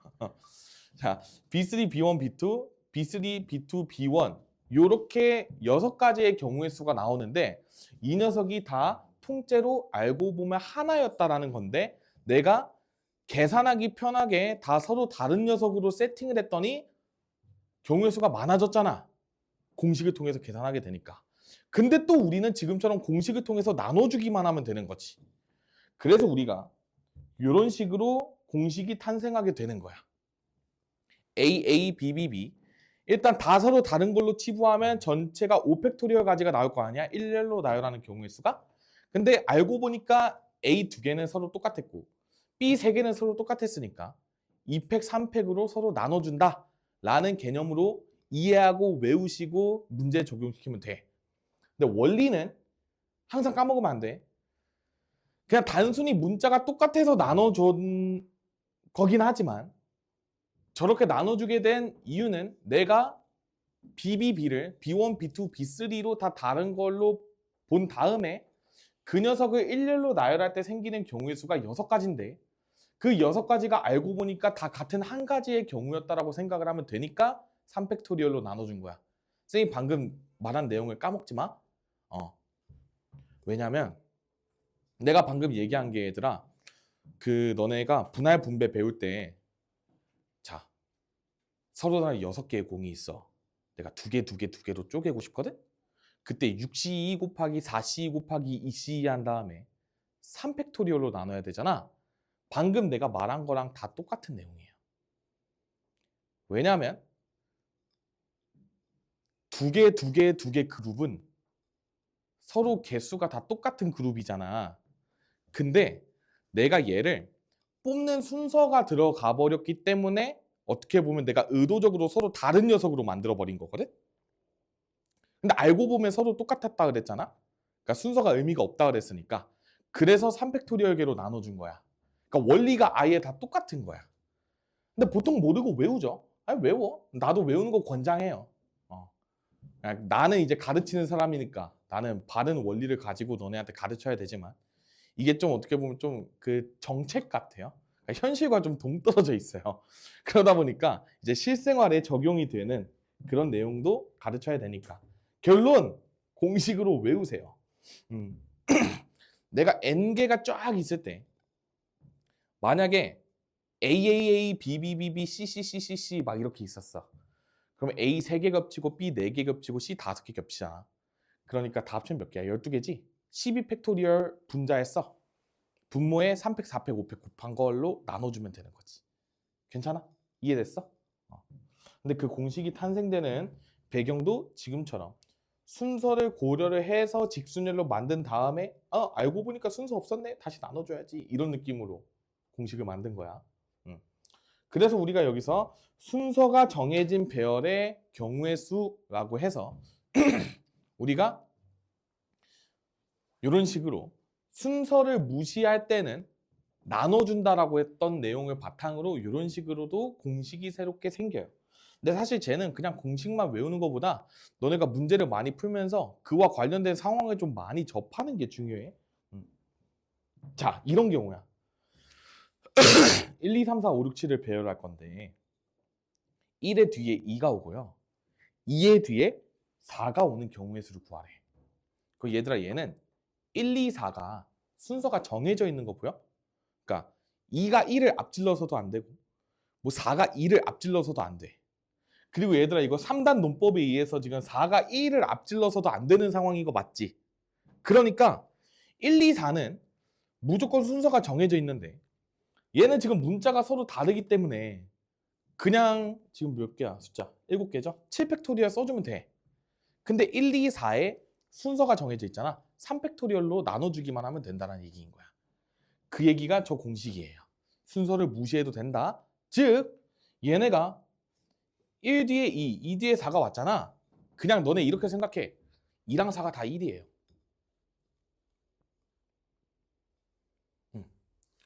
자, B3, B1, B2, B3, B2, B1 요렇게 6가지의 경우의 수가 나오는데 이 녀석이 다 통째로 알고 보면 하나였다라는 건데 내가 계산하기 편하게 다 서로 다른 녀석으로 세팅을 했더니 경우의 수가 많아졌잖아. 공식을 통해서 계산하게 되니까. 근데 또 우리는 지금처럼 공식을 통해서 나눠주기만 하면 되는 거지. 그래서 우리가 이런 식으로 공식이 탄생하게 되는 거야. A, A, B, B, B. 일단 다 서로 다른 걸로 치부하면 전체가 5팩토리얼 가지가 나올 거 아니야? 일렬로 나열하는 경우의 수가. 근데 알고 보니까 A 2개는 서로 똑같았고 B 3개는 서로 똑같았으니까 2팩, 3팩으로 서로 나눠준다 라는 개념으로 이해하고 외우시고 문제 적용시키면 돼. 근데 원리는 항상 까먹으면 안 돼. 그냥 단순히 문자가 똑같아서 나눠준 거긴 하지만 저렇게 나눠주게 된 이유는 내가 BBB를 B1, B2, B3로 다 다른 걸로 본 다음에 그 녀석을 일렬로 나열할 때 생기는 경우의 수가 6가지인데 그 6가지가 알고 보니까 다 같은 한 가지의 경우였다라고 생각을 하면 되니까 3팩토리얼로 나눠준 거야. 선생님 방금 말한 내용을 까먹지 마. 왜냐면 내가 방금 얘기한 게 얘들아 그 너네가 분할 분배 배울 때 자 서로 다른 6개의 공이 있어. 내가 2개, 2개, 2개로 쪼개고 싶거든? 그때 6C2 곱하기 4C2 곱하기 2C2 한 다음에 3팩토리얼로 나눠야 되잖아. 방금 내가 말한 거랑 다 똑같은 내용이에요. 왜냐하면 2개, 2개, 2개 그룹은 서로 개수가 다 똑같은 그룹이잖아. 근데 내가 얘를 뽑는 순서가 들어가 버렸기 때문에 어떻게 보면 내가 의도적으로 서로 다른 녀석으로 만들어 버린 거거든? 근데 알고 보면 서로 똑같았다 그랬잖아? 그러니까 순서가 의미가 없다 그랬으니까. 그래서 3팩토리얼계로 나눠준 거야. 그러니까 원리가 아예 다 똑같은 거야. 근데 보통 모르고 외우죠. 아니 외워. 나도 외우는 거 권장해요. 나는 이제 가르치는 사람이니까 나는 바른 원리를 가지고 너네한테 가르쳐야 되지만 이게 좀 어떻게 보면 좀 그 정책 같아요. 그러니까 현실과 좀 동떨어져 있어요. 그러다 보니까 이제 실생활에 적용이 되는 그런 내용도 가르쳐야 되니까. 결론 공식으로 외우세요. 내가 n개가 쫙 있을 때 만약에 AAA, BBBB, CCCCC 막 이렇게 있었어. 그러면 A 3개 겹치고 B 4개 겹치고 C 5개 겹치잖아. 그러니까 다 합치면 몇 개야? 12개지? 12팩토리얼 분자했어. 분모에 3팩, 4팩, 5팩 곱한 걸로 나눠주면 되는 거지. 괜찮아? 이해됐어? 근데 그 공식이 탄생되는 배경도 지금처럼 순서를 고려를 해서 직순열로 만든 다음에 알고 보니까 순서 없었네. 다시 나눠줘야지. 이런 느낌으로 공식을 만든 거야. 그래서 우리가 여기서 순서가 정해진 배열의 경우의 수라고 해서 우리가 이런 식으로 순서를 무시할 때는 나눠준다라고 했던 내용을 바탕으로 이런 식으로도 공식이 새롭게 생겨요. 근데 사실 쟤는 그냥 공식만 외우는 것보다 너네가 문제를 많이 풀면서 그와 관련된 상황을 좀 많이 접하는 게 중요해. 자, 이런 경우야. 1, 2, 3, 4, 5, 6, 7을 배열할 건데 1의 뒤에 2가 오고요. 2의 뒤에 4가 오는 경우의 수를 구하래. 그 얘들아, 얘는 1, 2, 4가 순서가 정해져 있는 거 보여? 그러니까 2가 1을 앞질러서도 안 되고 뭐 4가 2를 앞질러서도 안 돼. 그리고 얘들아, 이거 3단 논법에 의해서 지금 4가 1을 앞질러서도 안 되는 상황인 거 맞지? 그러니까 1, 2, 4는 무조건 순서가 정해져 있는데 얘는 지금 문자가 서로 다르기 때문에 그냥 지금 몇 개야? 숫자 7개죠? 7팩토리얼 써주면 돼. 근데 1, 2, 4에 순서가 정해져 있잖아. 3팩토리얼로 나눠주기만 하면 된다는 얘기인 거야. 그 얘기가 저 공식이에요. 순서를 무시해도 된다. 즉 얘네가 1 뒤에 2, 2 뒤에 4가 왔잖아. 그냥 너네 이렇게 생각해. 2랑 4가 다 1이에요.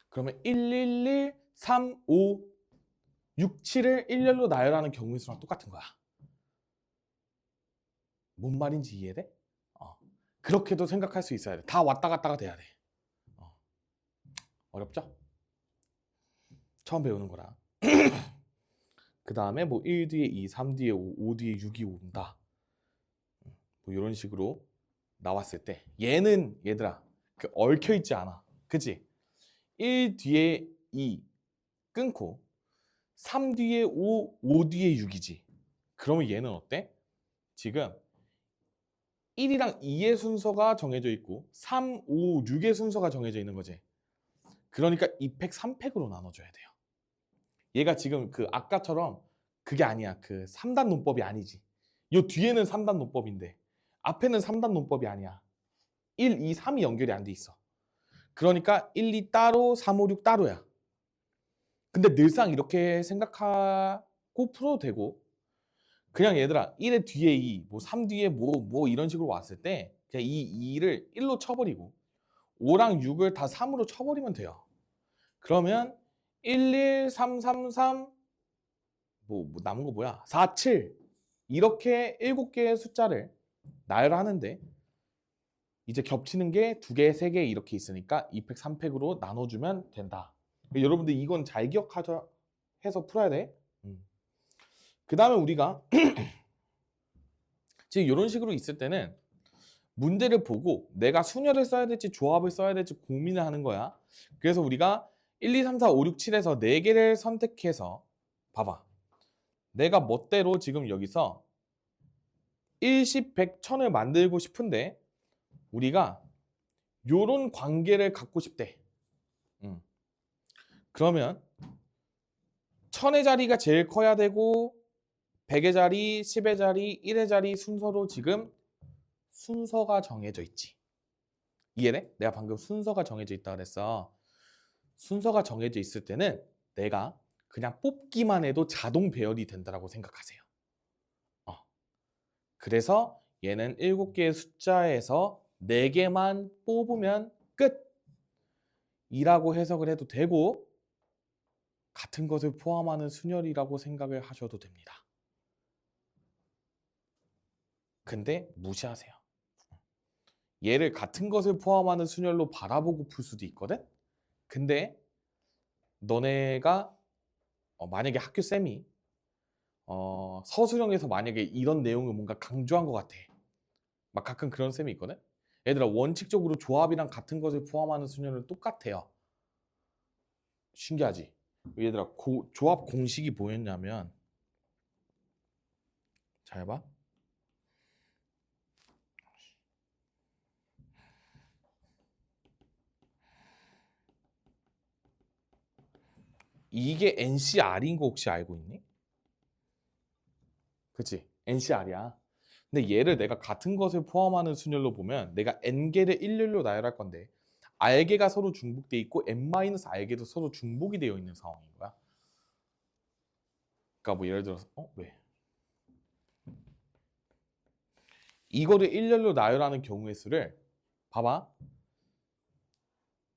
그러면 1, 1, 1, 3, 5, 6, 7을 1열로 나열하는 경우의 수랑 똑같은 거야. 뭔 말인지 이해돼? 그렇게도 생각할 수 있어야 돼. 다 왔다 갔다가 돼야 돼. 어렵죠? 처음 배우는 거라. 그 다음에 뭐 1 뒤에 2, 3 뒤에 5, 5 뒤에 6이 온다. 뭐 이런 식으로 나왔을 때 얘는 얘들아 얽혀 있지 않아. 그치? 1 뒤에 2 끊고 3 뒤에 5, 5 뒤에 6이지. 그러면 얘는 어때? 지금 1이랑 2의 순서가 정해져 있고 3, 5, 6의 순서가 정해져 있는 거지. 그러니까 2팩, 3팩으로 나눠줘야 돼요. 얘가 지금 그 아까처럼 그게 아니야. 그 3단 논법이 아니지. 요 뒤에는 3단 논법인데 앞에는 3단 논법이 아니야. 1, 2, 3이 연결이 안 돼 있어. 그러니까 1, 2 따로, 3, 5, 6 따로야. 근데 늘상 이렇게 생각하고 풀어도 되고 그냥 얘들아 1의 뒤에 2, 뭐 3 뒤에 뭐 이런 식으로 왔을 때 그냥 이 2를 1로 쳐버리고 5랑 6을 다 3으로 쳐버리면 돼요. 그러면 1, 1, 3, 3, 3 뭐 남은 거 뭐야? 4, 7 이렇게 7개의 숫자를 나열하는데 이제 겹치는 게 2개, 3개 이렇게 있으니까 2팩, 3팩으로 나눠주면 된다. 여러분들 이건 잘 기억하셔 해서 풀어야 돼. 그 다음에 우리가 지금 이런 식으로 있을 때는 문제를 보고 내가 순열을 써야 될지 조합을 써야 될지 고민을 하는 거야. 그래서 우리가 1, 2, 3, 4, 5, 6, 7에서 4개를 선택해서 봐봐. 내가 멋대로 지금 여기서 1, 10, 100, 1000을 만들고 싶은데 우리가 요런 관계를 갖고 싶대. 그러면 1000의 자리가 제일 커야 되고 100의 자리, 10의 자리, 1의 자리 순서로 지금 순서가 정해져 있지. 이해돼? 내가 방금 순서가 정해져 있다 그랬어. 순서가 정해져 있을 때는 내가 그냥 뽑기만 해도 자동 배열이 된다고 생각하세요. 그래서 얘는 7개의 숫자에서 4개만 뽑으면 끝! 이라고 해석을 해도 되고 같은 것을 포함하는 순열이라고 생각을 하셔도 됩니다. 근데 무시하세요. 얘를 같은 것을 포함하는 순열로 바라보고 풀 수도 있거든? 근데 너네가 만약에 학교 쌤이 서술형에서 만약에 이런 내용을 뭔가 강조한 것 같아. 막 가끔 그런 쌤이 있거든? 얘들아 원칙적으로 조합이랑 같은 것을 포함하는 순열은 똑같아요. 신기하지? 얘들아 조합 공식이 뭐였냐면 잘 봐. 이게 NCR인 거 혹시 알고 있니? 그치? NCR이야. 근데 얘를 내가 같은 것을 포함하는 순열로 보면 내가 n개를 일렬로 나열할 건데 r개가 서로 중복돼 있고 n-r개도 서로 중복이 되어 있는 상황인 거야. 그러니까 뭐 예를 들어서 왜? 이거를 일렬로 나열하는 경우의 수를 봐봐.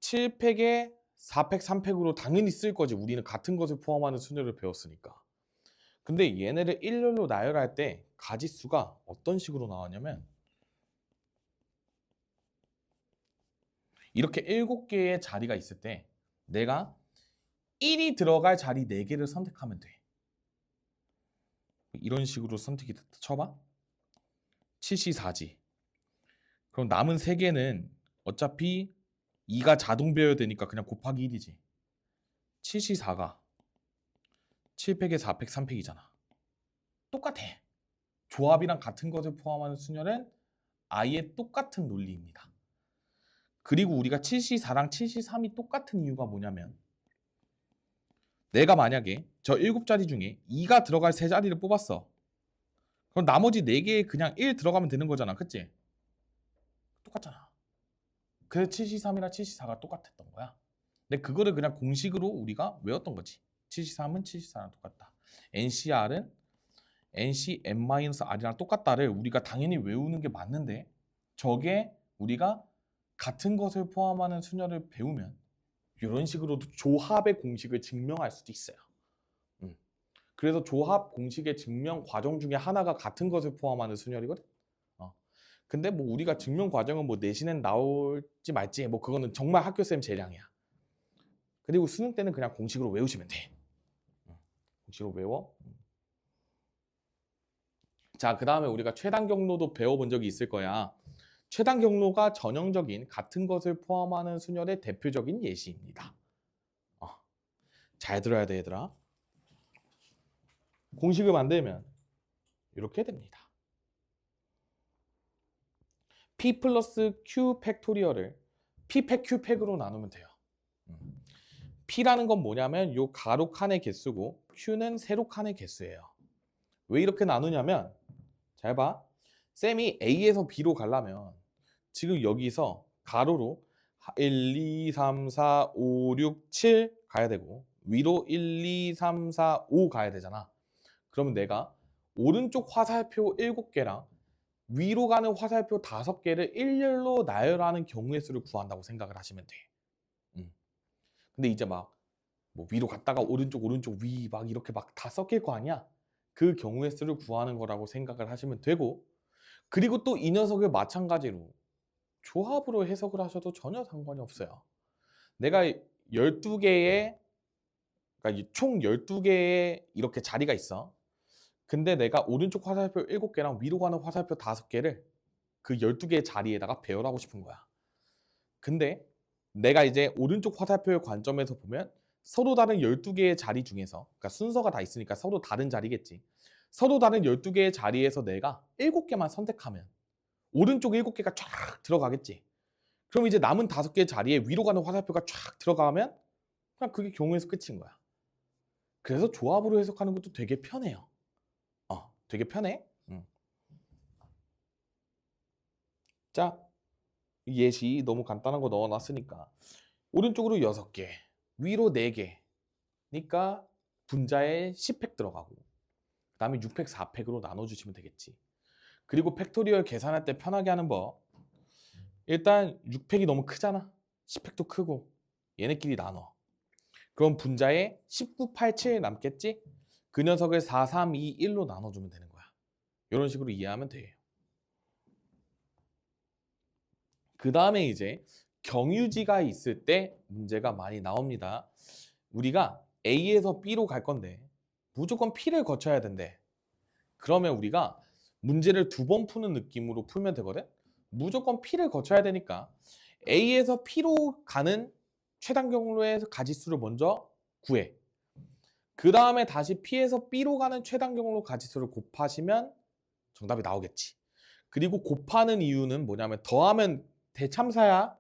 7팩에 4팩, 3팩으로 당연히 쓸 거지. 우리는 같은 것을 포함하는 순열을 배웠으니까. 근데 얘네를 일렬로 나열할 때 가지수가 어떤 식으로 나왔냐면 이렇게 7개의 자리가 있을 때 내가 1이 들어갈 자리 4개를 선택하면 돼. 이런 식으로 선택이 됐다 쳐봐. 7C4지. 그럼 남은 3개는 어차피 2가 자동 배열되니까 그냥 곱하기 1이지. 7C4가 7팩에 4팩, 3팩이잖아. 똑같아. 조합이랑 같은 것을 포함하는 순열은 아예 똑같은 논리입니다. 그리고 우리가 7C4랑 7C3이 똑같은 이유가 뭐냐면 내가 만약에 저 7자리 중에 2가 들어갈 3자리를 뽑았어. 그럼 나머지 4개에 그냥 1 들어가면 되는 거잖아. 그치? 똑같잖아. 그래서 7C3이랑 7C4가 똑같았던 거야. 근데 그거를 그냥 공식으로 우리가 외웠던 거지. 7C3은 7C4랑 똑같다. NCR은 NCn-R이랑 똑같다를 우리가 당연히 외우는 게 맞는데 저게 우리가 같은 것을 포함하는 순열을 배우면 이런 식으로도 조합의 공식을 증명할 수도 있어요. 그래서 조합 공식의 증명 과정 중에 하나가 같은 것을 포함하는 순열이거든. 근데 뭐 우리가 증명 과정은 뭐 내신엔 나올지 말지 뭐 그거는 정말 학교쌤 재량이야. 그리고 수능 때는 그냥 공식으로 외우시면 돼. 공식으로 외워. 자, 그 다음에 우리가 최단 경로도 배워본 적이 있을 거야. 최단 경로가 전형적인 같은 것을 포함하는 순열의 대표적인 예시입니다. 잘 들어야 돼, 얘들아. 공식을 만들면 이렇게 됩니다. P 플러스 Q 팩토리얼을 P 팩 Q 팩으로 나누면 돼요. P라는 건 뭐냐면 요 가로 칸의 개수고 Q는 세로 칸의 개수예요. 왜 이렇게 나누냐면 잘 봐. 쌤이 A에서 B로 가려면 지금 여기서 가로로 1, 2, 3, 4, 5, 6, 7 가야 되고 위로 1, 2, 3, 4, 5 가야 되잖아. 그러면 내가 오른쪽 화살표 7개랑 위로 가는 화살표 5개를 일렬로 나열하는 경우의 수를 구한다고 생각을 하시면 돼. 근데 이제 막 뭐 위로 갔다가 오른쪽 위 막 이렇게 막 다 섞일 거 아니야? 그 경우의 수를 구하는 거라고 생각을 하시면 되고 그리고 또 이 녀석을 마찬가지로 조합으로 해석을 하셔도 전혀 상관이 없어요. 내가 12개의 그러니까 총 12개의 이렇게 자리가 있어. 근데 내가 오른쪽 화살표 7개랑 위로 가는 화살표 5개를 그 12개의 자리에다가 배열하고 싶은 거야. 근데 내가 이제 오른쪽 화살표의 관점에서 보면 서로 다른 12개의 자리 중에서 그러니까 순서가 다 있으니까 서로 다른 자리겠지. 서로 다른 12개의 자리에서 내가 7개만 선택하면 오른쪽 7개가 쫙 들어가겠지. 그럼 이제 남은 5개의 자리에 위로 가는 화살표가 쫙 들어가면 그냥 그게 경우에서 끝인 거야. 그래서 조합으로 해석하는 것도 되게 편해요. 되게 편해. 자, 예시 너무 간단한 거 넣어놨으니까 오른쪽으로 6개, 위로 4개니까 분자에 10팩 들어가고 그 다음에 6팩, 4팩으로 나눠주시면 되겠지. 그리고 팩토리얼 계산할 때 편하게 하는 법. 일단 6팩이 너무 크잖아. 10팩도 크고 얘네끼리 나눠. 그럼 분자에 19, 8, 7 남겠지? 그 녀석을 4, 3, 2, 1로 나눠주면 되는 거야. 이런 식으로 이해하면 돼요. 그 다음에 이제 경유지가 있을 때 문제가 많이 나옵니다. 우리가 A에서 B로 갈 건데 무조건 P를 거쳐야 된대. 그러면 우리가 문제를 2번 푸는 느낌으로 풀면 되거든. 무조건 P를 거쳐야 되니까 A에서 P로 가는 최단 경로의 가지수를 먼저 구해. 그 다음에 다시 P에서 B로 가는 최단 경로 가지수를 곱하시면 정답이 나오겠지. 그리고 곱하는 이유는 뭐냐면 더하면 대참사야.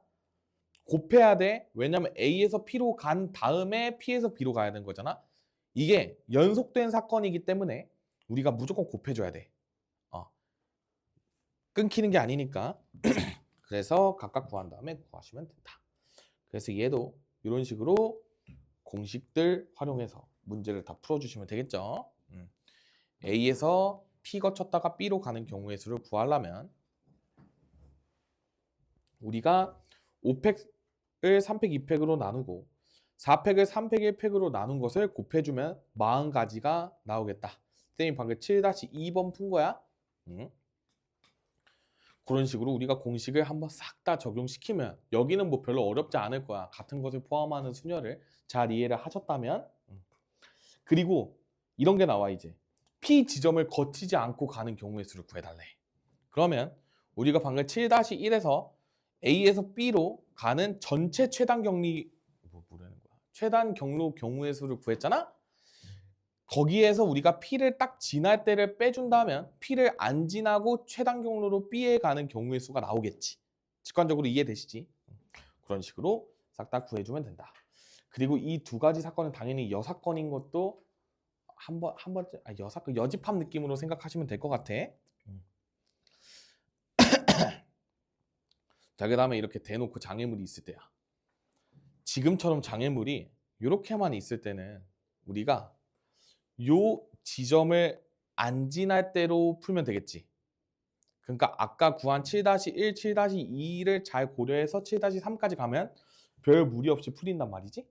곱해야 돼. 왜냐면 A에서 P로 간 다음에 P에서 B로 가야 되는 거잖아. 이게 연속된 사건이기 때문에 우리가 무조건 곱해줘야 돼. 끊기는 게 아니니까. 그래서 각각 구한 다음에 구하시면 된다. 그래서 얘도 이런 식으로 공식들 활용해서 문제를 다 풀어주시면 되겠죠. A에서 P 거쳤다가 B로 가는 경우의 수를 구하려면 우리가 5팩을 3팩 2팩으로 나누고 4팩을 3팩 1팩으로 나눈 것을 곱해주면 40가지가 나오겠다. 선생님 방금 7-2번 푼 거야. 그런 식으로 우리가 공식을 한번 싹 다 적용시키면 여기는 뭐 별로 어렵지 않을 거야. 같은 것을 포함하는 수녀를 잘 이해를 하셨다면. 그리고 이런 게 나와 이제. P 지점을 거치지 않고 가는 경우의 수를 구해달래. 그러면 우리가 방금 7-1에서 A에서 B로 가는 전체 최단 경리 뭐라는 거야? 최단 경로 경우의 수를 구했잖아. 거기에서 우리가 P를 딱 지날 때를 빼준다면 P를 안 지나고 최단 경로로 B에 가는 경우의 수가 나오겠지. 직관적으로 이해되시지? 그런 식으로 싹 다 구해주면 된다. 그리고 이 두 가지 사건은 당연히 여사건인 것도 한 번쯤 여사건 여집합 느낌으로 생각하시면 될 것 같아. 자, 그 다음에 이렇게 대놓고 장애물이 있을 때야. 지금처럼 장애물이 이렇게만 있을 때는 우리가 요 지점을 안 지날 대로 풀면 되겠지. 그러니까 아까 구한 7-1, 7-2를 잘 고려해서 7-3까지 가면 별 무리 없이 풀린단 말이지.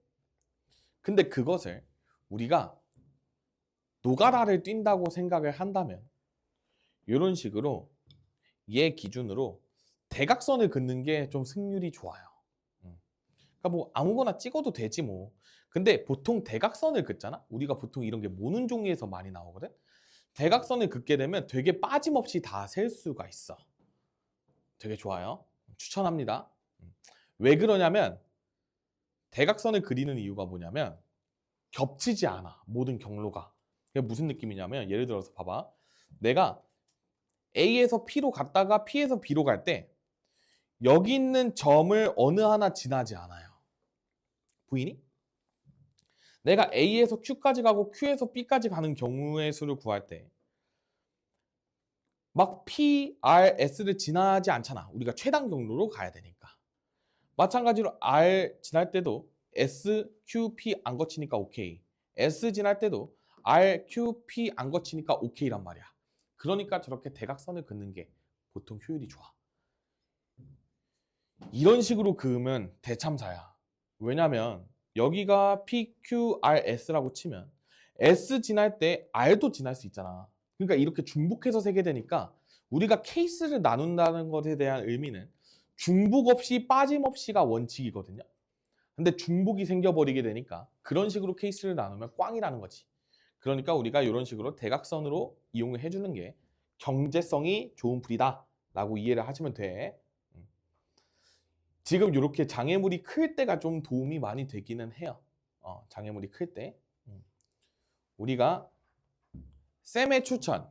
근데 그것을 우리가 노가다를 뛴다고 생각을 한다면 이런 식으로 얘 기준으로 대각선을 긋는 게 좀 승률이 좋아요. 그러니까 뭐 아무거나 찍어도 되지 뭐. 근데 보통 대각선을 긋잖아. 우리가 보통 이런 게 모는 종이에서 많이 나오거든. 대각선을 긋게 되면 되게 빠짐없이 다 셀 수가 있어. 되게 좋아요. 추천합니다. 왜 그러냐면 대각선을 그리는 이유가 뭐냐면 겹치지 않아. 모든 경로가. 그게 무슨 느낌이냐면 예를 들어서 봐봐. 내가 A에서 P로 갔다가 P에서 B로 갈 때 여기 있는 점을 어느 하나 지나지 않아요. 보이니? 내가 A에서 Q까지 가고 Q에서 B까지 가는 경우의 수를 구할 때 막 P, R, S를 지나지 않잖아. 우리가 최단 경로로 가야 되니까. 마찬가지로 R 지날 때도 S, Q, P 안 거치니까 오케이. S 지날 때도 R, Q, P 안 거치니까 오케이란 말이야. 그러니까 저렇게 대각선을 긋는 게 보통 효율이 좋아. 이런 식으로 그으면 대참사야. 왜냐면 여기가 P, Q, R, S라고 치면 S 지날 때 R도 지날 수 있잖아. 그러니까 이렇게 중복해서 세게 되니까 우리가 케이스를 나눈다는 것에 대한 의미는 중복 없이 빠짐없이가 원칙이거든요. 근데 중복이 생겨버리게 되니까 그런 식으로 케이스를 나누면 꽝이라는 거지. 그러니까 우리가 이런 식으로 대각선으로 이용을 해주는 게 경제성이 좋은 풀이다 라고 이해를 하시면 돼. 지금 이렇게 장애물이 클 때가 좀 도움이 많이 되기는 해요. 장애물이 클 때. 우리가 쌤의 추천.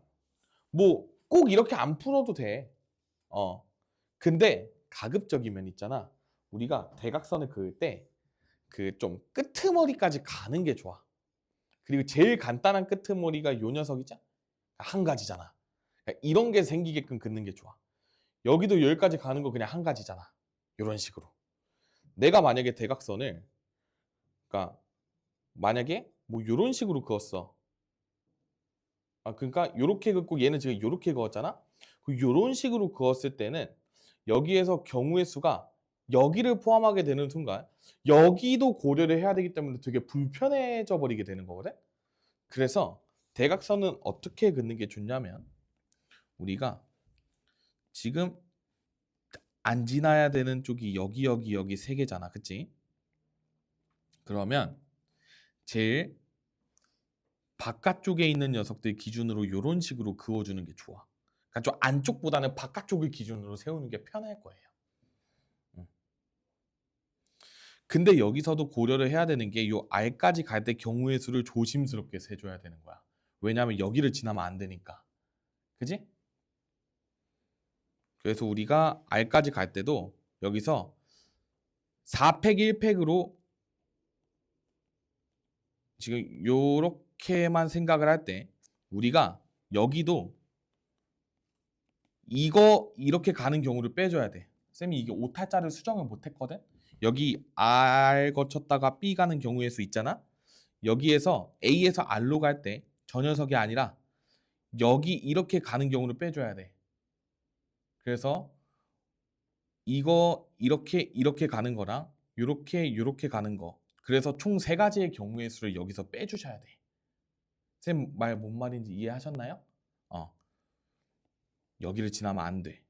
뭐 꼭 이렇게 안 풀어도 돼. 근데 가급적이면 있잖아. 우리가 대각선을 그을 때 그 좀 끄트머리까지 가는 게 좋아. 그리고 제일 간단한 끄트머리가 요 녀석이죠? 한 가지잖아. 그러니까 이런 게 생기게끔 긋는 게 좋아. 여기도 여기까지 가는 거 그냥 한 가지잖아. 이런 식으로. 내가 만약에 대각선을 그러니까 만약에 뭐 이런 식으로 그었어. 그러니까 요렇게 긋고 얘는 지금 요렇게 그었잖아. 요런 식으로 그었을 때는 여기에서 경우의 수가 여기를 포함하게 되는 순간 여기도 고려를 해야 되기 때문에 되게 불편해져 버리게 되는 거거든. 그래서 대각선은 어떻게 긋는 게 좋냐면 우리가 지금 안 지나야 되는 쪽이 여기 세 개잖아. 그치? 그러면 제일 바깥쪽에 있는 녀석들 기준으로 이런 식으로 그어주는 게 좋아. 그러니까 좀 안쪽보다는 바깥쪽을 기준으로 세우는 게 편할 거예요. 근데 여기서도 고려를 해야 되는 게 이 R까지 갈 때 경우의 수를 조심스럽게 세줘야 되는 거야. 왜냐하면 여기를 지나면 안 되니까. 그지? 그래서 우리가 R까지 갈 때도 여기서 4팩 1팩으로 지금 요렇게만 생각을 할 때 우리가 여기도 이거 이렇게 가는 경우를 빼줘야 돼. 쌤이 이게 오탈자를 수정을 못했거든. 여기 R 거쳤다가 B 가는 경우의 수 있잖아. 여기에서 A에서 R로 갈 때 저 녀석이 아니라 여기 이렇게 가는 경우를 빼줘야 돼. 그래서 이거 이렇게 가는 거랑 이렇게 가는 거. 그래서 총 3가지의 경우의 수를 여기서 빼주셔야 돼. 쌤 말 뭔 말인지 이해하셨나요? 여기를 지나면 안 돼.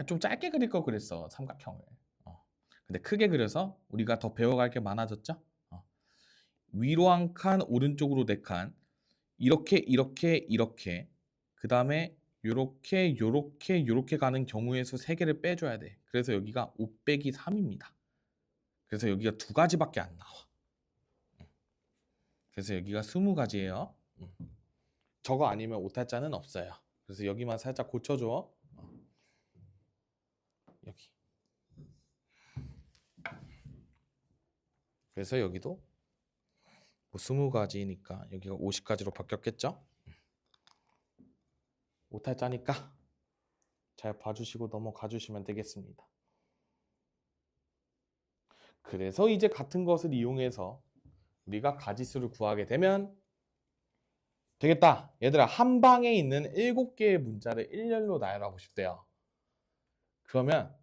좀 짧게 그릴 거 그랬어, 삼각형을. 근데 크게 그려서 우리가 더 배워갈 게 많아졌죠? 위로 한 칸, 오른쪽으로 4칸. 이렇게. 그 다음에 요렇게 가는 경우의 수 3개를 빼줘야 돼. 그래서 여기가 5 빼기 3입니다. 그래서 여기가 2가지밖에 안 나와. 그래서 여기가 20가지예요. 저거 아니면 오탈자는 없어요. 그래서 여기만 살짝 고쳐줘. 여기. 그래서 여기도 뭐 20가지니까 여기가 50가지로 바뀌었겠죠? 오탈자니까 잘 봐주시고 넘어가 주시면 되겠습니다. 그래서 이제 같은 것을 이용해서 우리가 가지수를 구하게 되면 되겠다. 얘들아, 한 방에 있는 7개의 문자를 일렬로 나열하고 싶대요. 그러면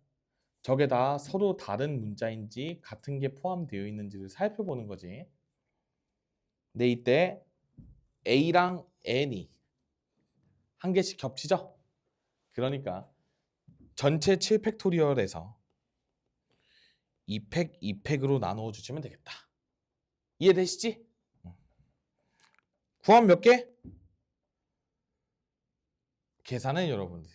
저게 다 서로 다른 문자인지 같은 게 포함되어 있는지를 살펴보는 거지. 근데 이때 A랑 N이 한 개씩 겹치죠? 그러니까 전체 7팩토리얼에서 2팩, 2팩으로 나누어 주시면 되겠다. 이해되시지? 구하면 몇 개? 계산은 여러분들이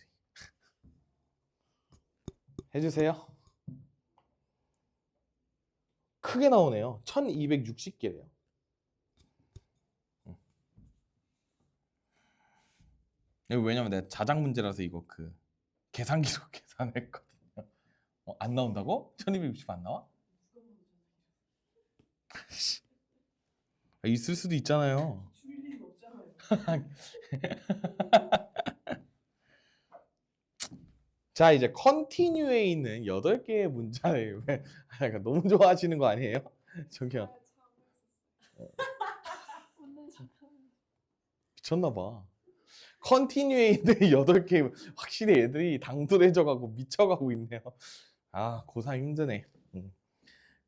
해주세요. 크게 나오네요. 1260개래요. 왜냐면 내가 자작 문제라서 이거 그 계산기로 계산했거든요. 안 나온다고? 1260 안 나와? 있을 수도 있잖아요. 자, 이제 컨티뉴에 있는 8개의 문자를 왜 약간 너무 좋아하시는 거 아니에요? 저기요. 미쳤나 봐. 컨티뉴에 있는 8개 확실히 애들이 당돌해져가고 미쳐가고 있네요. 아, 고3 힘드네.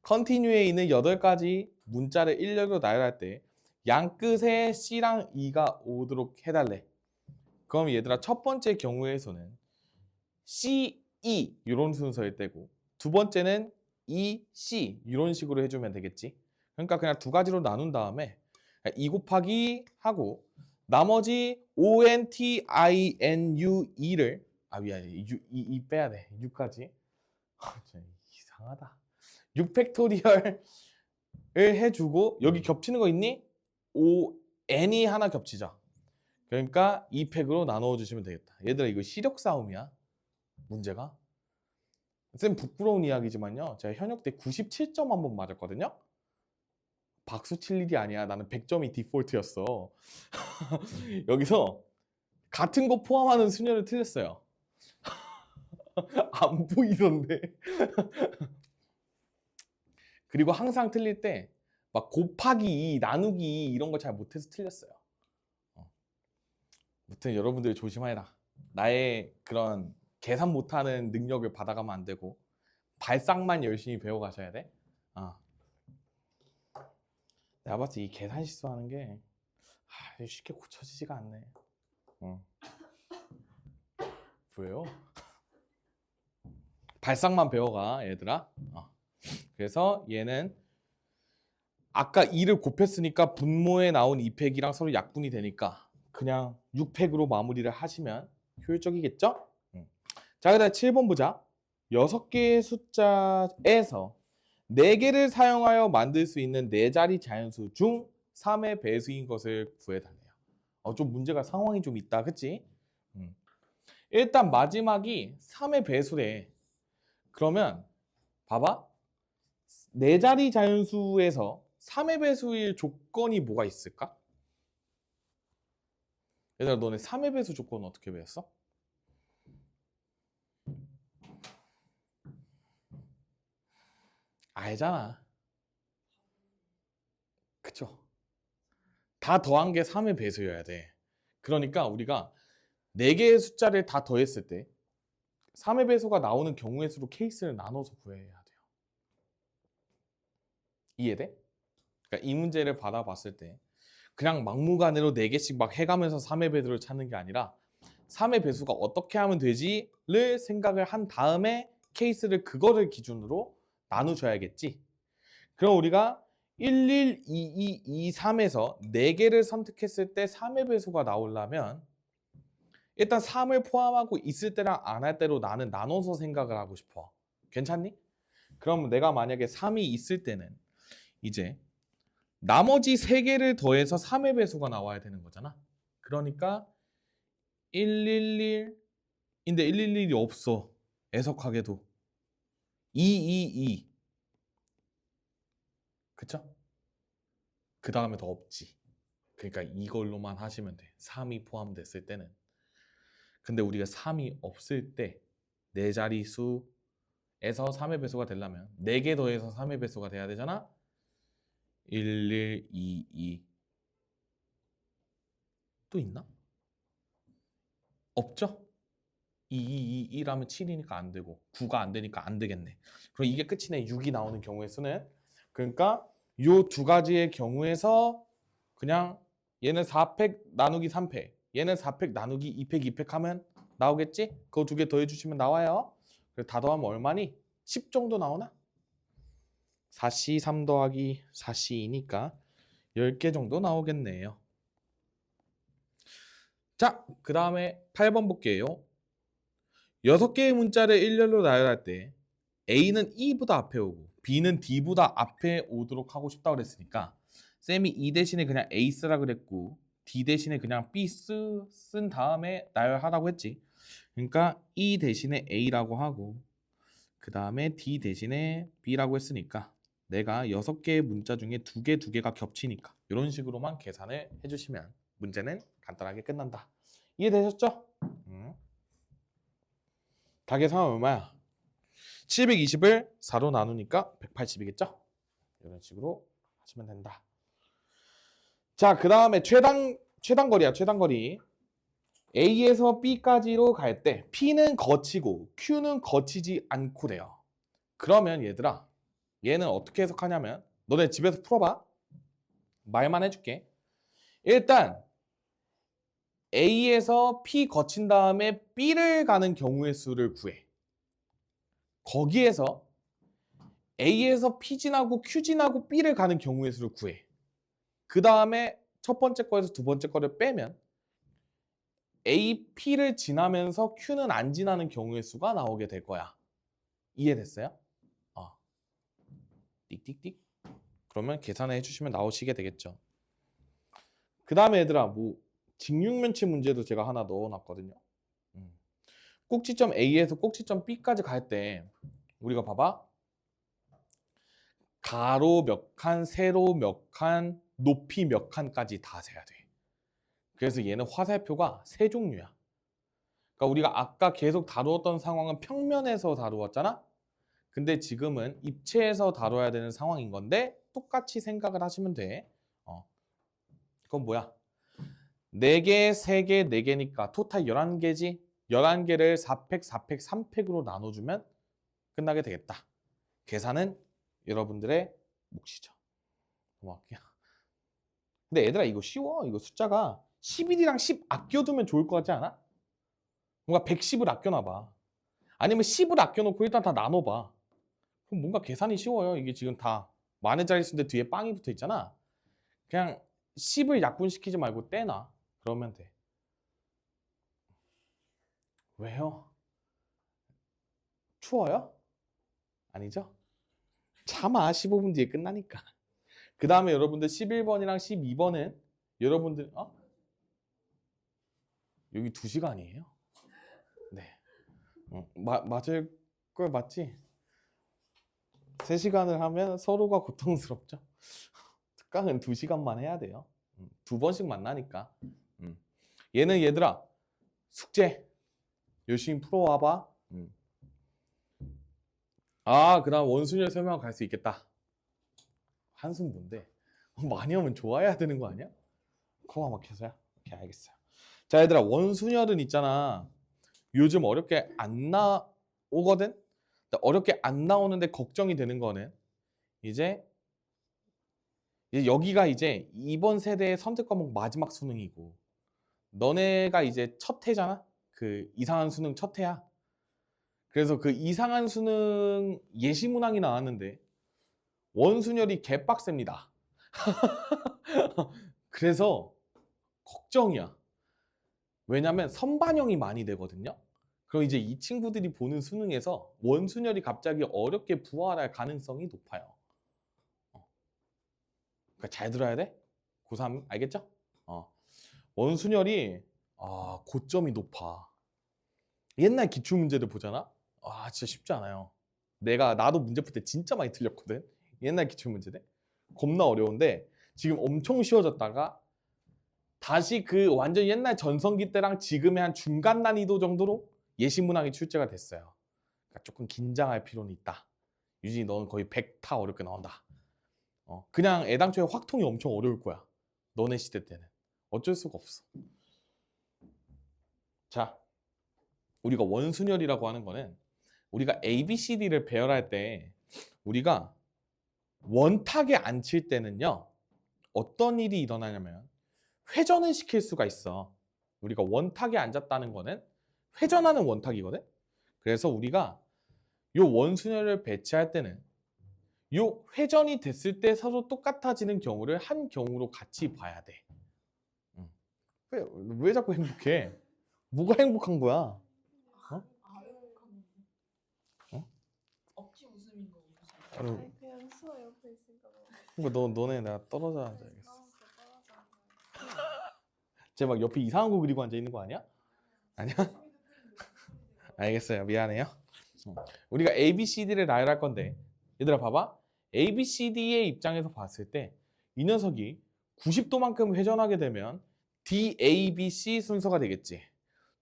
컨티뉴에 있는 8가지 문자를 일렬로 나열할 때 양끝에 C랑 E가 오도록 해달래. 그럼 얘들아, 첫 번째 경우에서는 C, E 이런 순서일 때고, 두 번째는 E, C 이런 식으로 해주면 되겠지. 그러니까 그냥 2가지로 나눈 다음에 2 곱하기 하고 나머지 ONTINUE를 미안해, E 빼야 돼. 6까지. 이상하다. 6팩토리얼을 해주고 여기 겹치는 거 있니? N이 하나 겹치죠. 그러니까 2팩으로 나누어 주시면 되겠다. 얘들아, 이거 시력 싸움이야. 문제가. 쌤 부끄러운 이야기지만요, 제가 현역 때 97점 한 번 맞았거든요. 박수 칠 일이 아니야. 나는 100점이 디폴트였어. 여기서 같은 거 포함하는 수녀를 틀렸어요. 안 보이던데. 그리고 항상 틀릴 때 막 곱하기 2, 나누기 2 이런 거 잘 못해서 틀렸어요. 아무튼 여러분들 조심해라. 나의 그런 계산 못하는 능력을 받아가면 안 되고 발상만 열심히 배워가셔야 돼. 내가 봤을 때 이 계산 실수하는 게 쉽게 고쳐지지가 않네. 왜요? 발상만 배워가, 얘들아. 그래서 얘는 아까 2를 곱했으니까 분모에 나온 2팩이랑 서로 약분이 되니까 그냥 6팩으로 마무리를 하시면 효율적이겠죠? 자, 그다음 7번 보자. 6개의 숫자에서 4개를 사용하여 만들 수 있는 4자리 자연수 중 3의 배수인 것을 구해달래요. 좀 문제가 상황이 좀 있다, 그치? 일단 마지막이 3의 배수래. 그러면 봐봐. 4자리 자연수에서 3의 배수일 조건이 뭐가 있을까? 얘들아 너네 3의 배수 조건 어떻게 배웠어? 알잖아. 그쵸? 다 더한 게 3의 배수여야 돼. 그러니까 우리가 4개의 숫자를 다 더했을 때 3의 배수가 나오는 경우의 수로 케이스를 나눠서 구해야 돼요. 이해돼? 그러니까 이 문제를 받아봤을 때 그냥 막무가내로 4개씩 막 해가면서 3의 배수를 찾는 게 아니라 3의 배수가 어떻게 하면 되지를 생각을 한 다음에 케이스를 그거를 기준으로 나누셔야겠지. 그럼 우리가 1, 1, 2, 2, 2, 3에서 4개를 선택했을 때 3의 배수가 나오려면 일단 3을 포함하고 있을 때랑 안 할 때로 나는 나눠서 생각을 하고 싶어. 괜찮니? 그럼 내가 만약에 3이 있을 때는 이제 나머지 3개를 더해서 3의 배수가 나와야 되는 거잖아. 그러니까 111인데 111이 없어. 애석하게도 222 그쵸? 그 다음에 더 없지. 그러니까 이걸로만 하시면 돼. 3이 포함됐을 때는. 근데 우리가 3이 없을 때 네 자리수에서 3의 배수가 되려면 4개 더해서 3의 배수가 돼야 되잖아. 1122 또 있나? 없죠? 2222라면 7이니까 안 되고 9가 안 되니까 안 되겠네. 그럼 이게 끝이네. 6이 나오는 경우의 수는. 그러니까 요 두 가지의 경우에서 그냥 얘는 4팩 나누기 3팩, 얘는 4팩 나누기 2팩 2팩 하면 나오겠지? 그거 2개 더해 주시면 나와요. 그래서 다 더하면 얼마니? 10 정도 나오나? 4C 3 더하기 4C이니까 10개 정도 나오겠네요. 자, 그 다음에 8번 볼게요. 6개의 문자를 일렬로 나열할 때 A는 E보다 앞에 오고 B는 D보다 앞에 오도록 하고 싶다고 그랬으니까 쌤이 E 대신에 그냥 A 쓰라 그랬고 D 대신에 그냥 B 쓴 다음에 나열하라고 했지. 그러니까 E 대신에 A라고 하고 그 다음에 D 대신에 B라고 했으니까 내가 6개의 문자 중에 2개가 겹치니까 이런 식으로만 계산을 해주시면 문제는 간단하게 끝난다. 이해되셨죠? 다 계산하면 얼마야? 720을 4로 나누니까 180이겠죠? 이런 식으로 하시면 된다. 자, 그 다음에 최단거리야, 최단거리. A에서 B까지로 갈 때 P는 거치고 Q는 거치지 않고 돼요. 그러면 얘들아, 얘는 어떻게 해석하냐면 너네 집에서 풀어봐. 말만 해줄게. 일단 A에서 P 거친 다음에 B를 가는 경우의 수를 구해. 거기에서 A에서 P 지나고 Q 지나고 B를 가는 경우의 수를 구해. 그 다음에 첫 번째 거에서 두 번째 거를 빼면 A, P를 지나면서 Q는 안 지나는 경우의 수가 나오게 될 거야. 이해됐어요? 띡띡띡. 그러면 계산해 주시면 나오시게 되겠죠. 그 다음에 얘들아, 직육면체 문제도 제가 하나 넣어놨거든요. 꼭지점 A에서 꼭지점 B까지 갈 때 우리가 봐봐. 가로 몇 칸, 세로 몇 칸, 높이 몇 칸까지 다 세야 돼. 그래서 얘는 화살표가 세 종류야. 그러니까 우리가 아까 계속 다루었던 상황은 평면에서 다루었잖아. 근데 지금은 입체에서 다뤄야 되는 상황인 건데 똑같이 생각을 하시면 돼. 그건 뭐야? 4개, 3개, 4개니까 토탈 11개지? 11개를 4팩, 4팩, 3팩으로 나눠주면 끝나게 되겠다. 계산은 여러분들의 몫이죠. 넘어갈게요. 근데 얘들아 이거 쉬워. 이거 숫자가 11이랑 10 아껴두면 좋을 것 같지 않아? 뭔가 110을 아껴놔봐. 아니면 10을 아껴놓고 일단 다 나눠봐. 그럼 뭔가 계산이 쉬워요. 이게 지금 다 만의 자릿수인데 뒤에 빵이 붙어 있잖아. 그냥 10을 약분시키지 말고 떼놔. 그러면 돼. 왜요? 추워요? 아니죠? 참아. 15분 뒤에 끝나니까. 그 다음에 여러분들 11번이랑 12번은 여러분들 여기 2시간이에요? 네. 맞을 걸 맞지? 3시간을 하면 서로가 고통스럽죠? 특강은 2시간만 해야 돼요. 2번씩 만나니까. 얘는 얘들아 숙제 열심히 풀어와봐. 아, 그다음 원순열 설명하고 갈 수 있겠다. 한숨 뭔데? 많이 하면 좋아해야 되는 거 아니야? 코가 막혀서야? 오케이, 알겠어요. 자, 얘들아, 원순열은 있잖아. 요즘 어렵게 안 나오거든? 근데 어렵게 안 나오는데 걱정이 되는 거는 이제 여기가 이제 이번 세대의 선택 과목 마지막 수능이고 너네가 이제 첫 해잖아? 그 이상한 수능 첫 해야. 그래서 그 이상한 수능 예시문항이 나왔는데 원순열이 개빡셉니다. 그래서 걱정이야. 왜냐면 선반영이 많이 되거든요. 그럼 이제 이 친구들이 보는 수능에서 원순열이 갑자기 어렵게 부활할 가능성이 높아요. 그러니까 잘 들어야 돼. 고3 알겠죠? 원순열이 고점이 높아. 옛날 기출문제들 보잖아. 진짜 쉽지 않아요. 나도 문제 풀 때 진짜 많이 틀렸거든. 옛날 기출문제들 겁나 어려운데 지금 엄청 쉬워졌다가 다시 그 완전 옛날 전성기 때랑 지금의 한 중간 난이도 정도로 예시문항이 출제가 됐어요. 그러니까 조금 긴장할 필요는 있다. 유진이 너는 거의 100타 어렵게 나온다. 그냥 애당초에 확통이 엄청 어려울 거야. 너네 시대 때는. 어쩔 수가 없어. 자, 우리가 원순열이라고 하는 거는 우리가 ABCD를 배열할 때 우리가 원탁에 앉힐 때는요. 어떤 일이 일어나냐면 회전을 시킬 수가 있어. 우리가 원탁에 앉았다는 거는 회전하는 원탁이거든. 그래서 우리가 요 원순열을 배치할 때는 요 회전이 됐을 때 서로 똑같아지는 경우를 한 경우로 같이 봐야 돼. 왜 자꾸 행복해? 뭐가 행복한 거야? 어? 어? 억지 웃음인 거 웃음. 아유, 아니 그냥 수아 옆에 있으니까 너네 내가 떨어져 앉아야겠어. 떨어져 쟤 막 옆에 이상한 거 그리고 앉아 있는 거 아니야? 아니야? 알겠어요. 미안해요. 우리가 A, B, C, D를 나열할 건데 얘들아 봐봐. A, B, C, D의 입장에서 봤을 때 이 녀석이 90도만큼 회전하게 되면 D, A, B, C 순서가 되겠지.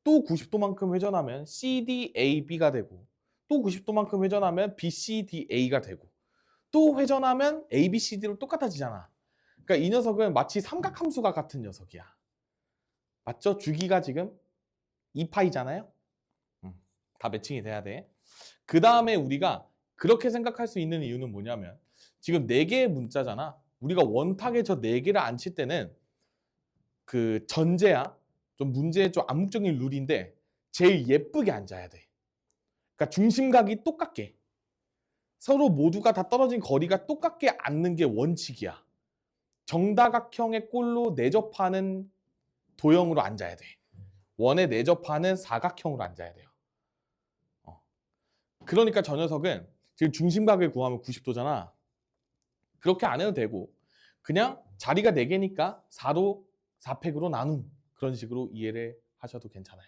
또 90도만큼 회전하면 C, D, A, B가 되고 또 90도만큼 회전하면 B, C, D, A가 되고 또 회전하면 A, B, C, D로 똑같아지잖아. 그러니까 이 녀석은 마치 삼각함수가 같은 녀석이야. 맞죠? 주기가 지금 2파이잖아요. 다 매칭이 돼야 돼. 그 다음에 우리가 그렇게 생각할 수 있는 이유는 뭐냐면 지금 4개의 문자잖아. 우리가 원탁에 저 4개를 앉힐 때는 그 전제야. 좀 문제의 좀 암묵적인 룰인데 제일 예쁘게 앉아야 돼. 그러니까 중심각이 똑같게. 서로 모두가 다 떨어진 거리가 똑같게 앉는 게 원칙이야. 정다각형의 꼴로 내접하는 도형으로 앉아야 돼. 원에 내접하는 사각형으로 앉아야 돼요. 그러니까 저 녀석은 지금 중심각을 구하면 90도잖아. 그렇게 안 해도 되고 그냥 자리가 4개니까 4로 4팩으로 나눔 그런 식으로 이해를 하셔도 괜찮아요.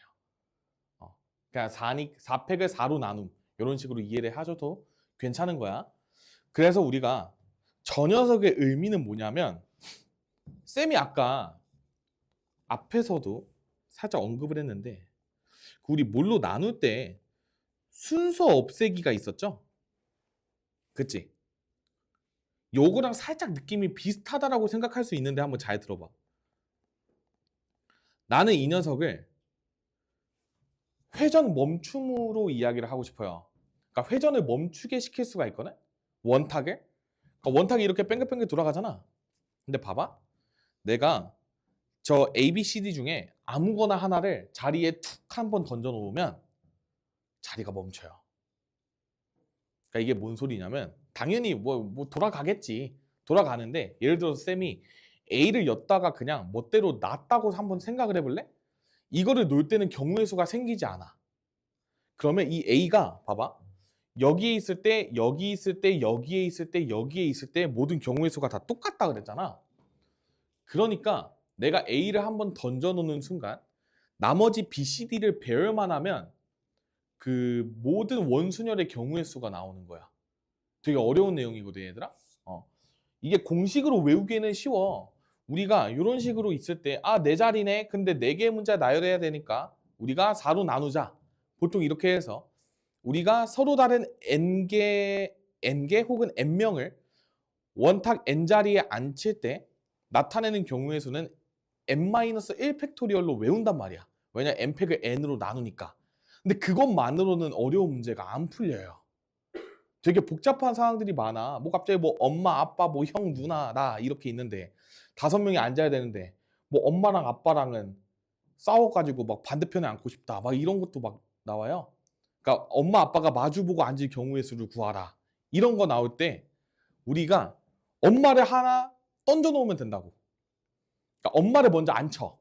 그냥 4팩을 4로 나눔 이런 식으로 이해를 하셔도 괜찮은 거야. 그래서 우리가 저 녀석의 의미는 뭐냐면 쌤이 아까 앞에서도 살짝 언급을 했는데 우리 뭘로 나눌 때 순서 없애기가 있었죠? 그치? 요거랑 살짝 느낌이 비슷하다라고 생각할 수 있는데 한번 잘 들어봐. 나는 이 녀석을 회전 멈춤으로 이야기를 하고 싶어요. 그러니까 회전을 멈추게 시킬 수가 있거든? 원탁을? 그러니까 원탁이 이렇게 뺑글뺑글 돌아가잖아. 근데 봐봐. 내가 저 A, B, C, D 중에 아무거나 하나를 자리에 툭 한 번 던져 놓으면 자리가 멈춰요. 그러니까 이게 뭔 소리냐면 당연히 뭐 돌아가겠지. 돌아가는데 예를 들어서 쌤이 A를 였다가 그냥 멋대로 놨다고 한번 생각을 해볼래? 이거를 놓을 때는 경우의 수가 생기지 않아. 그러면 이 A가 봐봐. 여기에 있을 때, 여기 있을 때, 여기에 있을 때, 여기에 있을 때 모든 경우의 수가 다 똑같다 그랬잖아. 그러니까 내가 A를 한번 던져놓는 순간 나머지 B, C, D를 배열만 하면 그 모든 원순열의 경우의 수가 나오는 거야. 되게 어려운 내용이거든 얘들아. 이게 공식으로 외우기에는 쉬워. 우리가 이런 식으로 있을 때 아, 내 자리네. 근데 4개의 문자 나열해야 되니까 우리가 4로 나누자. 보통 이렇게 해서 우리가 서로 다른 n개 혹은 n명을 원탁 n자리에 앉힐 때 나타내는 경우의 수는 n-1 팩토리얼로 외운단 말이야. 왜냐 n팩을 n으로 나누니까. 근데 그것만으로는 어려운 문제가 안 풀려요. 되게 복잡한 상황들이 많아. 뭐 갑자기 뭐 엄마, 아빠, 뭐 형, 누나, 나 이렇게 있는데 5명이 앉아야 되는데 뭐 엄마랑 아빠랑은 싸워가지고 막 반대편에 앉고 싶다. 막 이런 것도 막 나와요. 그러니까 엄마, 아빠가 마주보고 앉을 경우의 수를 구하라. 이런 거 나올 때 우리가 엄마를 하나 던져 놓으면 된다고. 그러니까 엄마를 먼저 앉혀.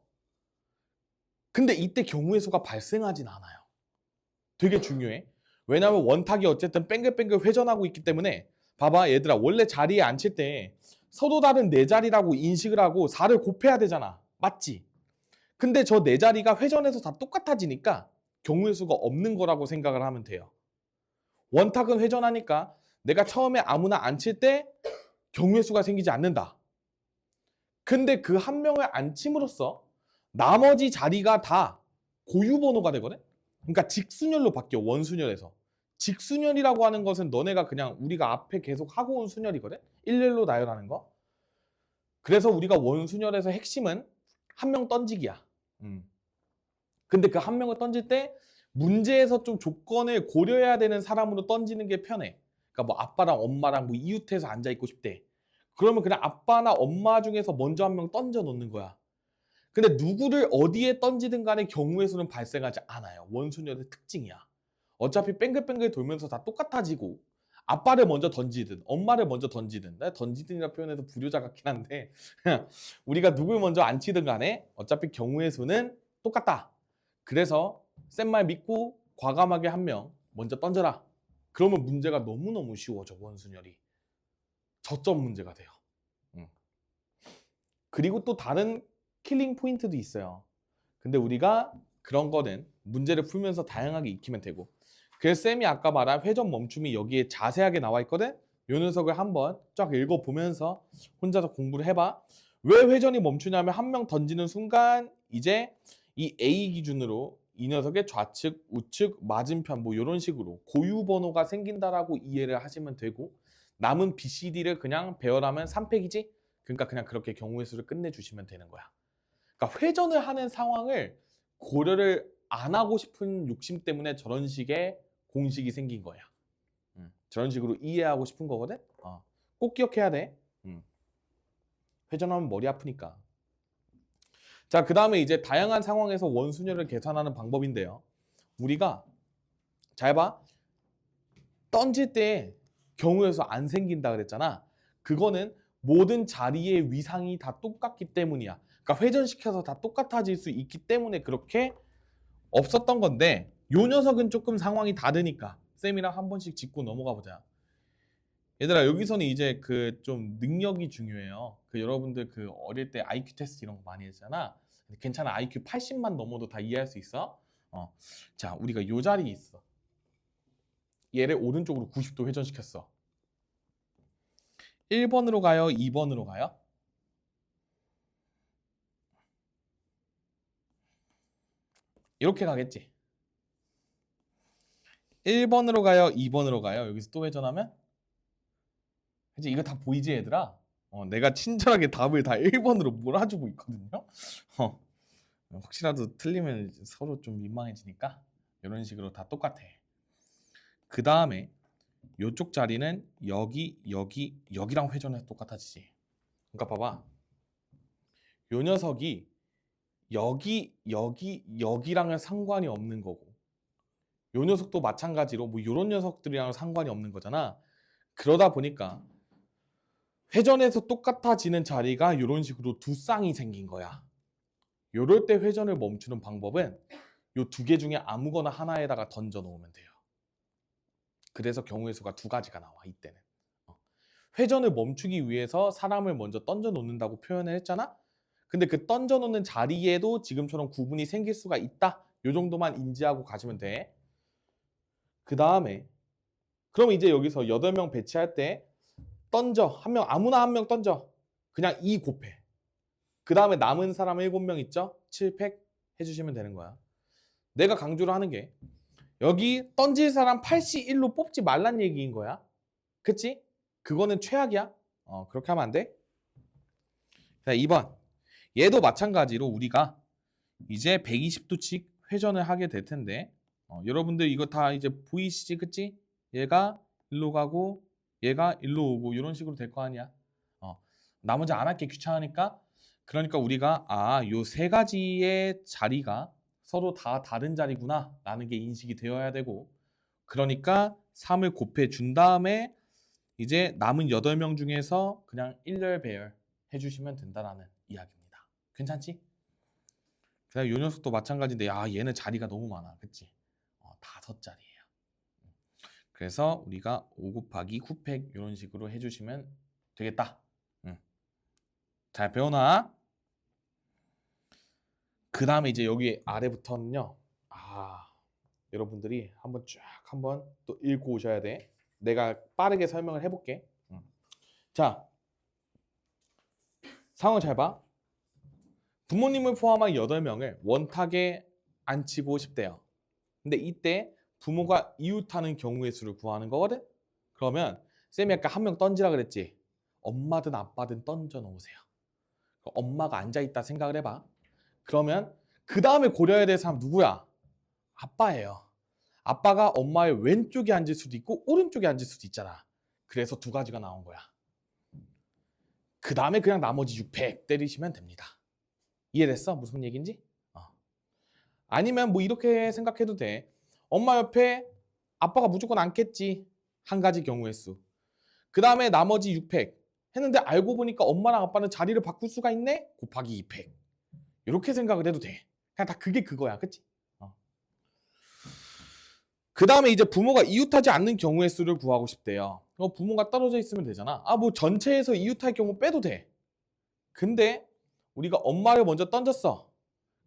근데 이때 경우의 수가 발생하진 않아요. 되게 중요해. 왜냐하면 원탁이 어쨌든 뱅글뱅글 회전하고 있기 때문에 봐봐 얘들아 원래 자리에 앉힐 때 서로 다른 네 자리라고 인식을 하고 4를 곱해야 되잖아. 맞지? 근데 저 네 자리가 회전해서 다 똑같아지니까 경우의 수가 없는 거라고 생각을 하면 돼요. 원탁은 회전하니까 내가 처음에 아무나 앉힐 때 경우의 수가 생기지 않는다. 근데 그 한 명을 앉힘으로써 나머지 자리가 다 고유 번호가 되거든? 그러니까 직순열로 바뀌어, 원순열에서. 직순열이라고 하는 것은 너네가 그냥 우리가 앞에 계속 하고 온 순열이거든? 일렬로 나열하는 거. 그래서 우리가 원순열에서 핵심은 한 명 던지기야. 근데 그 한 명을 던질 때 문제에서 좀 조건을 고려해야 되는 사람으로 던지는 게 편해. 그러니까 뭐 아빠랑 엄마랑 뭐 이웃해서 앉아 있고 싶대. 그러면 그냥 아빠나 엄마 중에서 먼저 한 명 던져 놓는 거야. 근데 누구를 어디에 던지든 간에 경우의 수는 발생하지 않아요. 원순열의 특징이야. 어차피 뺑글뺑글 돌면서 다 똑같아지고 아빠를 먼저 던지든 엄마를 먼저 던지든 던지든이라 표현해서 불효자 같긴 한데 우리가 누굴 먼저 앉히든 간에 어차피 경우의 수는 똑같다. 그래서 센 말 믿고 과감하게 한 명 먼저 던져라. 그러면 문제가 너무너무 쉬워져. 원순열이. 저점 문제가 돼요. 그리고 또 다른 킬링 포인트도 있어요. 근데 우리가 그런 거는 문제를 풀면서 다양하게 익히면 되고. 그래서 쌤이 아까 말한 회전 멈춤이 여기에 자세하게 나와 있거든. 요 녀석을 한번 쫙 읽어보면서 혼자서 공부를 해봐. 왜 회전이 멈추냐면 한 명 던지는 순간 이제 이 A 기준으로 이 녀석의 좌측, 우측, 맞은편 뭐 이런 식으로 고유 번호가 생긴다라고 이해를 하시면 되고 남은 B, C, D를 그냥 배열하면 3팩이지? 그러니까 그냥 그렇게 경우의 수를 끝내주시면 되는 거야. 그러니까 회전을 하는 상황을 고려를 안 하고 싶은 욕심 때문에 저런 식의 공식이 생긴 거야. 저런 식으로 이해하고 싶은 거거든. 꼭 기억해야 돼. 회전하면 머리 아프니까. 자, 그 다음에 이제 다양한 상황에서 원순열을 계산하는 방법인데요. 우리가 잘 봐. 던질 때 경우의 수 안 생긴다 그랬잖아. 그거는 모든 자리의 위상이 다 똑같기 때문이야. 그러니까 회전시켜서 다 똑같아질 수 있기 때문에 그렇게 없었던 건데 요 녀석은 조금 상황이 다르니까 쌤이랑 한 번씩 짚고 넘어가 보자. 얘들아 여기서는 이제 그 좀 능력이 중요해요. 그 여러분들 그 어릴 때 IQ 테스트 이런 거 많이 했잖아. 괜찮아. IQ 80만 넘어도 다 이해할 수 있어. 자, 우리가 요 자리에 있어. 얘를 오른쪽으로 90도 회전시켰어. 1번으로 가요? 2번으로 가요? 이렇게 가겠지. 1번으로 가요? 2번으로 가요? 여기서 또 회전하면? 그치? 이거 다 보이지 얘들아? 내가 친절하게 답을 다 1번으로 몰아주고 있거든요. 혹시라도 틀리면 서로 좀 민망해지니까 이런 식으로 다 똑같아. 그 다음에 이쪽 자리는 여기랑 회전해서 똑같아지지. 그러니까 봐봐. 요 녀석이 여기랑은 상관이 없는 거고 요 녀석도 마찬가지로 뭐 요런 녀석들이랑 상관이 없는 거잖아. 그러다 보니까 회전해서 똑같아지는 자리가 요런 식으로 두 쌍이 생긴 거야. 요럴 때 회전을 멈추는 방법은 요 두 개 중에 아무거나 하나에다가 던져 놓으면 돼요. 그래서 경우의 수가 두 가지가 나와 이때는. 회전을 멈추기 위해서 사람을 먼저 던져 놓는다고 표현을 했잖아. 근데 그 던져 놓는 자리에도 지금처럼 구분이 생길 수가 있다. 요 정도만 인지하고 가시면 돼. 그 다음에 그럼 이제 여기서 8명 배치할 때 던져. 아무나 한 명 던져. 그냥 2 곱해. 그 다음에 남은 사람 7명 있죠? 7팩 해주시면 되는 거야. 내가 강조를 하는 게 여기 던질 사람 8시 1로 뽑지 말란 얘기인 거야. 그치? 그거는 최악이야. 그렇게 하면 안 돼. 자, 2번. 얘도 마찬가지로 우리가 이제 120도씩 회전을 하게 될 텐데 여러분들 이거 다 이제 보이시지? 그치? 얘가 일로 가고 얘가 일로 오고 이런 식으로 될 거 아니야. 나머지 안 할게 귀찮으니까. 그러니까 우리가 요 세 가지의 자리가 서로 다 다른 자리구나 라는 게 인식이 되어야 되고, 그러니까 3을 곱해 준 다음에 이제 남은 8명 중에서 그냥 일렬 배열 해주시면 된다라는 이야기입니다. 괜찮지? 그다음 요 녀석도 마찬가지인데 얘는 자리가 너무 많아. 그치? 5자리예요. 그래서 우리가 5 곱하기 9팩 이런 식으로 해주시면 되겠다. 잘 배워놔. 그 다음에 이제 여기 아래부터는요. 여러분들이 한번 또 읽고 오셔야 돼. 내가 빠르게 설명을 해볼게. 자, 상황 잘 봐. 부모님을 포함한 8명을 원탁에 앉히고 싶대요. 근데 이때 부모가 이웃하는 경우의 수를 구하는 거거든. 그러면 쌤이 아까 한 명 던지라 그랬지. 엄마든 아빠든 던져 놓으세요. 엄마가 앉아있다 생각을 해봐. 그러면 그 다음에 고려해야 될 사람 누구야? 아빠예요. 아빠가 엄마의 왼쪽에 앉을 수도 있고 오른쪽에 앉을 수도 있잖아. 그래서 2가지가 나온 거야. 그 다음에 그냥 나머지 600 때리시면 됩니다. 이해됐어? 무슨 얘기인지? 아니면 뭐 이렇게 생각해도 돼. 엄마 옆에 아빠가 무조건 앉겠지. 한 가지 경우의 수. 그 다음에 나머지 600 했는데 알고 보니까 엄마랑 아빠는 자리를 바꿀 수가 있네? 곱하기 200. 이렇게 생각을 해도 돼. 그냥 다 그게 그거야. 그치? 그 다음에 이제 부모가 이웃하지 않는 경우의 수를 구하고 싶대요. 부모가 떨어져 있으면 되잖아. 뭐 전체에서 이웃할 경우 빼도 돼. 근데 우리가 엄마를 먼저 던졌어.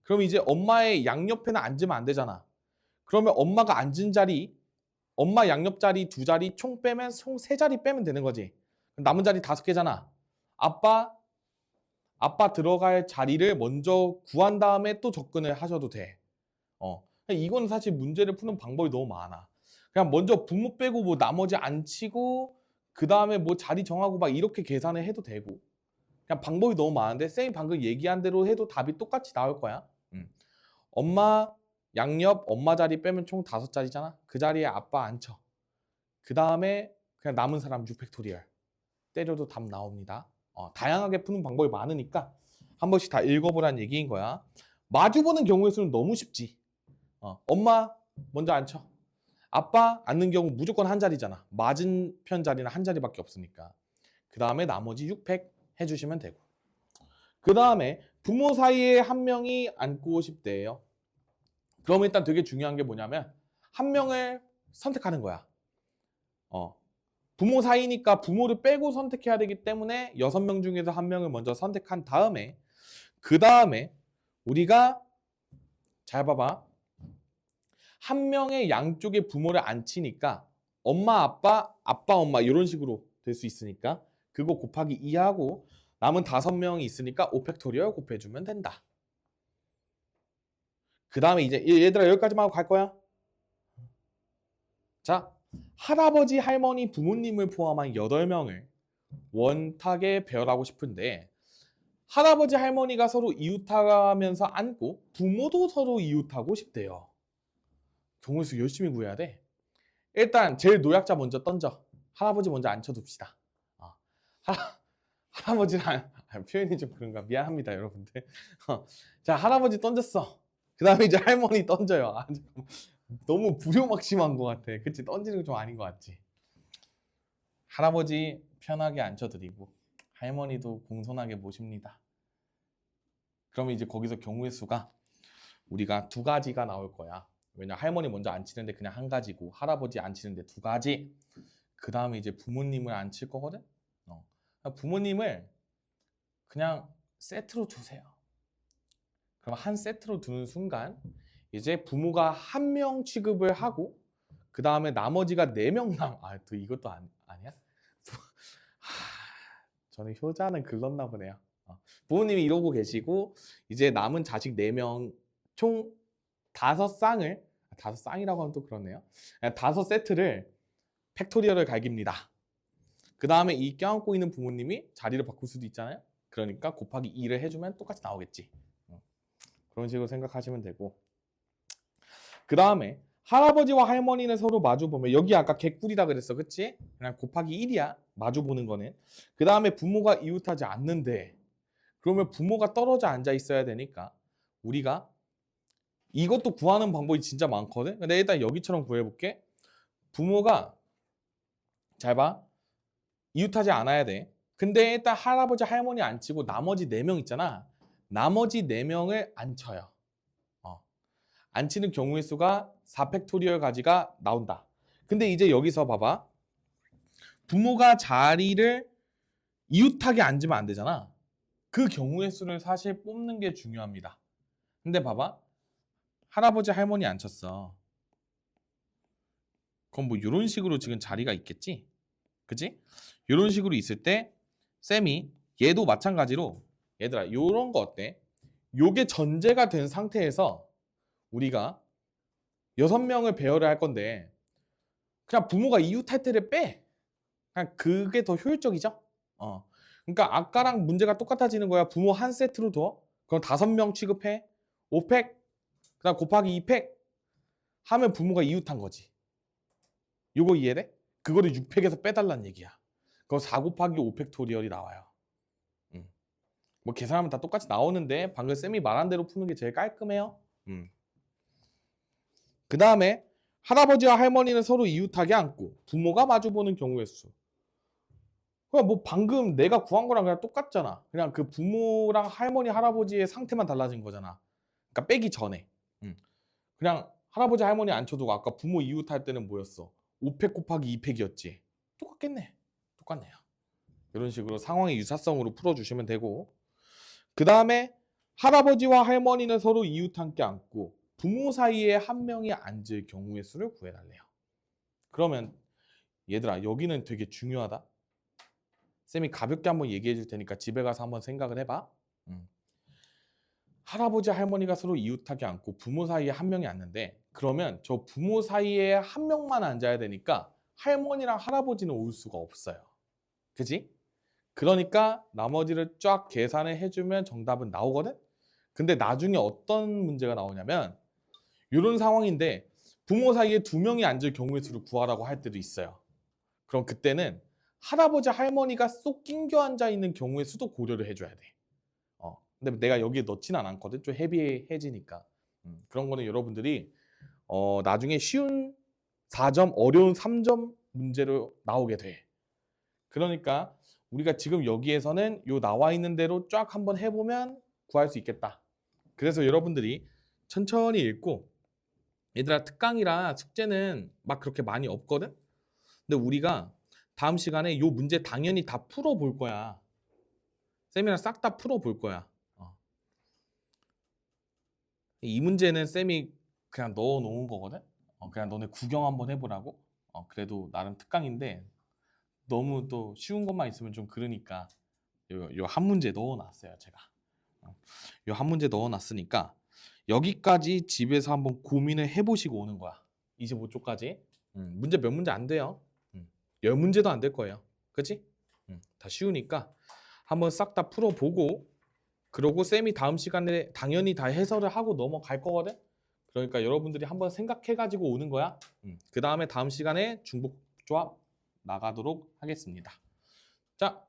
그럼 이제 엄마의 양옆에는 앉으면 안 되잖아. 그러면 엄마가 앉은 자리, 엄마 양옆 자리 2자리 총 빼면 총 3자리 빼면 되는 거지. 남은 자리 5개잖아. 아빠 들어갈 자리를 먼저 구한 다음에 또 접근을 하셔도 돼. 이건 사실 문제를 푸는 방법이 너무 많아. 그냥 먼저 부모 빼고 뭐 나머지 안 치고 그 다음에 뭐 자리 정하고 막 이렇게 계산을 해도 되고, 그냥 방법이 너무 많은데 쌤이 방금 얘기한 대로 해도 답이 똑같이 나올 거야. 엄마 양옆 엄마 자리 빼면 총 5자리잖아. 그 자리에 아빠 앉혀. 그 다음에 그냥 남은 사람 6팩토리얼 때려도 답 나옵니다. 다양하게 푸는 방법이 많으니까 한 번씩 다 읽어보라는 얘기인 거야. 마주보는 경우의 수는 너무 쉽지. 엄마 먼저 앉혀. 아빠 앉는 경우 무조건 한 자리잖아. 맞은편 자리는 한 자리밖에 없으니까. 그 다음에 나머지 6팩 해주시면 되고. 그 다음에 부모 사이에 한 명이 앉고 싶대요. 그럼 일단 되게 중요한 게 뭐냐면 한 명을 선택하는 거야. 부모 사이니까 부모를 빼고 선택해야 되기 때문에 6명 중에서 한 명을 먼저 선택한 다음에 그 다음에 우리가 잘 봐봐. 한 명의 양쪽에 부모를 앉히니까 엄마, 아빠, 엄마 이런 식으로 될 수 있으니까 그거 곱하기 2하고 남은 5명이 있으니까 5팩토리얼 곱해주면 된다. 그 다음에 이제 얘들아 여기까지만 하고 갈 거야. 자, 할아버지, 할머니, 부모님을 포함한 8명을 원탁에 배열하고 싶은데 할아버지, 할머니가 서로 이웃하면서 앉고 부모도 서로 이웃하고 싶대요. 경우의 수 열심히 구해야 돼. 일단 제일 노약자 먼저 던져. 할아버지 먼저 앉혀둡시다. 할아버지랑 표현이 좀 그런가 미안합니다 여러분들. 자, 할아버지 던졌어. 그 다음에 이제 할머니 던져요. 너무 부요막심한 것 같아. 그치? 던지는 거 좀 아닌 것 같지? 할아버지 편하게 앉혀드리고 할머니도 공손하게 모십니다. 그러면 이제 거기서 경우의 수가 우리가 2가지가 나올 거야. 왜냐 할머니 먼저 앉히는데 그냥 1가지고 할아버지 앉히는데 2가지. 그 다음에 이제 부모님을 앉힐 거거든. 부모님을 그냥 세트로 두세요. 그럼 한 세트로 두는 순간 이제 부모가 1명 취급을 하고 그 다음에 나머지가 4명 또 이것도 아니야? 저는 효자는 글렀나 보네요. 부모님이 이러고 계시고 이제 남은 자식 4명 총 5쌍을 5쌍이라고 하면 또 그렇네요. 5세트를 팩토리얼을 갈깁니다. 그 다음에 이 껴안고 있는 부모님이 자리를 바꿀 수도 있잖아요. 그러니까 곱하기 2를 해주면 똑같이 나오겠지. 그런 식으로 생각하시면 되고, 그 다음에 할아버지와 할머니는 서로 마주보면, 여기 아까 개꿀이라 그랬어, 그치? 그냥 곱하기 1이야, 마주보는 거는. 그 다음에 부모가 이웃하지 않는데, 그러면 부모가 떨어져 앉아 있어야 되니까 우리가 이것도 구하는 방법이 진짜 많거든. 근데 일단 여기처럼 구해볼게. 부모가, 잘 봐, 이웃하지 않아야 돼. 근데 일단 할아버지 할머니 앉히고 나머지 4명 있잖아. 나머지 4명을 앉혀요. 앉히는 경우의 수가 4팩토리얼 가지가 나온다. 근데 이제 여기서 봐봐. 부모가 자리를 이웃하게 앉으면 안 되잖아. 그 경우의 수를 사실 뽑는 게 중요합니다. 근데 봐봐. 할아버지 할머니 앉혔어. 그럼 뭐 이런 식으로 지금 자리가 있겠지? 그치? 이런 식으로 있을 때 쌤이 얘도 마찬가지로 얘들아 이런 거 어때? 요게 전제가 된 상태에서 우리가 6명을 배열을 할 건데 그냥 부모가 이웃할 때를 빼. 그냥 그게 더 효율적이죠? 그러니까 아까랑 문제가 똑같아지는 거야. 부모 한 세트로 둬. 그럼 5명 취급해. 5팩. 그다음 곱하기 2팩 하면 부모가 이웃한 거지. 요거 이해돼? 그거를 6팩에서 빼달라는 얘기야. 그거 4 곱하기 5팩토리얼이 나와요. 뭐 계산하면 다 똑같이 나오는데 방금 쌤이 말한 대로 푸는 게 제일 깔끔해요. 그 다음에 할아버지와 할머니는 서로 이웃하게 앉고 부모가 마주보는 경우의 수. 그냥 뭐 방금 내가 구한 거랑 그냥 똑같잖아. 그냥 그 부모랑 할머니 할아버지의 상태만 달라진 거잖아. 그러니까 빼기 전에. 그냥 할아버지 할머니 앉혀두고 아까 부모 이웃할 때는 뭐였어? 5팩 곱하기 2팩이었지. 똑같겠네. 똑같네요. 이런 식으로 상황의 유사성으로 풀어주시면 되고, 그 다음에 할아버지와 할머니는 서로 이웃 함께 앉고 부모 사이에 한 명이 앉을 경우의 수를 구해달래요. 그러면 얘들아 여기는 되게 중요하다. 쌤이 가볍게 한번 얘기해 줄 테니까 집에 가서 한번 생각을 해봐. 할아버지 할머니가 서로 이웃하게 앉고 부모 사이에 한 명이 앉는데 그러면 저 부모 사이에 한 명만 앉아야 되니까 할머니랑 할아버지는 올 수가 없어요. 그지? 그러니까 나머지를 쫙 계산을 해주면 정답은 나오거든? 근데 나중에 어떤 문제가 나오냐면 이런 상황인데 부모 사이에 2명이 앉을 경우의 수를 구하라고 할 때도 있어요. 그럼 그때는 할아버지 할머니가 쏙 낑겨 앉아 있는 경우의 수도 고려를 해줘야 돼. 근데 내가 여기에 넣지는 않거든. 좀 헤비해지니까. 그런 거는 여러분들이 나중에 쉬운 4점, 어려운 3점 문제로 나오게 돼. 그러니까 우리가 지금 여기에서는 요 나와 있는 대로 쫙 한번 해보면 구할 수 있겠다. 그래서 여러분들이 천천히 읽고 얘들아 특강이라 숙제는 막 그렇게 많이 없거든? 근데 우리가 다음 시간에 요 문제 당연히 다 풀어볼 거야. 쌤이랑 싹 다 풀어볼 거야. 이 문제는 쌤이 그냥 넣어놓은 거거든? 그냥 너네 구경 한번 해보라고? 그래도 나름 특강인데 너무 또 쉬운 것만 있으면 좀 그러니까 요 한 문제 넣어놨어요 제가. 요 한 문제 넣어놨으니까 여기까지 집에서 한번 고민을 해보시고 오는 거야. 25초까지. 문제 몇 문제 안 돼요. 10문제도 안 될 거예요. 그치? 다 쉬우니까 한번 싹 다 풀어보고 그러고 쌤이 다음 시간에 당연히 다 해설을 하고 넘어갈 거거든. 그러니까 여러분들이 한번 생각해가지고 오는 거야. 그 다음에 다음 시간에 중복조합 나가도록 하겠습니다. 자,